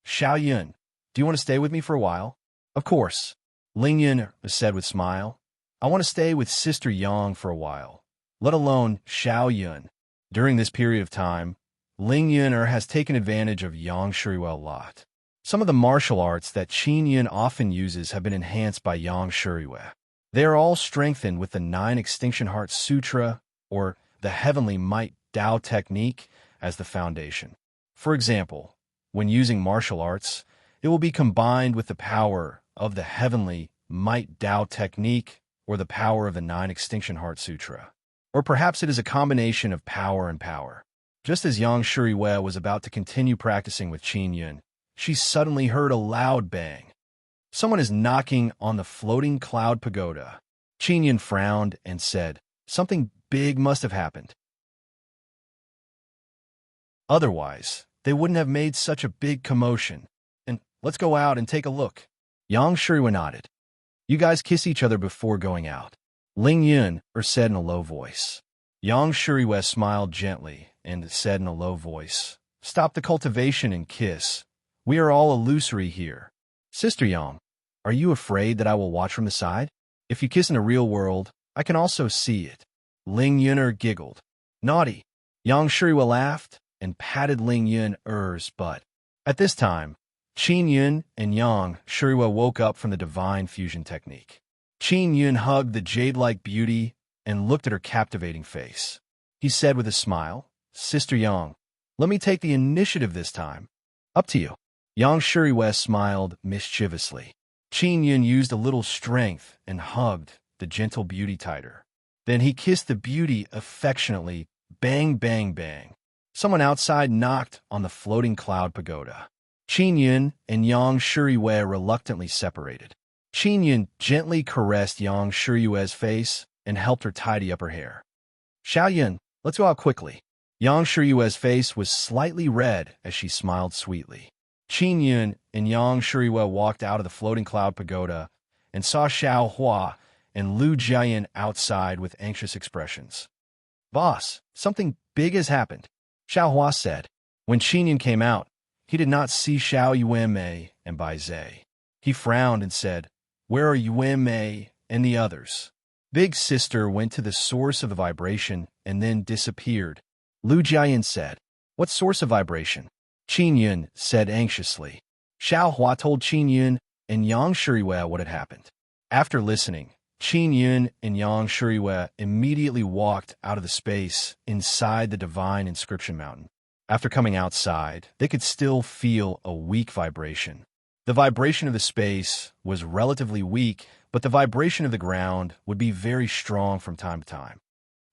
Xiao Yun, do you want to stay with me for a while? Of course, Ling Yun said with smile. I want to stay with Sister Yang for a while, let alone Xiao Yun. During this period of time, Ling Yuner has taken advantage of Yang Shuriwe a lot. Some of the martial arts that Qin Yun often uses have been enhanced by Yang Shuriwe. They are all strengthened with the 9 Extinction Heart Sutra or the Heavenly Might Dao technique as the foundation. For example, when using martial arts, it will be combined with the power of the Heavenly Might Dao technique or the power of the 9 Extinction Heart Sutra. Or perhaps it is a combination of power and power. Just as Yang Shuriwe was about to continue practicing with Qin Yun, she suddenly heard a loud bang. Someone is knocking on the floating cloud pagoda. Qin Yun frowned and said, something big must have happened. Otherwise, they wouldn't have made such a big commotion. And let's go out and take a look. Yang Shuriwe nodded. You guys kiss each other before going out, Ling Yun said in a low voice. Yang Shuriwe smiled gently and said in a low voice, Stop the cultivation and kiss. We are all illusory here. Sister Yang, are you afraid that I will watch from the side? If you kiss in the real world, I can also see it. Ling Yuner giggled. Naughty. Yang Shuriwe laughed and patted Ling Yun's butt. At this time, Qin Yun and Yang Shuriwe woke up from the divine fusion technique. Qin Yun hugged the jade-like beauty and looked at her captivating face. He said with a smile, Sister Yang, let me take the initiative this time. Up to you. Yang Shuriwe smiled mischievously. Qin Yun used a little strength and hugged the gentle beauty tighter. Then he kissed the beauty affectionately, bang, bang, bang. Someone outside knocked on the floating cloud pagoda. Qin Yun and Yang Shuriwe reluctantly separated. Qin Yun gently caressed Yang Shuriwe's face and helped her tidy up her hair. Xiao Yun, let's go out quickly. Yang Shuriwe's face was slightly red as she smiled sweetly. Qin Yun and Yang Shuriwe walked out of the floating cloud pagoda and saw Xiao Hua and Lu Jiayan outside with anxious expressions. Boss, something big has happened, Xiao Hua said. When Qin Yun came out, he did not see Xiao Yuanmei and Bai Zhe. He frowned and said, Where are Yuanmei and the others? Big Sister went to the source of the vibration and then disappeared. Lu Jiayan said, What source of vibration? Qin Yun said anxiously. Xiao Hua told Qin Yun and Yang Shuriwe what had happened. After listening, Qin Yun and Yang Shuriwe immediately walked out of the space inside the divine inscription mountain. After coming outside, they could still feel a weak vibration. The vibration of the space was relatively weak, but the vibration of the ground would be very strong from time to time.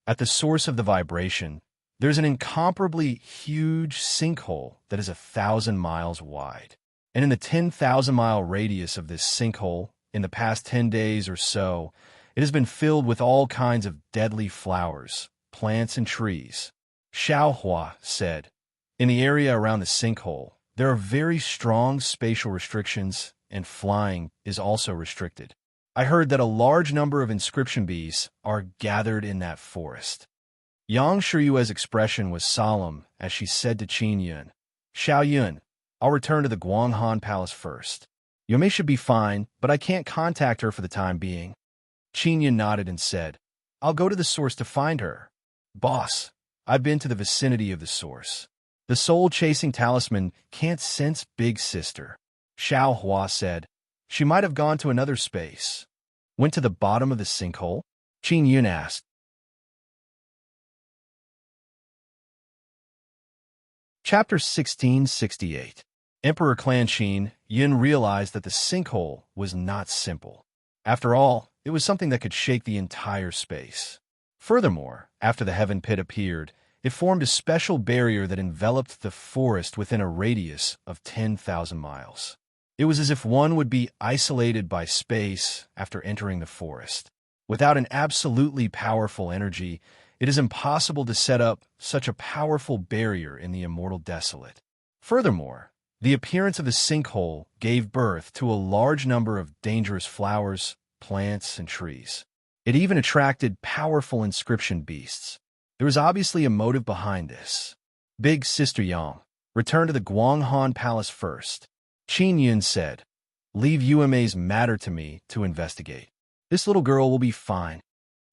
At the source of the vibration, there's an incomparably huge sinkhole that is 1,000 miles wide. And in the 10,000-mile radius of this sinkhole, in the past 10 days or so, it has been filled with all kinds of deadly flowers, plants, and trees. Xiao Hua said, In the area around the sinkhole, there are very strong spatial restrictions, and flying is also restricted. I heard that a large number of inscription beasts are gathered in that forest. Yang Shiyue's expression was solemn as she said to Qin Yun, Xiao Yun, I'll return to the Guanghan Palace first. Yume should be fine, but I can't contact her for the time being. Qin Yun nodded and said, I'll go to the source to find her. Boss, I've been to the vicinity of the source. The soul-chasing talisman can't sense Big Sister. Xiao Hua said, she might have gone to another space. Went to the bottom of the sinkhole? Qin Yun asked. Chapter 1668. Emperor Clan Qin Yun realized that the sinkhole was not simple. After all, it was something that could shake the entire space. Furthermore, after the heaven pit appeared, it formed a special barrier that enveloped the forest within a radius of 10,000 miles. It was as if one would be isolated by space after entering the forest. Without an absolutely powerful energy, it is impossible to set up such a powerful barrier in the immortal desolate. Furthermore, the appearance of the sinkhole gave birth to a large number of dangerous flowers, plants, and trees. It even attracted powerful inscription beasts. There was obviously a motive behind this. Big Sister Yang, return to the Guanghan Palace first. Qin Yun said, leave Yume's matter to me to investigate. This little girl will be fine.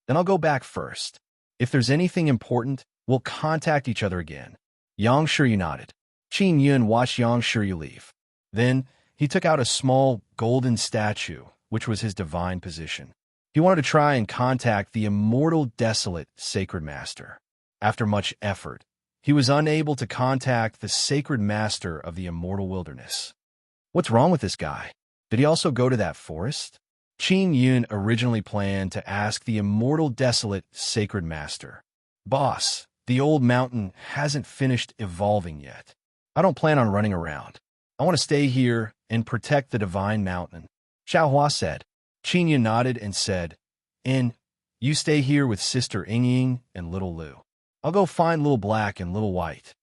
Then I'll go back first. If there's anything important, we'll contact each other again. Yang Shiryu nodded. Qin Yun watched Yang Shiryu leave. Then, he took out a small golden statue, which was his divine position. He wanted to try and contact the immortal desolate sacred master. After much effort, he was unable to contact the sacred master of the immortal wilderness. What's wrong with this guy? Did he also go to that forest? Qin Yun originally planned to ask the immortal desolate sacred master, Boss, the old mountain hasn't finished evolving yet. I don't plan on running around. I want to stay here and protect the divine mountain. Xiao Hua said. Qin Yun nodded and said, you stay here with Sister Ying and Little Lu. I'll go find Little Black and Little White.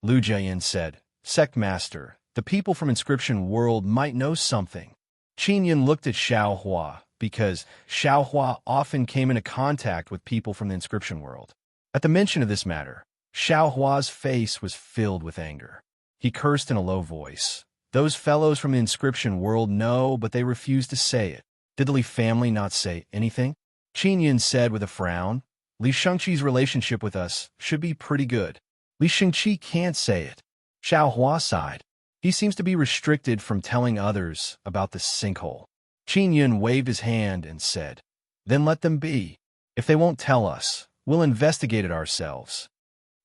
Lu Jiayin said, Sect Master, the people from Inscription World might know something. Qin Yun looked at Xiao Hua because Xiao Hua often came into contact with people from the Inscription World. At the mention of this matter, Xiao Hua's face was filled with anger. He cursed in a low voice. Those fellows from the Inscription World know, but they refuse to say it. Did the Li family not say anything? Qin Yun said with a frown, Li Shengqi's relationship with us should be pretty good. Li Shengqi can't say it. Xiao Hua sighed. He seems to be restricted from telling others about the sinkhole. Qin Yun waved his hand and said, Then let them be. If they won't tell us, we'll investigate it ourselves.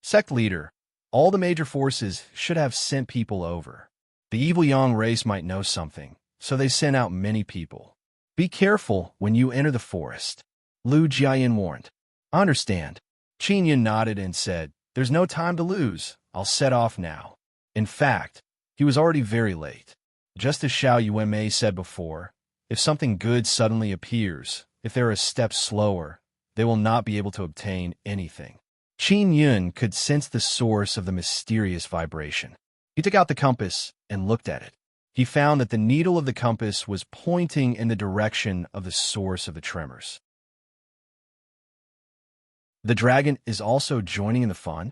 Sect leader, all the major forces should have sent people over. The evil Yang race might know something, so they sent out many people. Be careful when you enter the forest. Lu Jiayin warned. I understand. Qin Yun nodded and said, There's no time to lose. I'll set off now. In fact, he was already very late. Just as Xiao Yume said before, if something good suddenly appears, if they're a step slower, they will not be able to obtain anything. Qin Yun could sense the source of the mysterious vibration. He took out the compass and looked at it. He found that the needle of the compass was pointing in the direction of the source of the tremors. The dragon is also joining in the fun.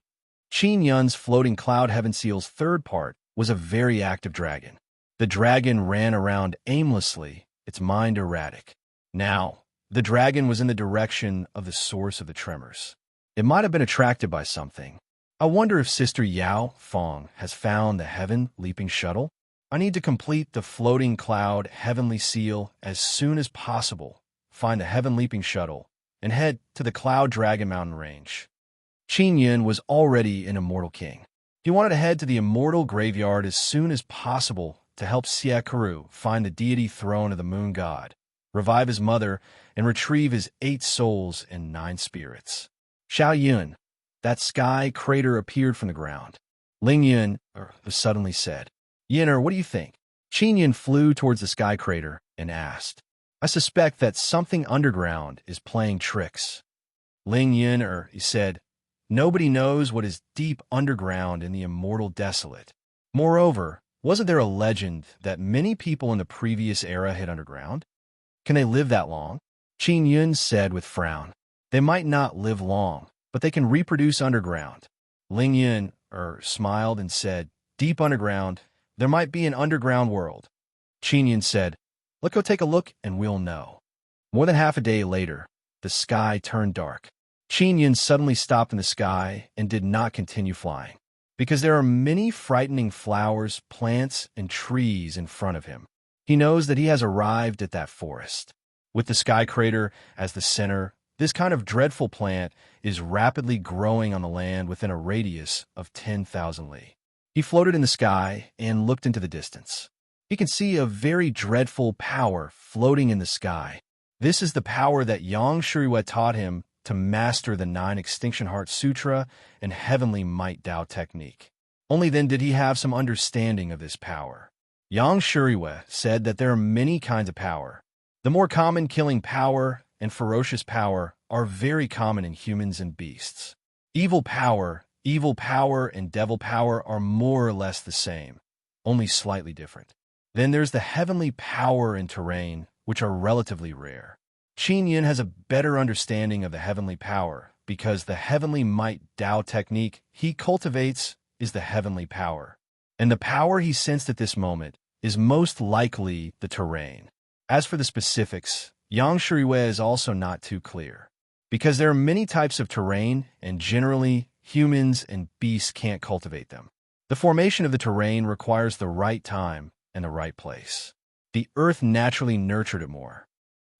Qin Yun's floating cloud heaven seal's third part was a very active dragon. The dragon ran around aimlessly, its mind erratic. Now, the dragon was in the direction of the source of the tremors. It might have been attracted by something. I wonder if Sister Yao Fong has found the heaven leaping shuttle. I need to complete the floating cloud heavenly seal as soon as possible, find the heaven leaping shuttle, and head to the Cloud Dragon Mountain Range. Qin Yun was already an immortal king. He wanted to head to the immortal graveyard as soon as possible to help Xie Karu find the deity throne of the moon god, revive his mother, and retrieve his 8 souls and 9 spirits. Xiao Yun, that sky crater appeared from the ground. Ling Yun suddenly said, Yinner, what do you think? Qin Yun flew towards the sky crater and asked, I suspect that something underground is playing tricks. Ling Yun he said, Nobody knows what is deep underground in the immortal desolate. Moreover, wasn't there a legend that many people in the previous era hid underground? Can they live that long? Qin Yun said with frown. They might not live long, but they can reproduce underground. Ling Yun smiled and said, deep underground, there might be an underground world. Qin Yun said, let's go take a look and we'll know. More than half a day later, the sky turned dark. Qin Yun suddenly stopped in the sky and did not continue flying, because there are many frightening flowers, plants, and trees in front of him. He knows that he has arrived at that forest. With the sky crater as the center, this kind of dreadful plant is rapidly growing on the land within a radius of 10,000 li. He floated in the sky and looked into the distance. He can see a very dreadful power floating in the sky. This is the power that Yang Shuriwa taught him to master the 9 Extinction Heart Sutra and Heavenly Might Tao technique. Only then did he have some understanding of this power. Yang Shuriwa said that there are many kinds of power. The more common killing power and ferocious power are very common in humans and beasts. Evil power, and devil power are more or less the same, only slightly different. Then there's the heavenly power and terrain, which are relatively rare. Qin Yun has a better understanding of the heavenly power because the Heavenly Might Tao technique he cultivates is the heavenly power. And the power he sensed at this moment is most likely the terrain. As for the specifics, Yang Shuriwa is also not too clear, because there are many types of terrain and generally humans and beasts can't cultivate them. The formation of the terrain requires the right time and the right place. The earth naturally nurtured it more.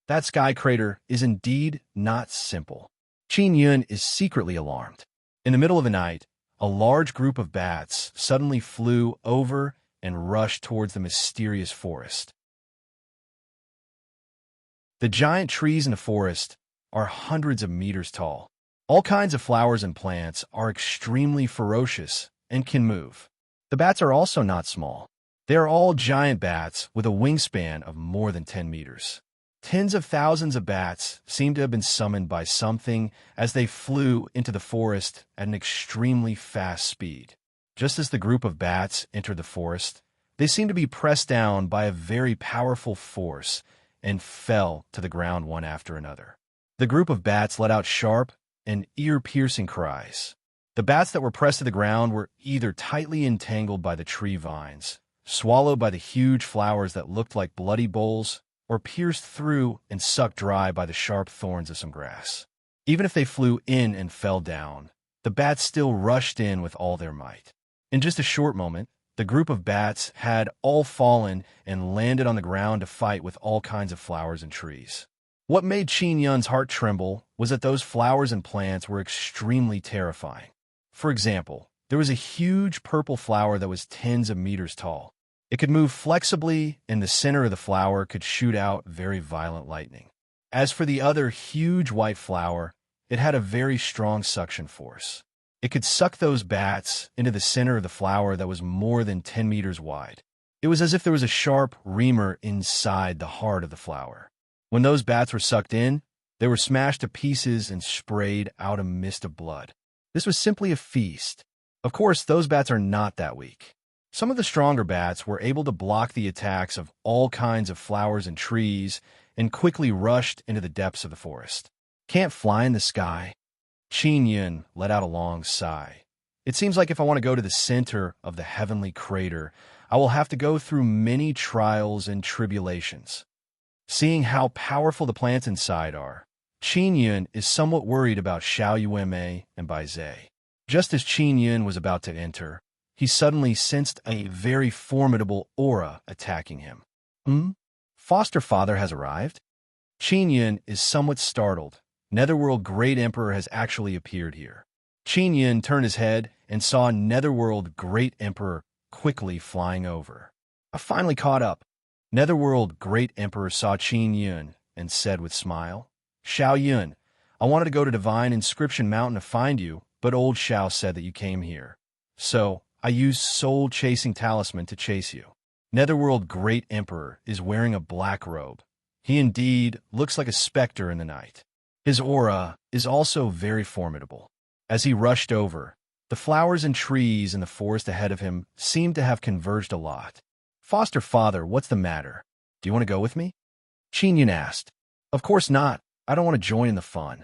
That sky crater is indeed not simple. Qin Yun is secretly alarmed. In the middle of the night, a large group of bats suddenly flew over and rushed towards the mysterious forest. The giant trees in the forest are hundreds of meters tall. All kinds of flowers and plants are extremely ferocious and can move. The bats are also not small. They are all giant bats with a wingspan of more than 10 meters. Tens of thousands of bats seem to have been summoned by something as they flew into the forest at an extremely fast speed. Just as the group of bats entered the forest, they seemed to be pressed down by a very powerful force and fell to the ground one after another. The group of bats let out sharp and ear-piercing cries. The bats that were pressed to the ground were either tightly entangled by the tree vines, swallowed by the huge flowers that looked like bloody bowls, or pierced through and sucked dry by the sharp thorns of some grass. Even if they flew in and fell down, the bats still rushed in with all their might. In just a short moment, the group of bats had all fallen and landed on the ground to fight with all kinds of flowers and trees. What made Qin Yun's heart tremble was that those flowers and plants were extremely terrifying. For example, there was a huge purple flower that was tens of meters tall. It could move flexibly, and the center of the flower could shoot out very violent lightning. As for the other huge white flower, it had a very strong suction force. It could suck those bats into the center of the flower that was more than 10 meters wide. It was as if there was a sharp reamer inside the heart of the flower. When those bats were sucked in, they were smashed to pieces and sprayed out a mist of blood. This was simply a feast. Of course, those bats are not that weak. Some of the stronger bats were able to block the attacks of all kinds of flowers and trees and quickly rushed into the depths of the forest. Can't fly in the sky? Qin Yun let out a long sigh. It seems like if I want to go to the center of the heavenly crater, I will have to go through many trials and tribulations. Seeing how powerful the plants inside are, Qin Yun is somewhat worried about Xiao Yuanmei and Bai Zhe. Just as Qin Yun was about to enter, he suddenly sensed a very formidable aura attacking him. Foster father has arrived? Qin Yun is somewhat startled. Netherworld Great Emperor has actually appeared here. Qin Yun turned his head and saw Netherworld Great Emperor quickly flying over. I finally caught up. Netherworld Great Emperor saw Qin Yun and said with smile, Xiao Yun, I wanted to go to Divine Inscription Mountain to find you, but old Xiao said that you came here. So, I used Soul Chasing Talisman to chase you. Netherworld Great Emperor is wearing a black robe. He indeed looks like a specter in the night. His aura is also very formidable. As he rushed over, the flowers and trees in the forest ahead of him seemed to have converged a lot. Foster father, what's the matter? Do you want to go with me? Qin Yun asked. Of course not. I don't want to join in the fun.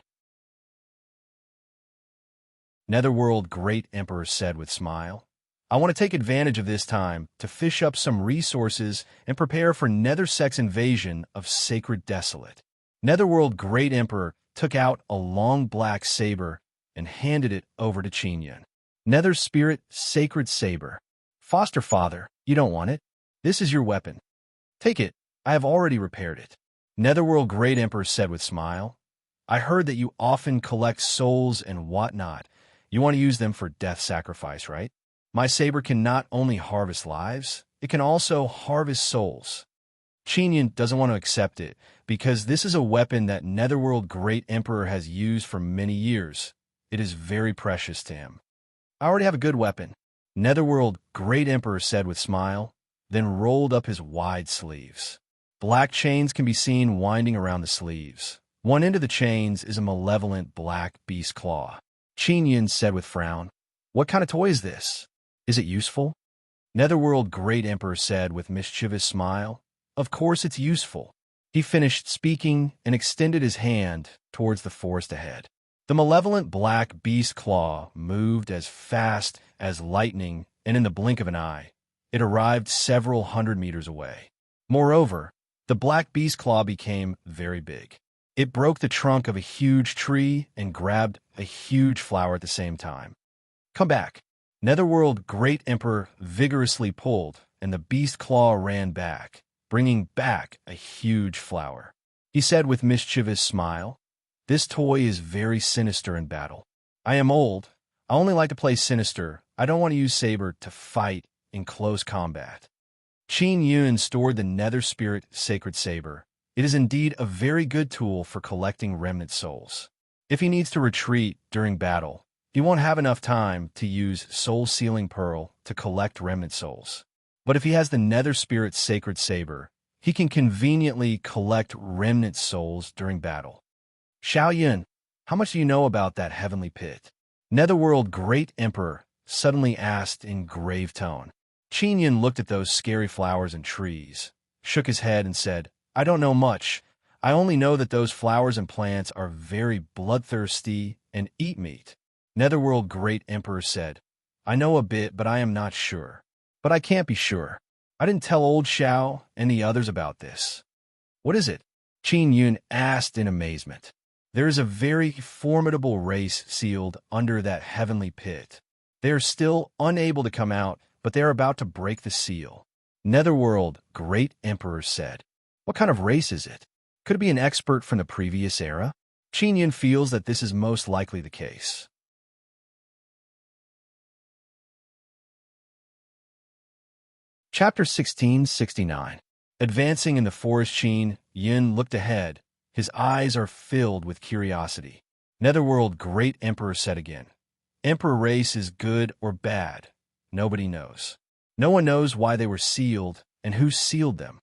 Netherworld Great Emperor said with smile. I want to take advantage of this time to fish up some resources and prepare for Nethersek's invasion of Sacred Desolate. Netherworld Great Emperor took out a long black saber and handed it over to Qin Yun. Nether Spirit Sacred Saber. Foster father, you don't want it? This is your weapon. Take it. I have already repaired it. Netherworld Great Emperor said with smile. I heard that you often collect souls and whatnot. You want to use them for death sacrifice, right? My saber can not only harvest lives, it can also harvest souls. Qin Yun doesn't want to accept it, because this is a weapon that Netherworld Great Emperor has used for many years. It is very precious to him. I already have a good weapon, Netherworld Great Emperor said with smile, then rolled up his wide sleeves. Black chains can be seen winding around the sleeves. One end of the chains is a malevolent black beast claw. Qin Yun said with frown, What kind of toy is this? Is it useful? Netherworld Great Emperor said with mischievous smile, Of course it's useful. He finished speaking and extended his hand towards the forest ahead. The malevolent black beast claw moved as fast as lightning, and in the blink of an eye, it arrived several hundred meters away. Moreover, the black beast claw became very big. It broke the trunk of a huge tree and grabbed a huge flower at the same time. Come back. Netherworld Great Emperor vigorously pulled, and the beast claw ran back, bringing back a huge flower. He said with mischievous smile, This toy is very sinister in battle. I am old. I only like to play sinister. I don't want to use saber to fight in close combat. Qin Yun stored the Nether Spirit Sacred Saber. It is indeed a very good tool for collecting remnant souls. If he needs to retreat during battle, he won't have enough time to use Soul Sealing Pearl to collect remnant souls. But if he has the Nether Spirit Sacred Saber, he can conveniently collect remnant souls during battle. Xiao Yun, how much do you know about that heavenly pit? Netherworld Great Emperor suddenly asked in grave tone. Qin Yun looked at those scary flowers and trees, shook his head and said, I don't know much. I only know that those flowers and plants are very bloodthirsty and eat meat. Netherworld Great Emperor said, I know a bit, but I am not sure. But I can't be sure. I didn't tell old Xiao and the others about this. What is it? Qin Yun asked in amazement. There is a very formidable race sealed under that heavenly pit. They are still unable to come out, but they are about to break the seal. Netherworld Great Emperor said, What kind of race is it? Could it be an expert from the previous era? Qin Yun feels that this is most likely the case. Chapter 1669. Advancing in the forest, Qin Yun looked ahead. His eyes are filled with curiosity. Netherworld Great Emperor said again, Emperor race is good or bad. Nobody knows. No one knows why they were sealed and who sealed them.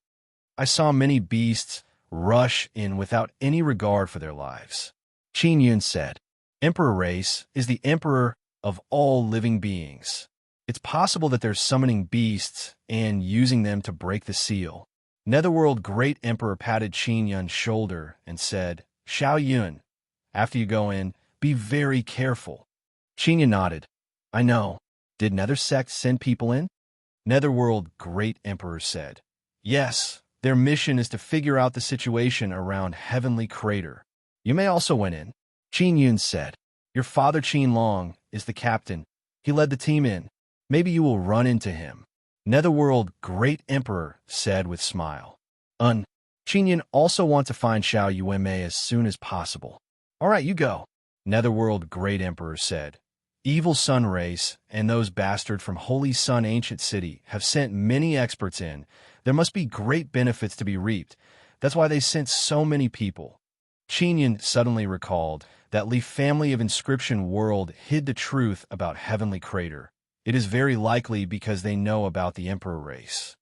I saw many beasts rush in without any regard for their lives. Qin Yun said, Emperor race is the emperor of all living beings. It's possible that they're summoning beasts and using them to break the seal. Netherworld Great Emperor patted Qin Yun's shoulder and said, Xiao Yun, after you go in, be very careful. Qin Yun nodded. I know. Did Nethersect send people in? Netherworld Great Emperor said, Yes, their mission is to figure out the situation around Heavenly Crater. You may also went in. Qin Yun said, Your father Qin Long is the captain. He led the team in. Maybe you will run into him. Netherworld Great Emperor said with smile. Qin Yun also wants to find Xiao Yume as soon as possible. All right, you go. Netherworld Great Emperor said. Evil Sun Race and those bastards from Holy Sun Ancient City have sent many experts in. There must be great benefits to be reaped. That's why they sent so many people. Qin Yun suddenly recalled that Li family of Inscription World hid the truth about Heavenly Crater. It is very likely because they know about the Emperor race.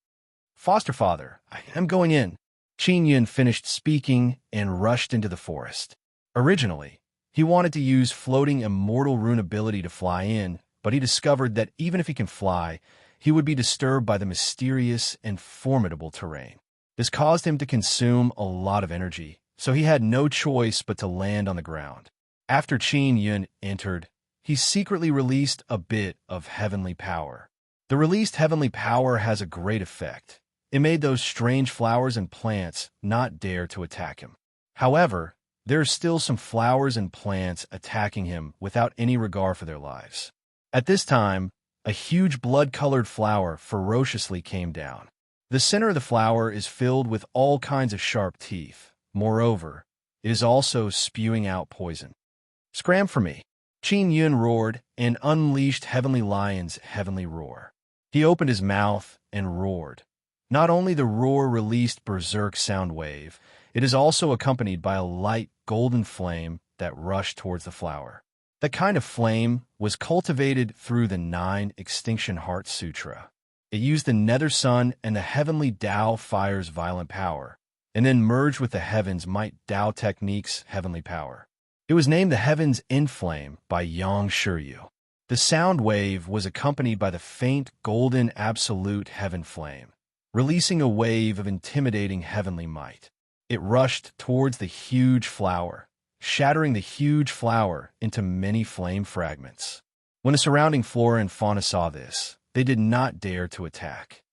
Foster father, I am going in. Qin Yun finished speaking and rushed into the forest. Originally, he wanted to use floating immortal rune ability to fly in, but he discovered that even if he can fly, he would be disturbed by the mysterious and formidable terrain. This caused him to consume a lot of energy, so he had no choice but to land on the ground. After Qin Yun entered, he secretly released a bit of heavenly power. The released heavenly power has a great effect. It made those strange flowers and plants not dare to attack him. However, there are still some flowers and plants attacking him without any regard for their lives. At this time, a huge blood-colored flower ferociously came down. The center of the flower is filled with all kinds of sharp teeth. Moreover, it is also spewing out poison. "Scram for me!" Qin Yun roared and unleashed Heavenly Lion's heavenly roar. He opened his mouth and roared. Not only the roar released berserk sound wave, it is also accompanied by a light golden flame that rushed towards the flower. That kind of flame was cultivated through the 9 Extinction Heart Sutra. It used the nether sun and the heavenly Tao fire's violent power, and then merged with the heavens might Tao technique's heavenly power. It was named the Heavens Inflame by Yang Shiryu. The sound wave was accompanied by the faint golden absolute heaven flame, releasing a wave of intimidating heavenly might. It rushed towards the huge flower, shattering the huge flower into many flame fragments. When the surrounding flora and fauna saw this, they did not dare to attack.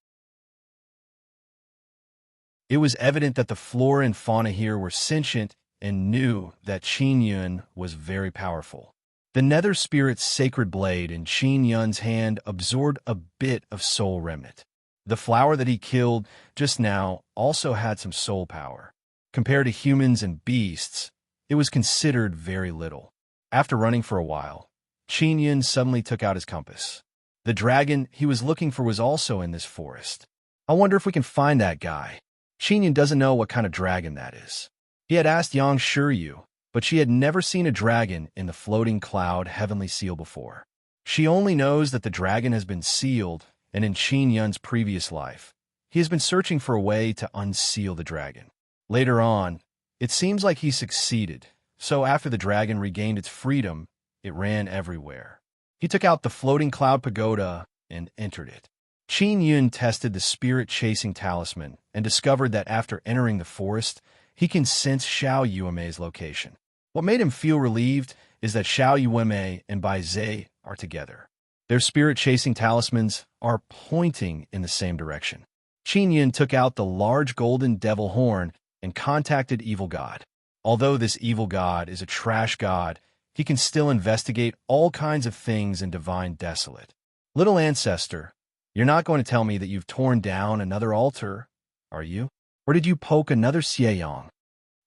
It was evident that the flora and fauna here were sentient and knew that Qin Yun was very powerful. The nether spirit's sacred blade in Qin Yun's hand absorbed a bit of soul remnant. The flower that he killed just now also had some soul power. Compared to humans and beasts, it was considered very little. After running for a while, Qin Yun suddenly took out his compass. The dragon he was looking for was also in this forest. "I wonder if we can find that guy." Qin Yun doesn't know what kind of dragon that is. He had asked Yang Shiryu, but she had never seen a dragon in the floating cloud heavenly seal before. She only knows that the dragon has been sealed, and in Qin Yun's previous life, he has been searching for a way to unseal the dragon. Later on, it seems like he succeeded, so after the dragon regained its freedom, it ran everywhere. He took out the floating cloud pagoda and entered it. Qin Yun tested the spirit-chasing talisman and discovered that after entering the forest, he can sense Xiao Yuemei's location. What made him feel relieved is that Xiao Yuemei and Bai Zhe are together. Their spirit-chasing talismans are pointing in the same direction. Qin Yun took out the large golden devil horn and contacted Evil God. Although this evil god is a trash god, he can still investigate all kinds of things in Divine Desolate. "Little ancestor, you're not going to tell me that you've torn down another altar, are you? Or did you poke another Xieyang?"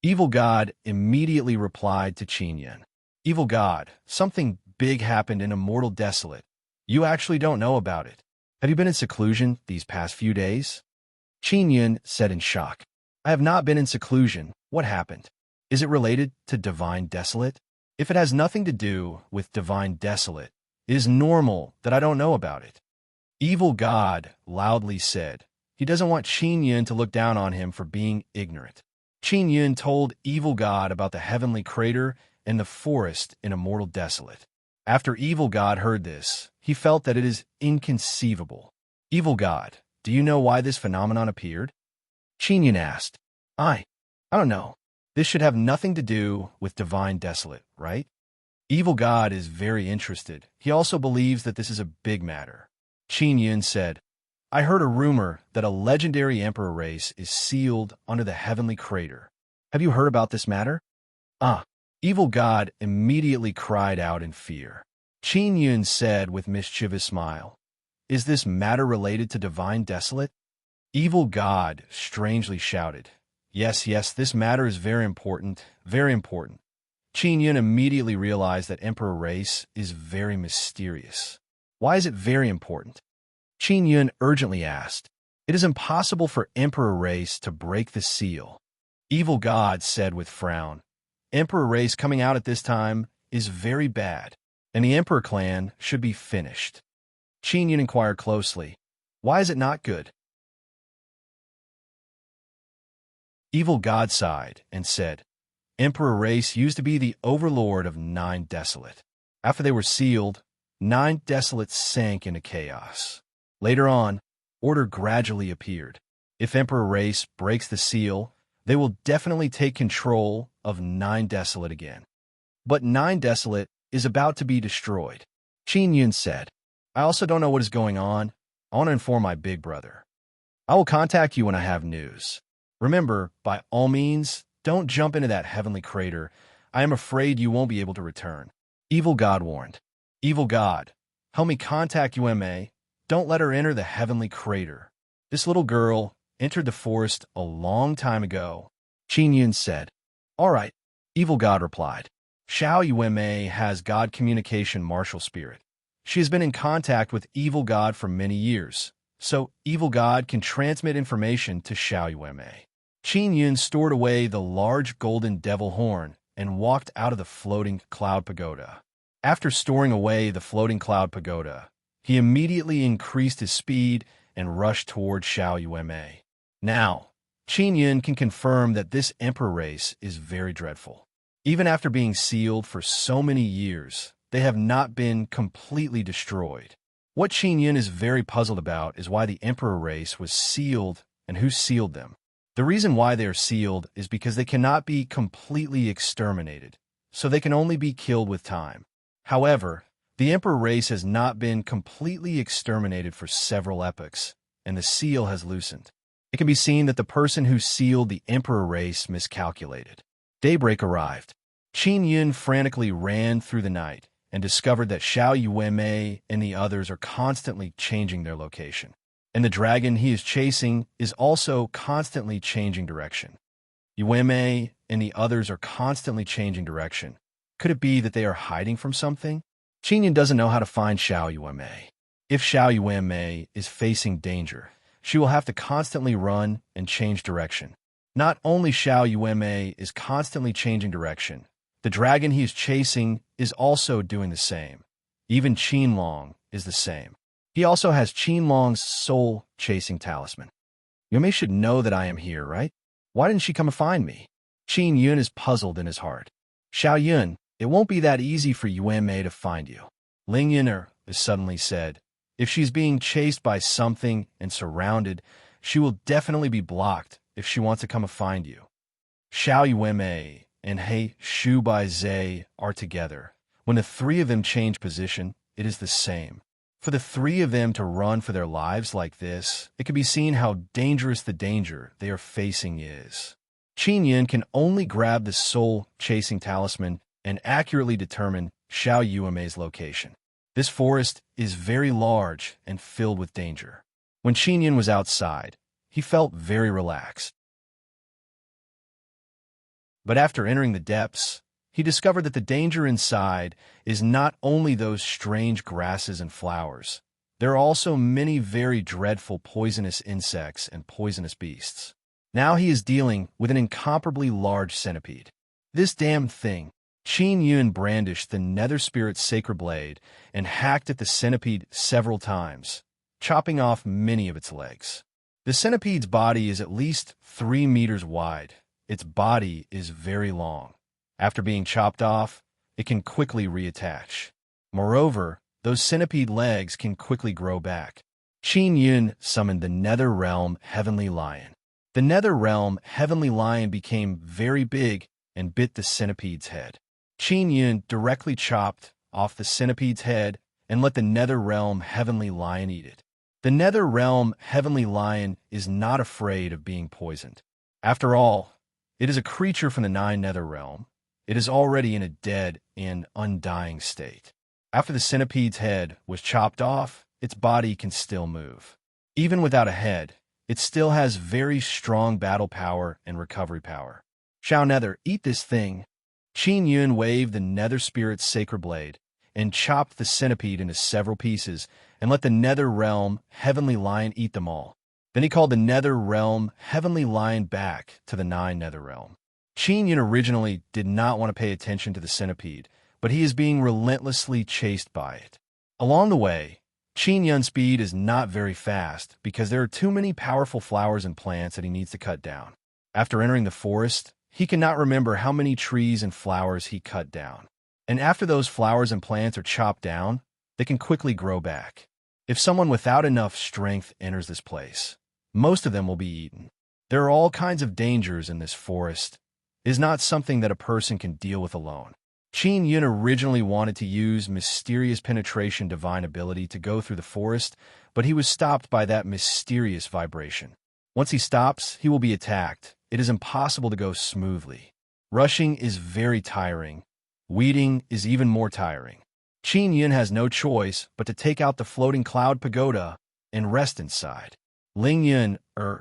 Evil God immediately replied to Qin Yun. "Evil God, something big happened in Immortal Desolate. You actually don't know about it. Have you been in seclusion these past few days?" Qin Yun said in shock. "I have not been in seclusion. What happened? Is it related to Divine Desolate? If it has nothing to do with Divine Desolate, it is normal that I don't know about it." Evil God loudly said he doesn't want Qin Yun to look down on him for being ignorant. Qin Yun told Evil God about the heavenly crater and the forest in Immortal Desolate. After Evil God heard this, he felt that it is inconceivable. "Evil God, do you know why this phenomenon appeared?" Qin Yun asked. I don't know. This should have nothing to do with Divine Desolate, right?" Evil God is very interested. He also believes that this is a big matter. Qin Yun said, "I heard a rumor that a legendary emperor race is sealed under the heavenly crater. Have you heard about this matter?" Evil God immediately cried out in fear. Qin Yun said with mischievous smile, "Is this matter related to Divine Desolate?" Evil God strangely shouted, Yes, this matter is very important, very important." Qin Yun immediately realized that Emperor Race is very mysterious. Why is it very important? Qin Yun urgently asked. "It is impossible for Emperor Race to break the seal." Evil God said with frown, "Emperor Race coming out at this time is very bad, and the Emperor clan should be finished." Qin Yun inquired closely, "Why is it not good?" Evil God sighed and said, "Emperor Race used to be the overlord of 9 Desolate. After they were sealed, 9 Desolates sank into chaos. Later on, order gradually appeared. If Emperor Race breaks the seal, they will definitely take control of Nine Desolate again. But Nine Desolate is about to be destroyed. Qin Yun said, I also don't know what is going on. I want to inform my big brother. I will contact you when I have news. Remember, by all means, don't jump into that heavenly crater. I am afraid you won't be able to return. Evil God warned. Evil God, help me contact UMA. Don't let her enter the heavenly crater. This little girl entered the forest a long time ago. Qin Yun said. All right, Evil God replied. Xiao Yuma has God communication martial spirit. She has been in contact with Evil God for many years, so Evil God can transmit information to Xiao Yuma. Qin Yun stored away the large golden devil horn and walked out of the floating cloud pagoda. After storing away the floating cloud pagoda, he immediately increased his speed and rushed toward Xiao Yuma. Now, Qin Yun can confirm that this emperor race is very dreadful. Even after being sealed for so many years, they have not been completely destroyed. What Qin Yun is very puzzled about is why the emperor race was sealed and who sealed them. The reason why they are sealed is because they cannot be completely exterminated, so they can only be killed with time. However, the emperor race has not been completely exterminated for several epochs, and the seal has loosened. It can be seen that the person who sealed the emperor race miscalculated. Daybreak arrived. Qin Yun frantically ran through the night and discovered that Xiao Yuemei and the others are constantly changing their location. And the dragon he is chasing is also constantly changing direction. Yuemei and the others are constantly changing direction. Could it be that they are hiding from something? Qin Yun doesn't know how to find Xiao Yuemei. If Xiao Yuemei is facing danger, she will have to constantly run and change direction. Not only Xiao Yuemei is constantly changing direction, the dragon he is chasing is also doing the same. Even Qinlong is the same. He also has Qinlong's soul-chasing talisman. Yuemei should know that I am here, right? Why didn't she come and find me? Qin Yun is puzzled in his heart. Xiao Yun, it won't be that easy for Yuemei to find you. Ling Yuner suddenly said. If she's being chased by something and surrounded, she will definitely be blocked if she wants to come and find you. Xiao Yuemei and He Shu Bai Zhe are together. When the three of them change position, it is the same. For the three of them to run for their lives like this, it can be seen how dangerous the danger they are facing is. Qin Yun can only grab the soul-chasing talisman and accurately determine Xiao Yuemei's location. This forest is very large and filled with danger. When Qin Yun was outside, he felt very relaxed. But after entering the depths, he discovered that the danger inside is not only those strange grasses and flowers. There are also many very dreadful poisonous insects and poisonous beasts. Now he is dealing with an incomparably large centipede. This damn thing. Qin Yun brandished the Nether Spirit's sacred blade and hacked at the centipede several times, chopping off many of its legs. The centipede's body is at least 3 meters wide. Its body is very long. After being chopped off, it can quickly reattach. Moreover, those centipede legs can quickly grow back. Qin Yun summoned the Nether Realm Heavenly Lion. The Nether Realm Heavenly Lion became very big and bit the centipede's head. Qin Yun directly chopped off the centipede's head and let the Nether Realm Heavenly Lion eat it. The Nether Realm Heavenly Lion is not afraid of being poisoned. After all, it is a creature from the 9 Nether Realm. It is already in a dead and undying state. After the centipede's head was chopped off, its body can still move. Even without a head, it still has very strong battle power and recovery power. Xiao Nether, eat this thing. Qin Yun waved the Nether Spirit's sacred blade and chopped the centipede into several pieces and let the Nether Realm Heavenly Lion eat them all. Then he called the Nether Realm Heavenly Lion back to the 9 Nether Realm. Qin Yun originally did not want to pay attention to the centipede, but he is being relentlessly chased by it. Along the way, Qin Yun's speed is not very fast because there are too many powerful flowers and plants that he needs to cut down. After entering the forest, he cannot remember how many trees and flowers he cut down. And after those flowers and plants are chopped down, they can quickly grow back. If someone without enough strength enters this place, most of them will be eaten. There are all kinds of dangers in this forest. It is not something that a person can deal with alone. Qin Yun originally wanted to use mysterious penetration divine ability to go through the forest, but he was stopped by that mysterious vibration. Once he stops, he will be attacked. It is impossible to go smoothly. Rushing is very tiring. Weeding is even more tiring. Qin Yun has no choice but to take out the floating cloud pagoda and rest inside. Ling Yun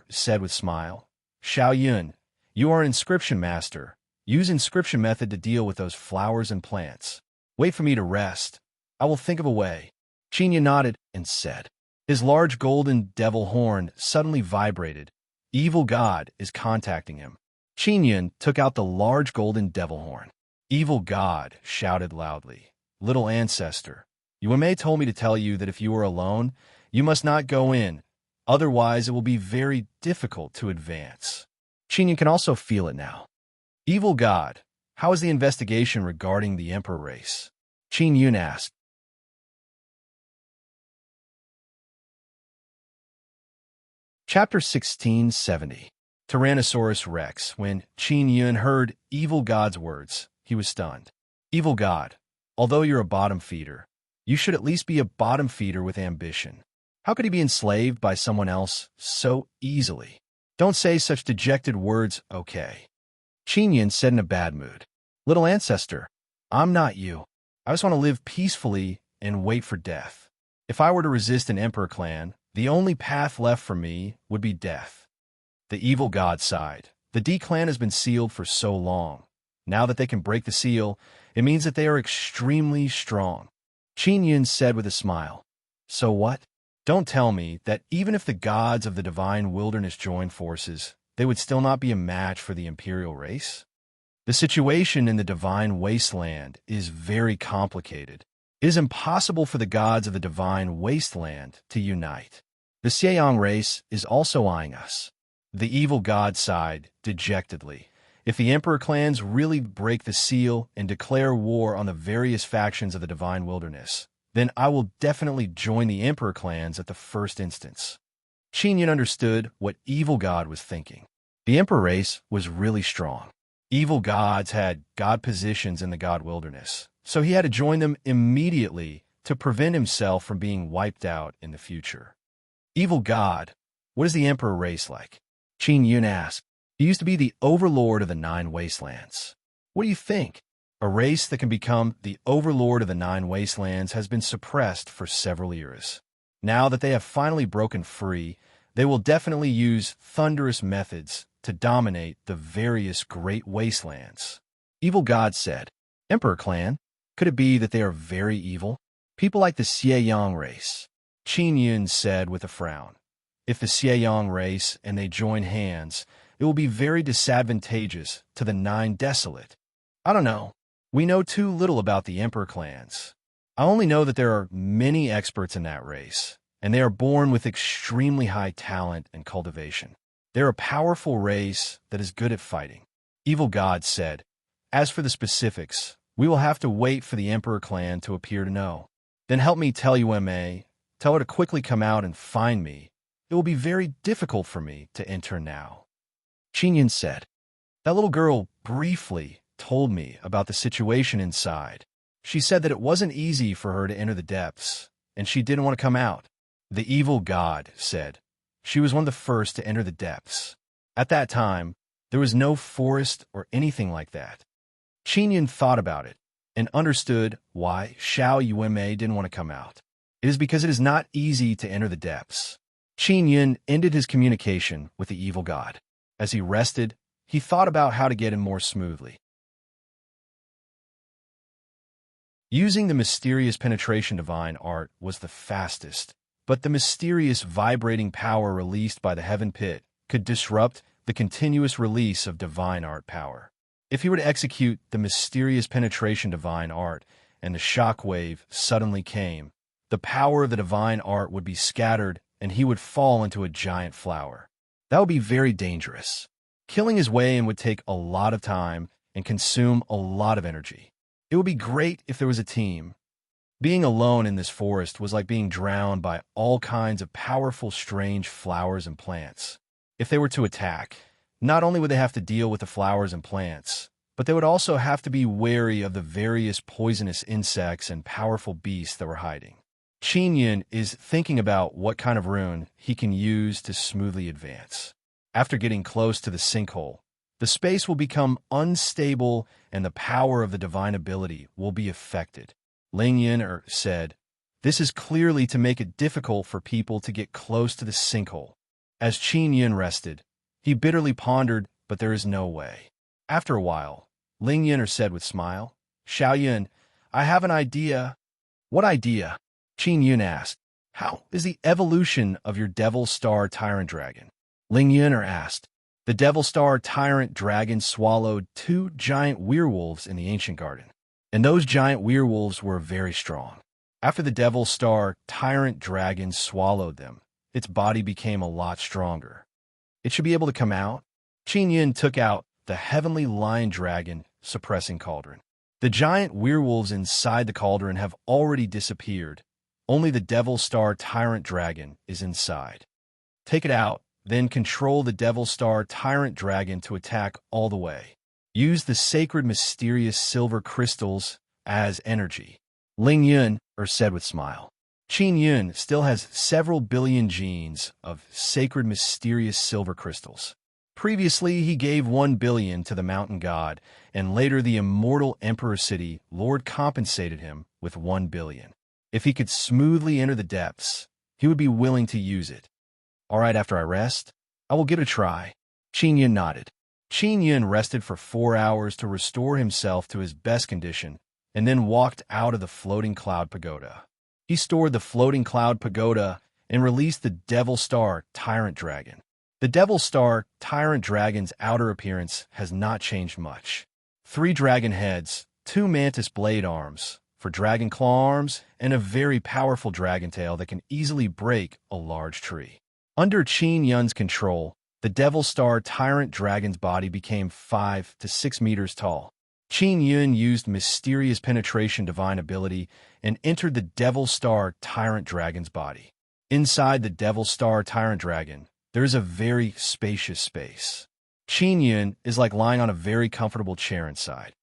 said with smile, Xiao Yun, you are an inscription master. Use inscription method to deal with those flowers and plants. Wait for me to rest. I will think of a way. Qin Yun nodded and said. His large golden devil horn suddenly vibrated. Evil God is contacting him. Qin Yun took out the large golden devil horn. Evil God shouted loudly. Little ancestor, Yuanmei told me to tell you that if you are alone, you must not go in. Otherwise, it will be very difficult to advance. Qin Yun can also feel it now. Evil God, how is the investigation regarding the Emperor race? Qin Yun asked. Chapter 1670. Tyrannosaurus Rex. When Qin Yun heard Evil God's words, he was stunned. Evil God, although you're a bottom feeder, you should at least be a bottom feeder with ambition. How could he be enslaved by someone else so easily? Don't say such dejected words, okay? Qin Yun said in a bad mood. Little ancestor, I'm not you. I just want to live peacefully and wait for death. If I were to resist an emperor clan, the only path left for me would be death. The evil God sighed. The D clan has been sealed for so long. Now that they can break the seal, it means that they are extremely strong. Qin Yun said with a smile. So what? Don't tell me that even if the gods of the divine wilderness join forces, they would still not be a match for the imperial race? The situation in the divine wasteland is very complicated. It is impossible for the gods of the divine wasteland to unite. The Xieyang race is also eyeing us. The evil god sighed dejectedly. If the emperor clans really break the seal and declare war on the various factions of the divine wilderness, then I will definitely join the emperor clans at the first instance. Qin Yun understood what evil god was thinking. The emperor race was really strong. Evil gods had god positions in the god wilderness, so he had to join them immediately to prevent himself from being wiped out in the future. Evil God, what is the emperor race like? Qin Yun asked. He used to be the overlord of the 9 wastelands. What do you think? A race that can become the overlord of the 9 wastelands has been suppressed for several eras. Now that they have finally broken free, they will definitely use thunderous methods to dominate the various great wastelands. Evil God said, Emperor clan, could it be that they are very evil? People like the Xieyang race. Qin Yun said with a frown. If the Xieyang race and they join hands, it will be very disadvantageous to the 9 desolate. I don't know. We know too little about the Emperor clans. I only know that there are many experts in that race, and they are born with extremely high talent and cultivation. They're a powerful race that is good at fighting. Evil God said, As for the specifics, we will have to wait for the Emperor clan to appear to know. Then help me tell Yuanmei, tell her to quickly come out and find me. It will be very difficult for me to enter now. Qin Yun said, That little girl briefly told me about the situation inside. She said that it wasn't easy for her to enter the depths, and she didn't want to come out. The evil god said, She was one of the first to enter the depths. At that time, there was no forest or anything like that. Qin Yun thought about it and understood why Xiao Yuanmei didn't want to come out. It is because it is not easy to enter the depths. Qin Yun ended his communication with the evil god. As he rested, he thought about how to get in more smoothly. Using the mysterious penetration divine art was the fastest, but the mysterious vibrating power released by the heaven pit could disrupt the continuous release of divine art power. If he were to execute the mysterious penetration divine art and the shockwave suddenly came, the power of the divine art would be scattered and he would fall into a giant flower. That would be very dangerous. Killing his way in would take a lot of time and consume a lot of energy. It would be great if there was a team. Being alone in this forest was like being drowned by all kinds of powerful, strange flowers and plants. If they were to attack, not only would they have to deal with the flowers and plants, but they would also have to be wary of the various poisonous insects and powerful beasts that were hiding. Qin Yun is thinking about what kind of rune he can use to smoothly advance. After getting close to the sinkhole, the space will become unstable and the power of the divine ability will be affected. Ling Yin said, "This is clearly to make it difficult for people to get close to the sinkhole." As Qin Yun rested, he bitterly pondered, but there is no way. After a while, Ling Yin said with smile, "Xiao Yun, I have an idea." "What idea?" Qin Yun asked. "How is the evolution of your Devil Star Tyrant Dragon?" Ling Yin asked. The Devil Star Tyrant Dragon swallowed 2 giant werewolves in the ancient garden, and those giant werewolves were very strong. After the Devil Star Tyrant Dragon swallowed them, its body became a lot stronger. It should be able to come out. Qin Yun took out the Heavenly Lion Dragon suppressing cauldron. The giant werewolves inside the cauldron have already disappeared. Only the Devil Star Tyrant Dragon is inside. Take it out, then control the Devil Star Tyrant Dragon to attack all the way. Use the sacred mysterious silver crystals as energy. Ling Yun said with smile. Qin Yun still has several billion genes of sacred mysterious silver crystals. Previously, he gave 1 billion to the mountain god, and later the immortal Emperor City Lord compensated him with 1 billion. If he could smoothly enter the depths, he would be willing to use it. "All right, after I rest, I will give it a try." Qin Yun nodded. Qin Yun rested for 4 hours to restore himself to his best condition, and then walked out of the floating cloud pagoda. He stored the floating cloud pagoda and released the Devil Star Tyrant Dragon. The Devil Star Tyrant Dragon's outer appearance has not changed much. 3 dragon heads, 2 mantis blade arms for dragon claw arms, and a very powerful dragon tail that can easily break a large tree. Under Qin Yun's control, the Devil Star Tyrant Dragon's body became 5 to 6 meters tall. Qin Yun used mysterious penetration divine ability and entered the Devil Star Tyrant Dragon's body. Inside the Devil Star Tyrant Dragon, there is a very spacious space. Qin Yun is like lying on a very comfortable chair inside.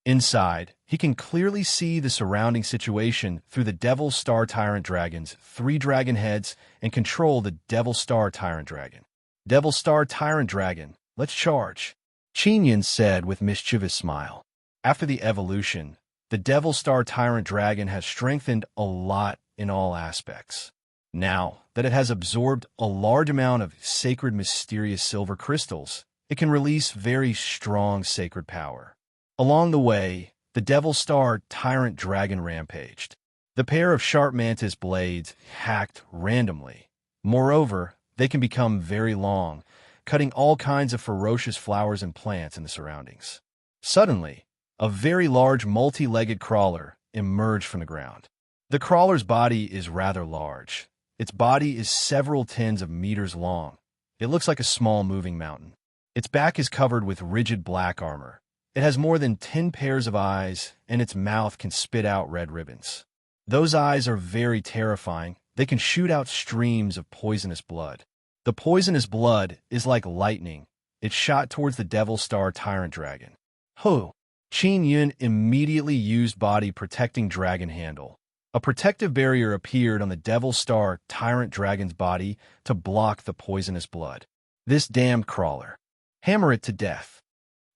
Inside, he can clearly see the surrounding situation through the Devil Star Tyrant Dragon's 3 dragon heads and control the Devil Star Tyrant Dragon. "Devil Star Tyrant Dragon, let's charge," Qin Yun said with mischievous smile. After the evolution, the Devil Star Tyrant Dragon has strengthened a lot in all aspects. Now that it has absorbed a large amount of sacred mysterious silver crystals, it can release very strong sacred power. Along the way, the Devil Star Tyrant Dragon rampaged. The pair of sharp mantis blades hacked randomly. Moreover, they can become very long, cutting all kinds of ferocious flowers and plants in the surroundings. Suddenly, a very large multi-legged crawler emerged from the ground. The crawler's body is rather large. Its body is several tens of meters long. It looks like a small moving mountain. Its back is covered with rigid black armor. It has more than 10 pairs of eyes, and its mouth can spit out red ribbons. Those eyes are very terrifying. They can shoot out streams of poisonous blood. The poisonous blood is like lightning. It shot towards the Devil Star Tyrant Dragon. Ho! Qin Yun immediately used body protecting dragon handle. A protective barrier appeared on the Devil Star Tyrant Dragon's body to block the poisonous blood. "This damned crawler. Hammer it to death."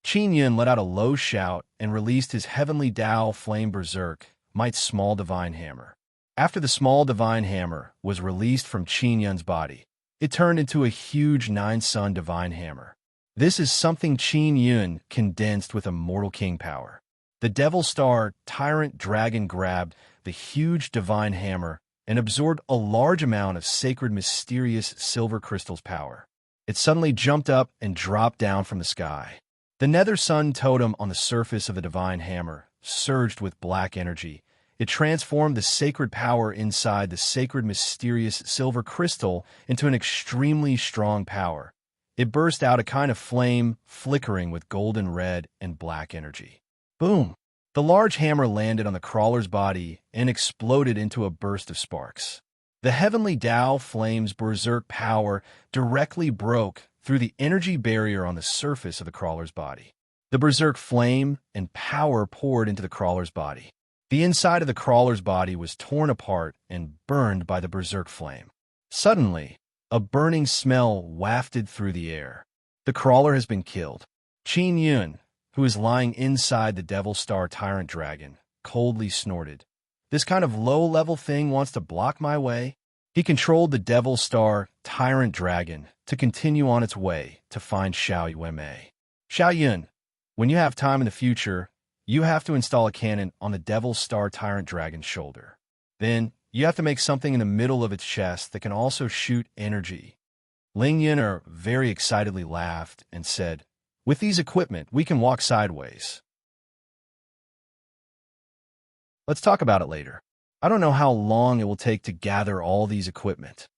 Qin Yun let out a low shout and released his Heavenly Tao Flame Berserk, Might's small divine hammer. After the small divine hammer was released from Qin Yun's body, it turned into a huge 9-sun divine hammer. This is something Qin Yun condensed with Immortal King power. The Devil Star Tyrant Dragon grabbed the huge divine hammer and absorbed a large amount of sacred mysterious silver crystal's power. It suddenly jumped up and dropped down from the sky. The nether sun totem on the surface of the divine hammer surged with black energy. It transformed the sacred power inside the sacred mysterious silver crystal into an extremely strong power. It burst out a kind of flame, flickering with golden red and black energy. Boom! The large hammer landed on the crawler's body and exploded into a burst of sparks. The heavenly Tao flame's berserk power directly broke through the energy barrier on the surface of the crawler's body. The berserk flame and power poured into the crawler's body. The inside of the crawler's body was torn apart and burned by the berserk flame. Suddenly, a burning smell wafted through the air. The crawler has been killed. Qin Yun, who is lying inside the Devil Star Tyrant Dragon, coldly snorted. This kind of low-level thing wants to block my way? He controlled the Devil Star Tyrant Dragon to continue on its way to find Xiao Yuanmei. Xiao Yun, when you have time in the future, you have to install a cannon on the Devil Star Tyrant Dragon's shoulder. Then, you have to make something in the middle of its chest that can also shoot energy. Ling Yun very excitedly laughed and said, "With these equipment, we can walk sideways. Let's talk about it later. I don't know how long it will take to gather all these equipment."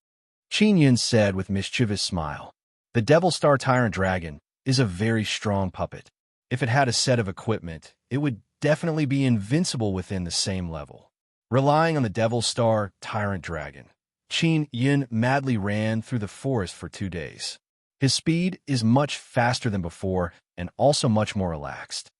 Qin Yun said with mischievous smile. The Devil Star Tyrant Dragon is a very strong puppet. If it had a set of equipment, it would definitely be invincible within the same level. Relying on the Devil Star Tyrant Dragon, Qin Yun madly ran through the forest for 2 days. His speed is much faster than before and also much more relaxed.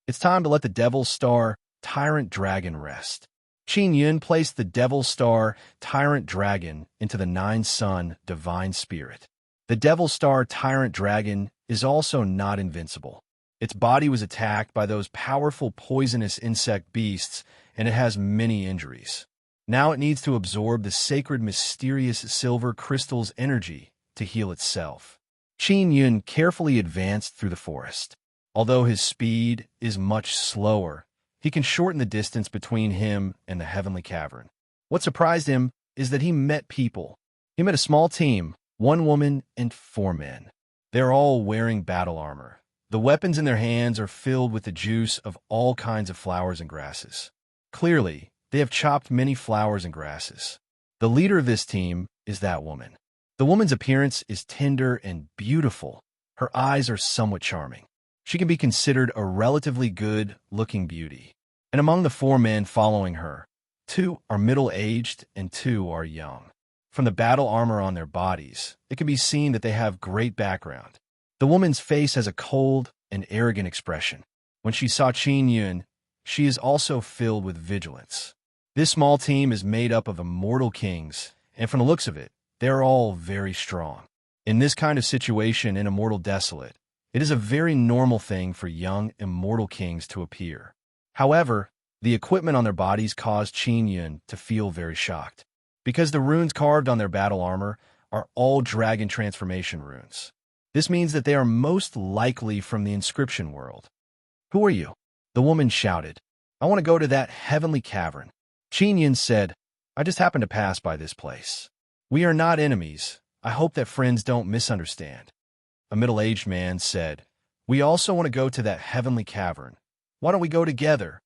It's time to let the Devil Star Tyrant Dragon rest. Qin Yun placed the Devil Star Tyrant Dragon into the Nine-Sun Divine Spirit. The Devil Star Tyrant Dragon is also not invincible. Its body was attacked by those powerful poisonous insect beasts, and it has many injuries. Now it needs to absorb the sacred mysterious silver crystal's energy to heal itself. Qin Yun carefully advanced through the forest. Although his speed is much slower, he can shorten the distance between him and the heavenly cavern. What surprised him is that he met people. He met a small team, 1 woman and 4 men. They're all wearing battle armor. The weapons in their hands are filled with the juice of all kinds of flowers and grasses. Clearly, they have chopped many flowers and grasses. The leader of this team is that woman. The woman's appearance is tender and beautiful. Her eyes are somewhat charming. She can be considered a relatively good-looking beauty. And among the 4 men following her, 2 are middle-aged and 2 are young. From the battle armor on their bodies, it can be seen that they have great background. The woman's face has a cold and arrogant expression. When she saw Qin Yun, she is also filled with vigilance. This small team is made up of immortal kings, and from the looks of it, they're all very strong. In this kind of situation in Immortal Desolate, it is a very normal thing for young immortal kings to appear. However, the equipment on their bodies caused Qin Yun to feel very shocked, because the runes carved on their battle armor are all dragon transformation runes. This means that they are most likely from the inscription world. "Who are you?" the woman shouted. "I want to go to that heavenly cavern." Qin Yun said, "I just happened to pass by this place. We are not enemies. I hope that friends don't misunderstand." A middle-aged man said, "We also want to go to that heavenly cavern. Why don't we go together?"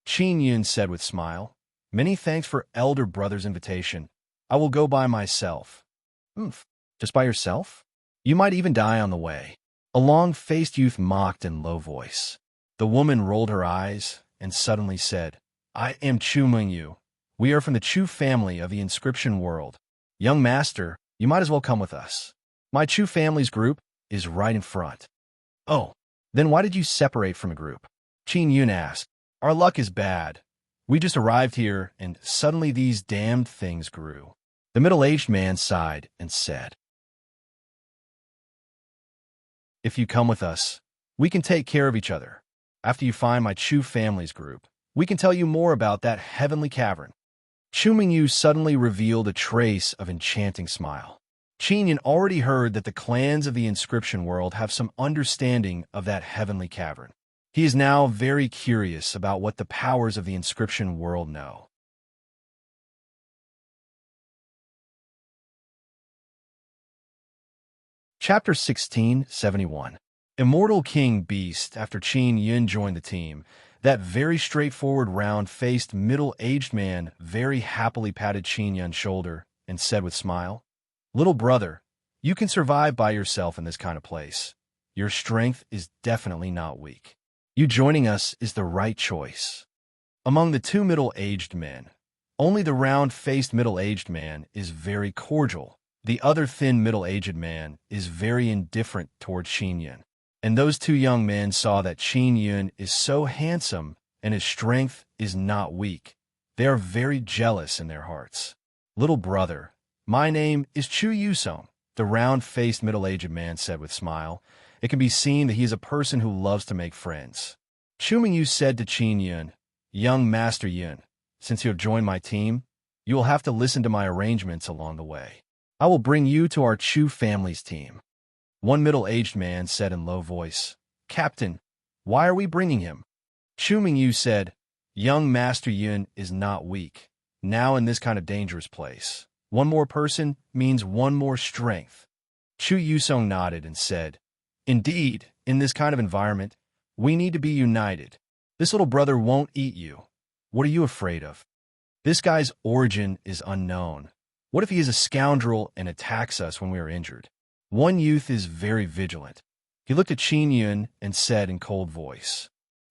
Qin Yun said with smile, "Many thanks for elder brother's invitation. I will go by myself." Just by yourself? You might even die on the way." A long-faced youth mocked in low voice. The woman rolled her eyes and suddenly said, "I am Chu Mengyu. We are from the Chu family of the inscription world. Young master, you might as well come with us. My Chu family's group is right in front." "Oh, then why did you separate from a group?" Qin Yun asked. "Our luck is bad. We just arrived here, and suddenly these damned things grew." The middle-aged man sighed and said, "If you come with us, we can take care of each other. After you find my Chu family's group, we can tell you more about that heavenly cavern." Chu Mingyu suddenly revealed a trace of enchanting smile. Qin Yun already heard that the clans of the inscription world have some understanding of that heavenly cavern. He is now very curious about what the powers of the inscription world know. Chapter 1671. Immortal King Beast. After Qin Yun joined the team, that very straightforward, round-faced, middle-aged man very happily patted Qin Yun's shoulder and said with smile, "Little brother, you can survive by yourself in this kind of place. Your strength is definitely not weak." You joining us is the right choice. Among the two middle-aged men, only the round-faced middle-aged man is very cordial. The other thin middle-aged man is very indifferent toward Qin Yun. And those two young men saw that Qin Yun is so handsome and his strength is not weak. They are very jealous in their hearts. Little brother, my name is Chu Yusong, the round-faced middle-aged man said with smile. It can be seen that he is a person who loves to make friends. Chu Mingyu said to Qin Yun, Young Master Yun, since you have joined my team, you will have to listen to my arrangements along the way. I will bring you to our Chu family's team. One middle-aged man said in low voice, Captain, why are we bringing him? Chu Mingyu said, Young Master Yun is not weak. Now in this kind of dangerous place, one more person means one more strength. Chu Yusong nodded and said, Indeed, in this kind of environment, we need to be united. This little brother won't eat you. What are you afraid of? This guy's origin is unknown. What if he is a scoundrel and attacks us when we are injured? One youth is very vigilant. He looked at Qin Yun and said in cold voice,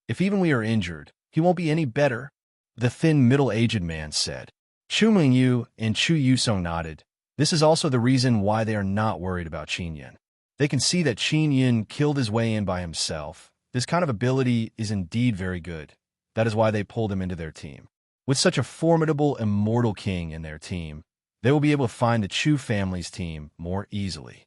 If even we are injured, he won't be any better. The thin middle-aged man said. Chu Mingyu and Chu Yusong nodded. This is also the reason why they are not worried about Qin Yun. They can see that Qin Yun killed his way in by himself. This kind of ability is indeed very good. That is why they pulled him into their team. With such a formidable immortal king in their team, they will be able to find the Chu family's team more easily.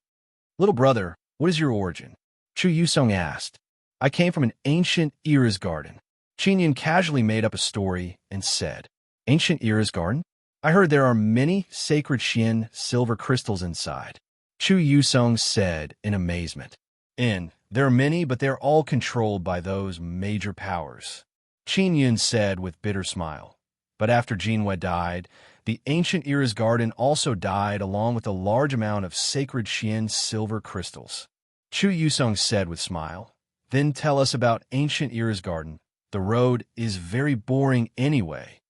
Little brother, what is your origin? Chu Yusong asked. I came from an ancient Era's garden. Qin Yun casually made up a story and said, Ancient Era's garden? I heard there are many sacred Xian silver crystals inside. Chu Yusong said in amazement. There are many, but they're all controlled by those major powers. Qin Yun said with bitter smile. But after Jinwei died, the ancient Era's garden also died along with a large amount of sacred Xian silver crystals. Chu Yusong said with smile. Then tell us about ancient Era's garden. The road is very boring anyway.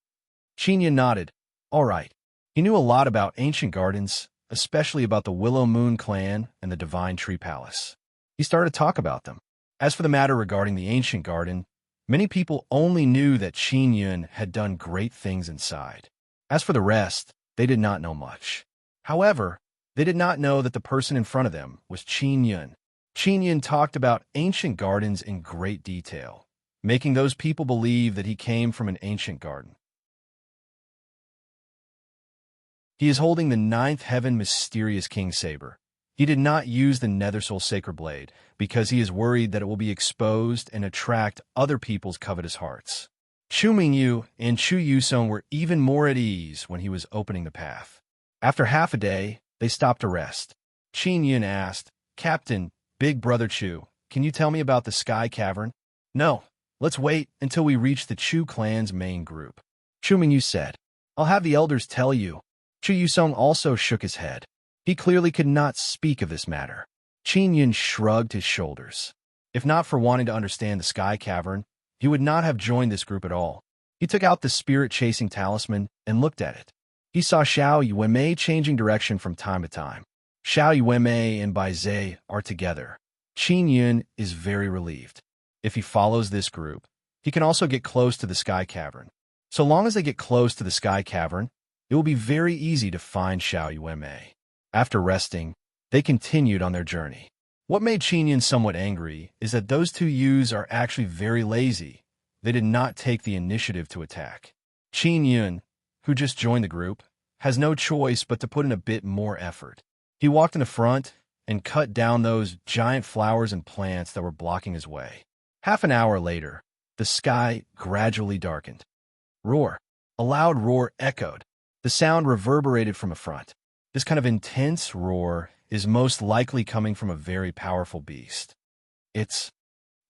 Qin Yun nodded. All right. He knew a lot about ancient gardens, especially about the Willow Moon clan and the Divine Tree Palace. He started to talk about them. As for the matter regarding the ancient garden, many people only knew that Qin Yun had done great things inside. As for the rest, they did not know much. However, they did not know that the person in front of them was Qin Yun. Qin Yun talked about ancient gardens in great detail, making those people believe that he came from an ancient garden. He is holding the ninth heaven mysterious king saber. He did not use the Nethersoul sacred blade because he is worried that it will be exposed and attract other people's covetous hearts. Chu Mingyu and Chu Yusong were even more at ease when he was opening the path. After half a day, they stopped to rest. Qin Yun asked, Captain, Big Brother Chu, can you tell me about the Sky Cavern? No, let's wait until we reach the Chu clan's main group. Chu Mingyu said, I'll have the elders tell you. Chu Yusong also shook his head. He clearly could not speak of this matter. Qin Yun shrugged his shoulders. If not for wanting to understand the Sky Cavern, he would not have joined this group at all. He took out the spirit-chasing talisman and looked at it. He saw Xiao Yuanmei changing direction from time to time. Xiao Yuanmei and Bai Zhe are together. Qin Yun is very relieved. If he follows this group, he can also get close to the Sky Cavern. So long as they get close to the Sky Cavern, it will be very easy to find Xiao Yuanmei. After resting, they continued on their journey. What made Qin Yun somewhat angry is that those two youths are actually very lazy. They did not take the initiative to attack. Qin Yun, who just joined the group, has no choice but to put in a bit more effort. He walked in the front and cut down those giant flowers and plants that were blocking his way. Half an hour later, the sky gradually darkened. Roar! A loud roar echoed. The sound reverberated from a front. This kind of intense roar is most likely coming from a very powerful beast. It's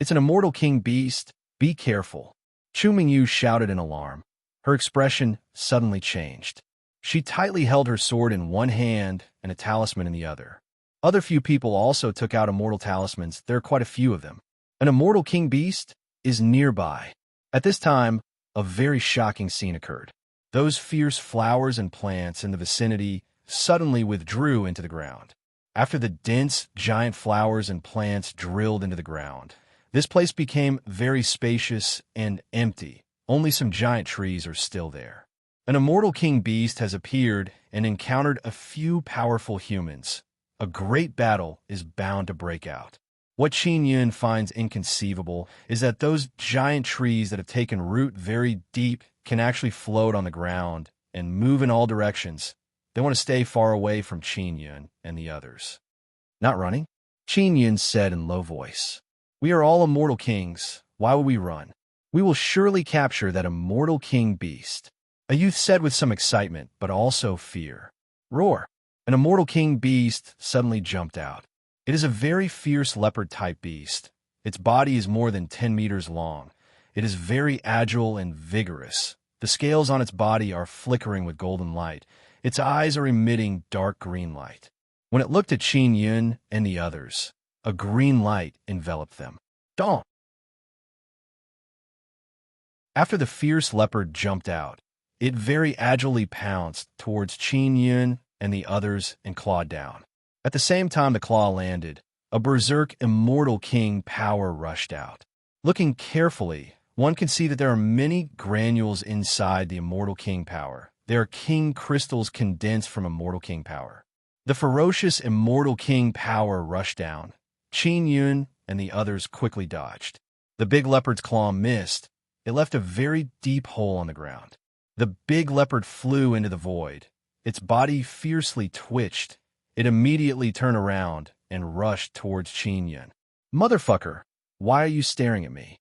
an immortal king beast. Be careful. Chu Mingyu shouted in alarm. Her expression suddenly changed. She tightly held her sword in one hand and a talisman in the other. Other few people also took out immortal talismans. There are quite a few of them. An immortal king beast is nearby. At this time, a very shocking scene occurred. Those fierce flowers and plants in the vicinity suddenly withdrew into the ground. After the dense, giant flowers and plants drilled into the ground, This place became very spacious and empty. Only some giant trees are still there. An immortal king beast has appeared and encountered a few powerful humans. A great battle is bound to break out. What Qin Yun finds inconceivable is that those giant trees that have taken root very deep can actually float on the ground and move in all directions. They want to stay far away from Qin Yun and the others. Not running? Qin Yun said in low voice. We are all immortal kings. Why would we run? We will surely capture that immortal king beast. A youth said with some excitement, but also fear. Roar! An immortal king beast suddenly jumped out. It is a very fierce leopard-type beast. Its body is more than 10 meters long. It is very agile and vigorous. The scales on its body are flickering with golden light. Its eyes are emitting dark green light. When it looked at Qin Yun and the others, a green light enveloped them. Dawn! After the fierce leopard jumped out, it very agilely pounced towards Qin Yun and the others and clawed down. At the same time the claw landed, a berserk immortal king power rushed out. Looking carefully, one can see that there are many granules inside the immortal king power. They are king crystals condensed from immortal king power. The ferocious immortal king power rushed down. Qin Yun and the others quickly dodged. The big leopard's claw missed. It left a very deep hole on the ground. The big leopard flew into the void. Its body fiercely twitched. It immediately turned around and rushed towards Qin Yun. Motherfucker, why are you staring at me?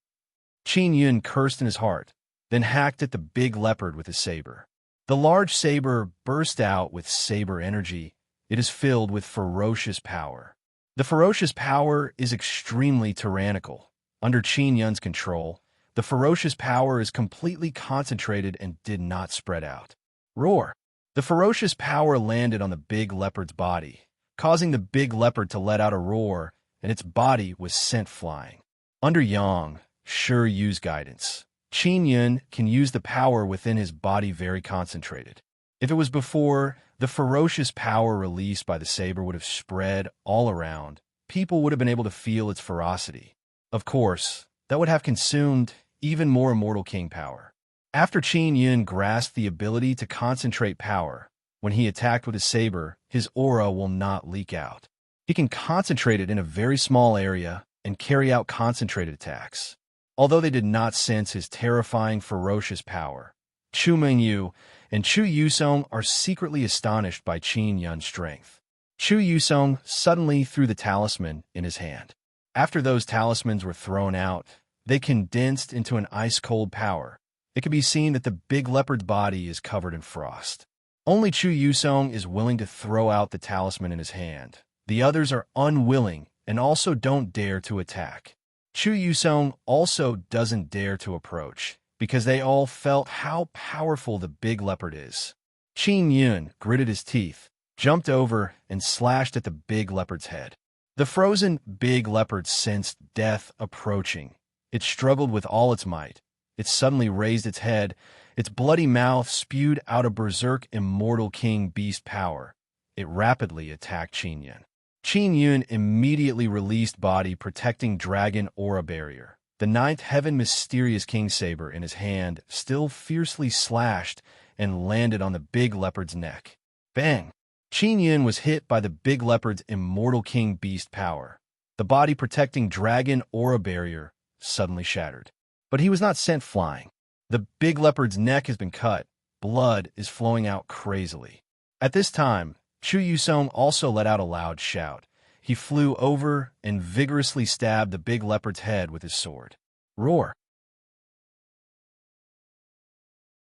Qin Yun cursed in his heart, then hacked at the big leopard with his saber. The large saber burst out with saber energy. It is filled with ferocious power. The ferocious power is extremely tyrannical. Under Qin Yun's control, the ferocious power is completely concentrated and did not spread out. Roar! The ferocious power landed on the big leopard's body, causing the big leopard to let out a roar, and its body was sent flying. Under Yang, Sure Yu's guidance, Qin Yun can use the power within his body very concentrated. If it was before, the ferocious power released by the saber would have spread all around. People would have been able to feel its ferocity. Of course, that would have consumed even more immortal king power. After Qin Yun grasped the ability to concentrate power, when he attacked with his saber, his aura will not leak out. He can concentrate it in a very small area and carry out concentrated attacks. Although they did not sense his terrifying, ferocious power, Chu Mengyu and Chu Yusong are secretly astonished by Qin Yun's strength. Chu Yusong suddenly threw the talisman in his hand. After those talismans were thrown out, they condensed into an ice-cold power. It can be seen that the big leopard's body is covered in frost. Only Chu Yusong is willing to throw out the talisman in his hand. The others are unwilling and also don't dare to attack. Chu Yusong also doesn't dare to approach because they all felt how powerful the big leopard is. Qin Yun gritted his teeth, jumped over, and slashed at the big leopard's head. The frozen big leopard sensed death approaching. It struggled with all its might. It suddenly raised its head. Its bloody mouth spewed out a berserk immortal king beast power. It rapidly attacked Qin Yun. Qin Yun immediately released body protecting dragon aura barrier. The ninth heaven mysterious king saber in his hand still fiercely slashed and landed on the big leopard's neck. Bang! Qin Yun was hit by the big leopard's immortal king beast power. The body protecting dragon aura barrier suddenly shattered. But he was not sent flying. The big leopard's neck has been cut. Blood is flowing out crazily. At this time, Chu Yusong also let out a loud shout. He flew over and vigorously stabbed the big leopard's head with his sword. Roar!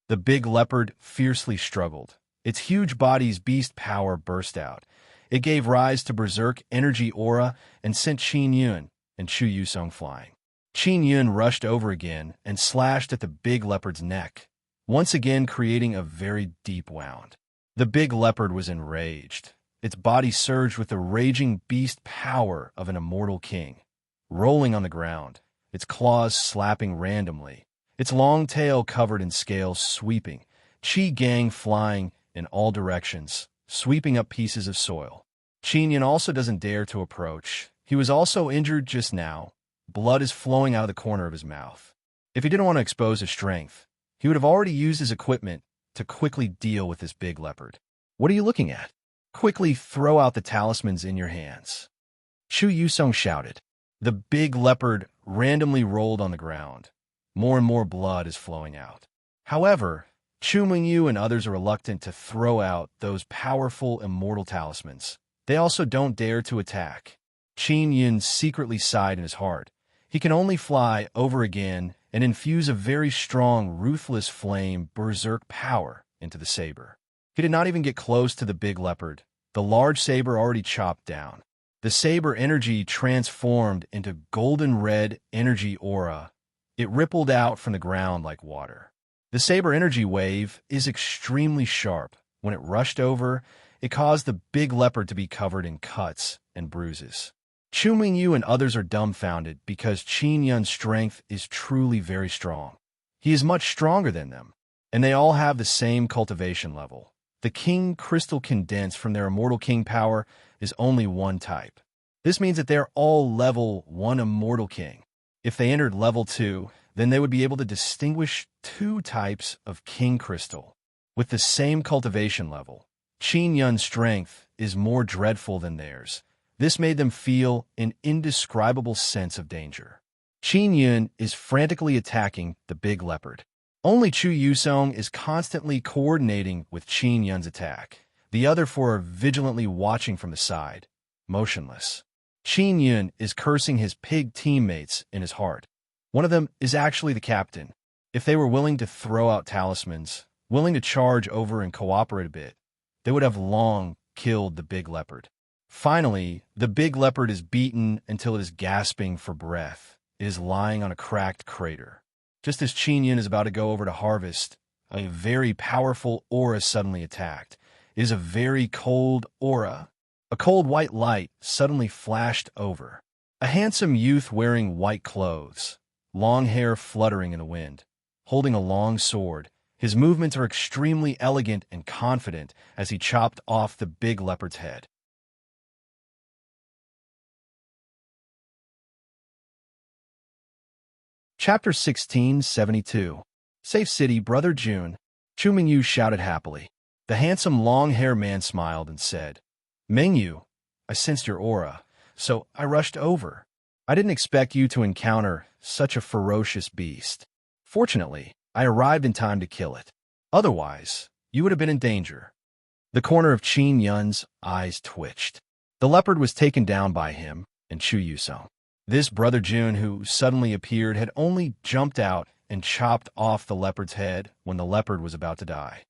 The big leopard fiercely struggled. Its huge body's beast power burst out. It gave rise to berserk energy aura and sent Qin Yun and Chu Yusong flying. Qin Yun rushed over again and slashed at the big leopard's neck, once again creating a very deep wound. The big leopard was enraged. Its body surged with the raging beast power of an immortal king, rolling on the ground, its claws slapping randomly, its long tail covered in scales sweeping, Qi Gang flying in all directions, sweeping up pieces of soil. Qin Yun also doesn't dare to approach. He was also injured just now. blood is flowing out of the corner of his mouth. If he didn't want to expose his strength, he would have already used his equipment to quickly deal with this big leopard. What are you looking at? Quickly throw out the talismans in your hands. Chu Yusong shouted. The big leopard randomly rolled on the ground. More and more blood is flowing out. However, Chu Mingyu and others are reluctant to throw out those powerful immortal talismans. They also don't dare to attack. Qin Yun secretly sighed in his heart. He can only fly over again and infuse a very strong, ruthless flame berserk power into the saber. He did not even get close to the big leopard. The large saber already chopped down. The saber energy transformed into golden red energy aura. It rippled out from the ground like water. The saber energy wave is extremely sharp. When it rushed over, it caused the big leopard to be covered in cuts and bruises. Chu Mingyu and others are dumbfounded because Qin Yun's strength is truly very strong. He is much stronger than them, and they all have the same cultivation level. The King Crystal condensed from their immortal king power is only one type. This means that they're all level 1 immortal king. If they entered level 2, then they would be able to distinguish 2 types of king crystal. With the same cultivation level, Qin Yun's strength is more dreadful than theirs. This made them feel an indescribable sense of danger. Qin Yun is frantically attacking the big leopard. Only Chu Yusong is constantly coordinating with Qin Yun's attack. The other 4 are vigilantly watching from the side, motionless. Qin Yun is cursing his pig teammates in his heart. One of them is actually the captain. If they were willing to throw out talismans, willing to charge over and cooperate a bit, they would have long killed the big leopard. Finally, the big leopard is beaten until it is gasping for breath. It is lying on a cracked crater. Just as Qin Yun is about to go over to harvest, a very powerful aura suddenly attacked. It is a very cold aura. A cold white light suddenly flashed over. A handsome youth wearing white clothes, long hair fluttering in the wind, holding a long sword. His movements are extremely elegant and confident as he chopped off the big leopard's head. Chapter 1672. Safe City, Brother June. Chu Mingyu shouted happily. The handsome long-haired man smiled and said, Mingyu, I sensed your aura, so I rushed over. I didn't expect you to encounter such a ferocious beast. Fortunately, I arrived in time to kill it. Otherwise, you would have been in danger. The corner of Qin Yun's eyes twitched. The leopard was taken down by him and Chu Yusong. This Brother June who suddenly appeared had only jumped out and chopped off the leopard's head when the leopard was about to die.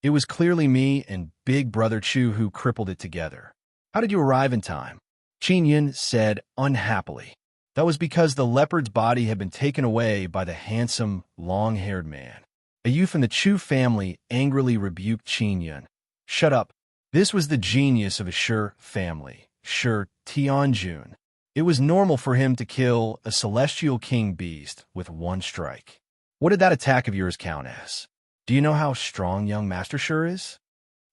It was clearly me and Big Brother Chu who crippled it together. How did you arrive in time? Qin Yun said unhappily. That was because the leopard's body had been taken away by the handsome, long-haired man. A youth in the Chu family angrily rebuked Qin Yun. Shut up. This was the genius of a Shi family, Shi Tianjun. It was normal for him to kill a celestial king beast with one strike. What did that attack of yours count as? Do you know how strong young Master Shi is?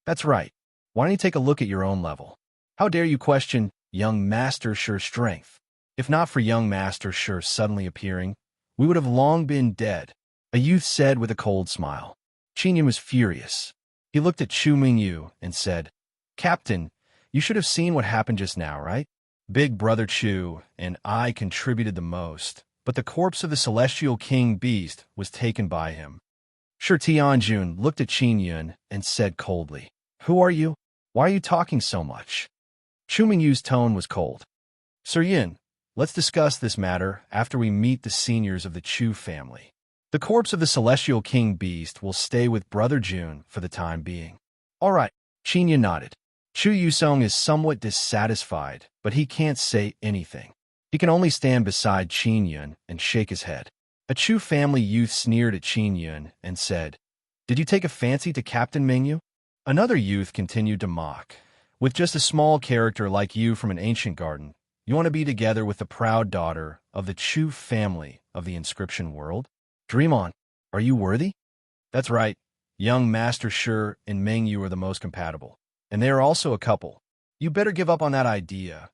That's right. Why don't you take a look at your own level? How dare you question young Master Shi's strength? If not for young Master Shi suddenly appearing, we would have long been dead, a youth said with a cold smile. Qin Yun was furious. He looked at Chu Mingyu and said, Captain, you should have seen what happened just now, right? Big Brother Chu and I contributed the most, but the corpse of the celestial king beast was taken by him. Shi Tianjun looked at Qin Yun and said coldly, Who are you? Why are you talking so much? Chu Mingyu's tone was cold. Sir Yin, let's discuss this matter after we meet the seniors of the Chu family. The corpse of the celestial king beast will stay with Brother June for the time being. All right, Qin Yun nodded. Chu Yusong is somewhat dissatisfied, but he can't say anything. He can only stand beside Qin Yun and shake his head. A Chu family youth sneered at Qin Yun and said, Did you take a fancy to Captain Mingyu? Another youth continued to mock. With just a small character like you from an ancient garden, you want to be together with the proud daughter of the Chu family of the inscription world? Dream on. Are you worthy? That's right. Young Master Shi and Mingyu are the most compatible. And they are also a couple. You better give up on that idea.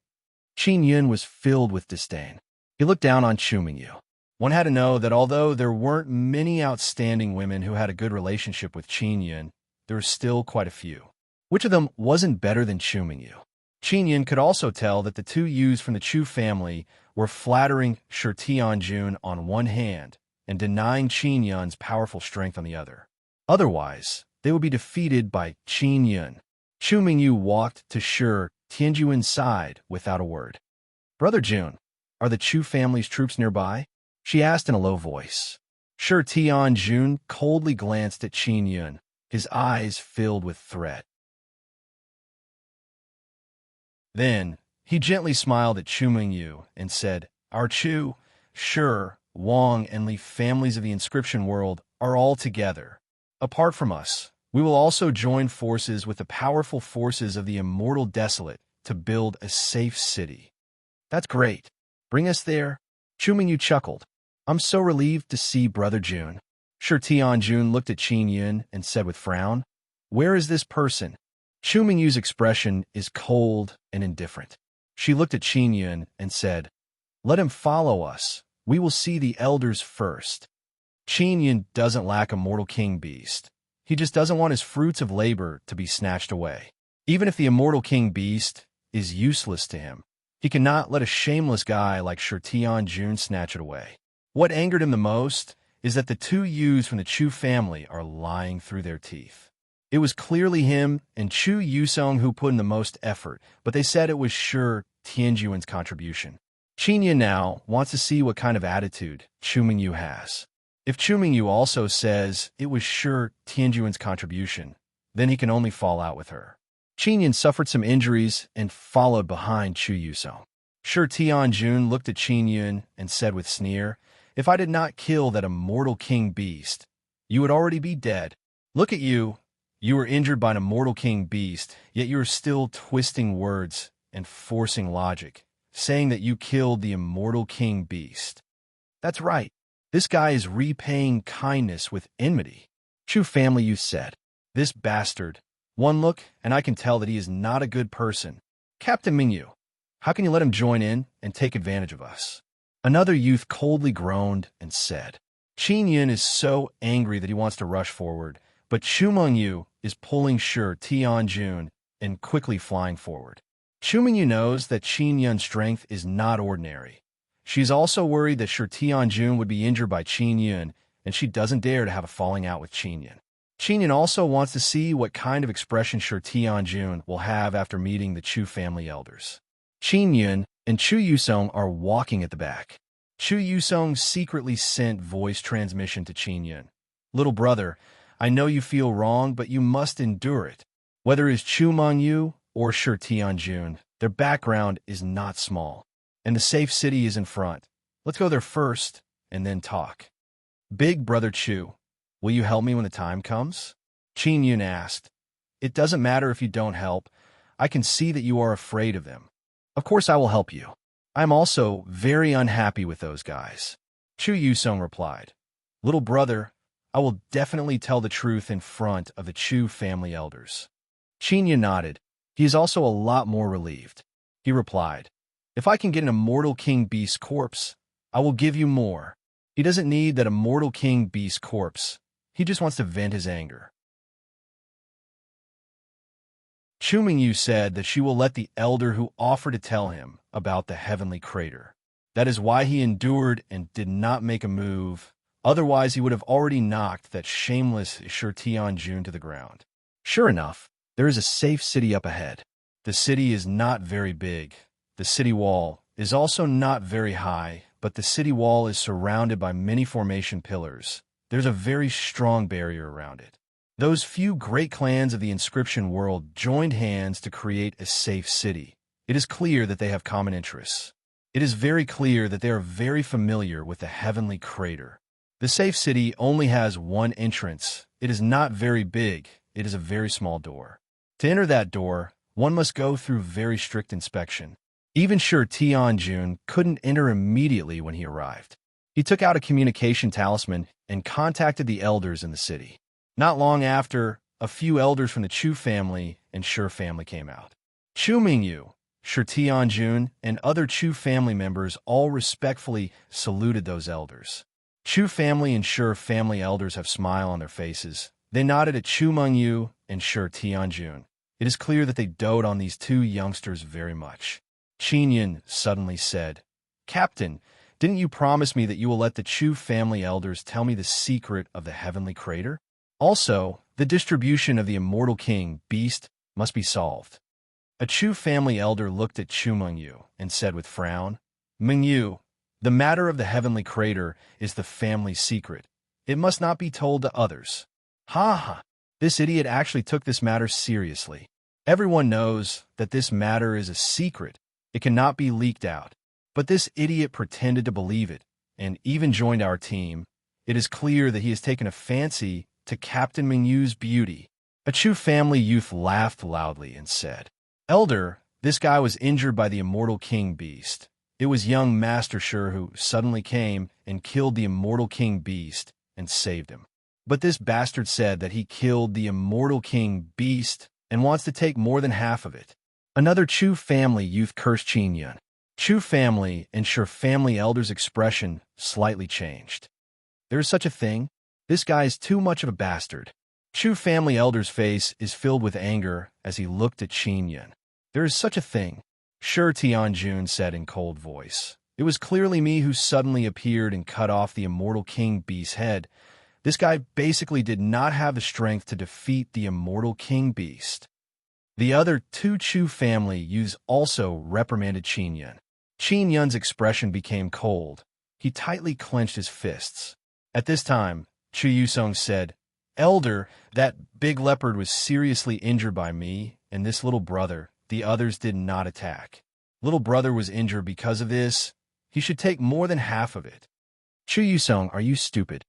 Qin Yun was filled with disdain. He looked down on Chu Mingyu. One had to know that although there weren't many outstanding women who had a good relationship with Qin Yun, there were still quite a few. Which of them wasn't better than Chu Mingyu? Qin Yun could also tell that the two youths from the Chu family were flattering Shi Tianjun on one hand and denying Qin Yun's powerful strength on the other. Otherwise, they would be defeated by Qin Yun. Chu Mingyu walked to Shi Tianjun's side without a word. "Brother Jun, are the Chu family's troops nearby?" she asked in a low voice. Shi Tianjun coldly glanced at Qin Yun, his eyes filled with threat. Then, he gently smiled at Chu Mingyu and said, "Our Chu, Shi, Wang, and Li families of the inscription world are all together. Apart from us, we will also join forces with the powerful forces of the immortal desolate to build a safe city." "That's great. Bring us there." Chu Mingyu chuckled. "I'm so relieved to see Brother Jun." Shi Tianjun looked at Qin Yun and said with frown, "Where is this person?" Chu Mingyu's expression is cold and indifferent. She looked at Qin Yun and said, "Let him follow us. We will see the elders first." Qin Yun doesn't lack a mortal king beast. He just doesn't want his fruits of labor to be snatched away. Even if the immortal king beast is useless to him, he cannot let a shameless guy like Shi Tianjun snatch it away. What angered him the most is that the two youths from the Chu family are lying through their teeth. It was clearly him and Chu Yusong who put in the most effort, but they said it was Shi Tianjun's contribution. Qin Yun now wants to see what kind of attitude Chu Mingyu has. If Chu Mingyu also says it was Shi Tianjun's contribution, then he can only fall out with her. Qin Yun suffered some injuries and followed behind Chu Yusong. Shi Tianjun looked at Qin Yun and said with sneer, "If I did not kill that immortal king beast, you would already be dead. Look at you. You were injured by an immortal king beast, yet you are still twisting words and forcing logic, saying that you killed the immortal king beast." "That's right. This guy is repaying kindness with enmity," Chu family youth said. "This bastard. One look, and I can tell that he is not a good person. Captain Mingyu, how can you let him join in and take advantage of us?" Another youth coldly groaned and said. Qin Yun is so angry that he wants to rush forward, but Chu Mingyu is pulling Shi Tianjun and quickly flying forward. Chu Mingyu knows that Qin Yun's strength is not ordinary. She is also worried that Shi Tianjun would be injured by Qin Yun, and she doesn't dare to have a falling out with Qin Yun. Qin Yun also wants to see what kind of expression Shi Tianjun will have after meeting the Chu family elders. Qin Yun and Chu Yusong are walking at the back. Chu Yusong secretly sent voice transmission to Qin Yun. "Little brother, I know you feel wrong, but you must endure it. Whether it is Chu Mingyu or Shi Tianjun, their background is not small, and the safe city is in front. Let's go there first and then talk." "Big brother Chu, will you help me when the time comes?" Qin Yun asked. "It doesn't matter if you don't help. I can see that you are afraid of them." "Of course I will help you. I am also very unhappy with those guys," Chu Yusong replied. "Little brother, I will definitely tell the truth in front of the Chu family elders." Qin Yun nodded. He is also a lot more relieved. He replied, "If I can get an immortal king beast corpse, I will give you more." He doesn't need that immortal king beast corpse. He just wants to vent his anger. Chu Mingyu said that she will let the elder who offered to tell him about the heavenly crater. That is why he endured and did not make a move. Otherwise, he would have already knocked that shameless Shi Tianjun to the ground. Sure enough, there is a safe city up ahead. The city is not very big. The city wall is also not very high, but the city wall is surrounded by many formation pillars. There's a very strong barrier around it. Those few great clans of the inscription world joined hands to create a safe city. It is clear that they have common interests. It is very clear that they are very familiar with the heavenly crater. The safe city only has one entrance. It is not very big. It is a very small door. To enter that door, one must go through very strict inspection. Even Shi Tianjun couldn't enter immediately when he arrived. He took out a communication talisman and contacted the elders in the city. Not long after, a few elders from the Chu family and Shi family came out. "Chu Mingyu, Shi Tianjun, and other Chu family members all respectfully saluted those elders. Chu family and Shi family elders have smile on their faces. They nodded at Chu Mengyu and Shi Tianjun. It is clear that they dote on these two youngsters very much. Qin Yun suddenly said, "Captain, didn't you promise me that you will let the Chu family elders tell me the secret of the heavenly crater? Also, the distribution of the immortal king, beast, must be solved." A Chu family elder looked at Chu Mengyu and said with frown, "Mengyu, the matter of the heavenly crater is the family secret. It must not be told to others." Ha ha! This idiot actually took this matter seriously. Everyone knows that this matter is a secret. It cannot be leaked out. But this idiot pretended to believe it, and even joined our team. It is clear that he has taken a fancy to Captain Mengyu's beauty. A Chu family youth laughed loudly and said, "Elder, this guy was injured by the immortal king beast. It was young Master Shi who suddenly came and killed the immortal king beast and saved him. But this bastard said that he killed the immortal king beast and wants to take more than half of it." Another Chu family youth cursed Qin Yun. Chu family and Shi family elders' expression slightly changed. "There is such a thing? This guy is too much of a bastard." Chu family elder's face is filled with anger as he looked at Qin Yun. "There is such a thing," Shi Tianjun said in cold voice. "It was clearly me who suddenly appeared and cut off the immortal king beast's head. This guy basically did not have the strength to defeat the immortal king beast." The other two Chu family youths also reprimanded Qin Yun. Qin Yun's expression became cold. He tightly clenched his fists. At this time, Chu Yusong said, "Elder, that big leopard was seriously injured by me and this little brother. The others did not attack. Little brother was injured because of this. He should take more than half of it." "Chu Yusong, are you stupid?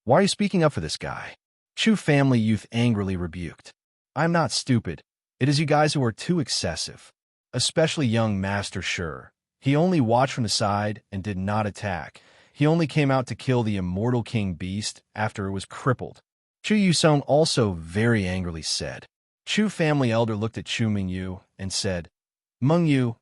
Why are you speaking up for this guy?" Chu family youth angrily rebuked. "I'm not stupid. It is you guys who are too excessive. Especially young Master Shi. He only watched from the side and did not attack. He only came out to kill the immortal king beast after it was crippled." Chu Yusong also very angrily said. Chu family elder looked at Chu Mengyu and said, "Mengyu,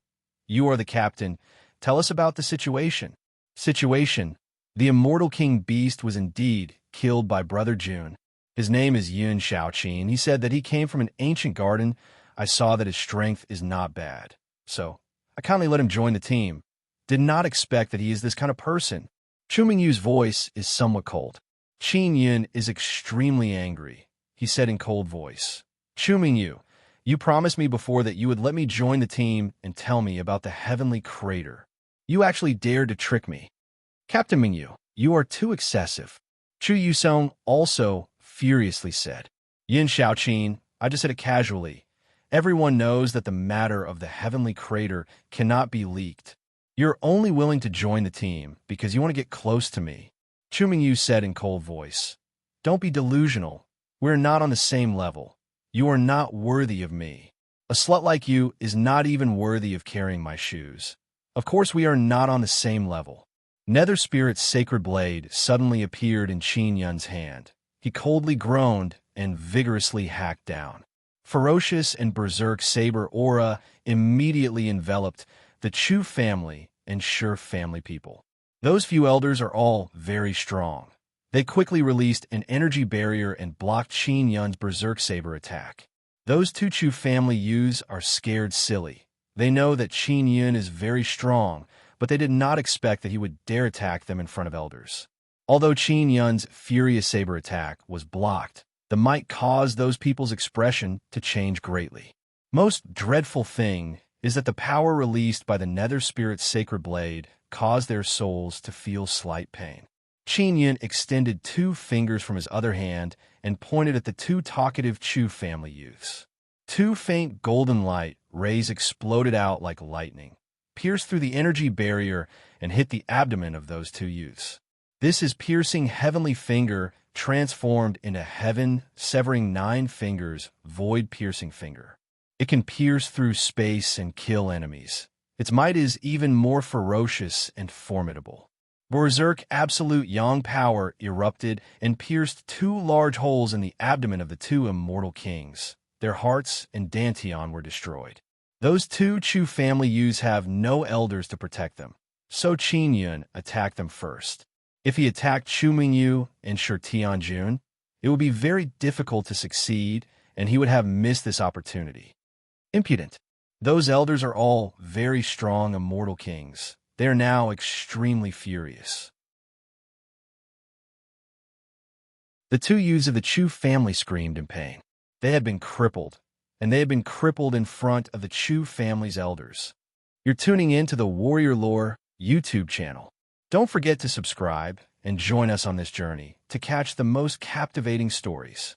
you are the captain. Tell us about the situation." Situation: the immortal king beast was indeed killed by Brother Jun. His name is Yun Shaoqin. He said that he came from an ancient garden. I saw that his strength is not bad, so I kindly let him join the team. Did not expect that he is this kind of person. Chu Mengyu's voice is somewhat cold. Qin Yun is extremely angry. He said in cold voice, "Chu Mengyu, you promised me before that you would let me join the team and tell me about the heavenly crater. You actually dared to trick me. Captain Mengyu, you are too excessive." Chu Yusong also furiously said, "Yin Shaoqin, I just said it casually. Everyone knows that the matter of the heavenly crater cannot be leaked. You're only willing to join the team because you want to get close to me." Chu Mengyu said in cold voice, "Don't be delusional. We're not on the same level. You are not worthy of me. A slut like you is not even worthy of carrying my shoes. Of course we are not on the same level." Nether Spirit's sacred blade suddenly appeared in Qin Yun's hand. He coldly groaned and vigorously hacked down. Ferocious and berserk saber aura immediately enveloped the Chu family and Shi family people. Those few elders are all very strong. They quickly released an energy barrier and blocked Qin Yun's berserk saber attack. Those two Chu family youths are scared silly. They know that Qin Yun is very strong, but they did not expect that he would dare attack them in front of elders. Although Qin Yun's furious saber attack was blocked, the might caused those people's expression to change greatly. Most dreadful thing is that the power released by the Nether Spirit's sacred blade caused their souls to feel slight pain. Qin Yun extended 2 fingers from his other hand and pointed at the 2 talkative Chu family youths. 2 faint golden light rays exploded out like lightning, pierced through the energy barrier, and hit the abdomen of those 2 youths. This is piercing heavenly finger transformed into heaven, severing 9 fingers, void piercing finger. It can pierce through space and kill enemies. Its might is even more ferocious and formidable. Berserk absolute yang power erupted and pierced 2 large holes in the abdomen of the 2 immortal kings. their hearts and Dantian were destroyed. Those two Chu family youths have no elders to protect them, so Qin Yun attacked them first. If he attacked Chu Mingyu and Shi Tianjun, it would be very difficult to succeed, and he would have missed this opportunity. Impudent. Those elders are all very strong immortal kings. They are now extremely furious. The two youths of the Chu family screamed in pain. They had been crippled, and they had been crippled in front of the Chu family's elders. You're tuning in to the Warrior Lore YouTube channel. Don't forget to subscribe and join us on this journey to catch the most captivating stories.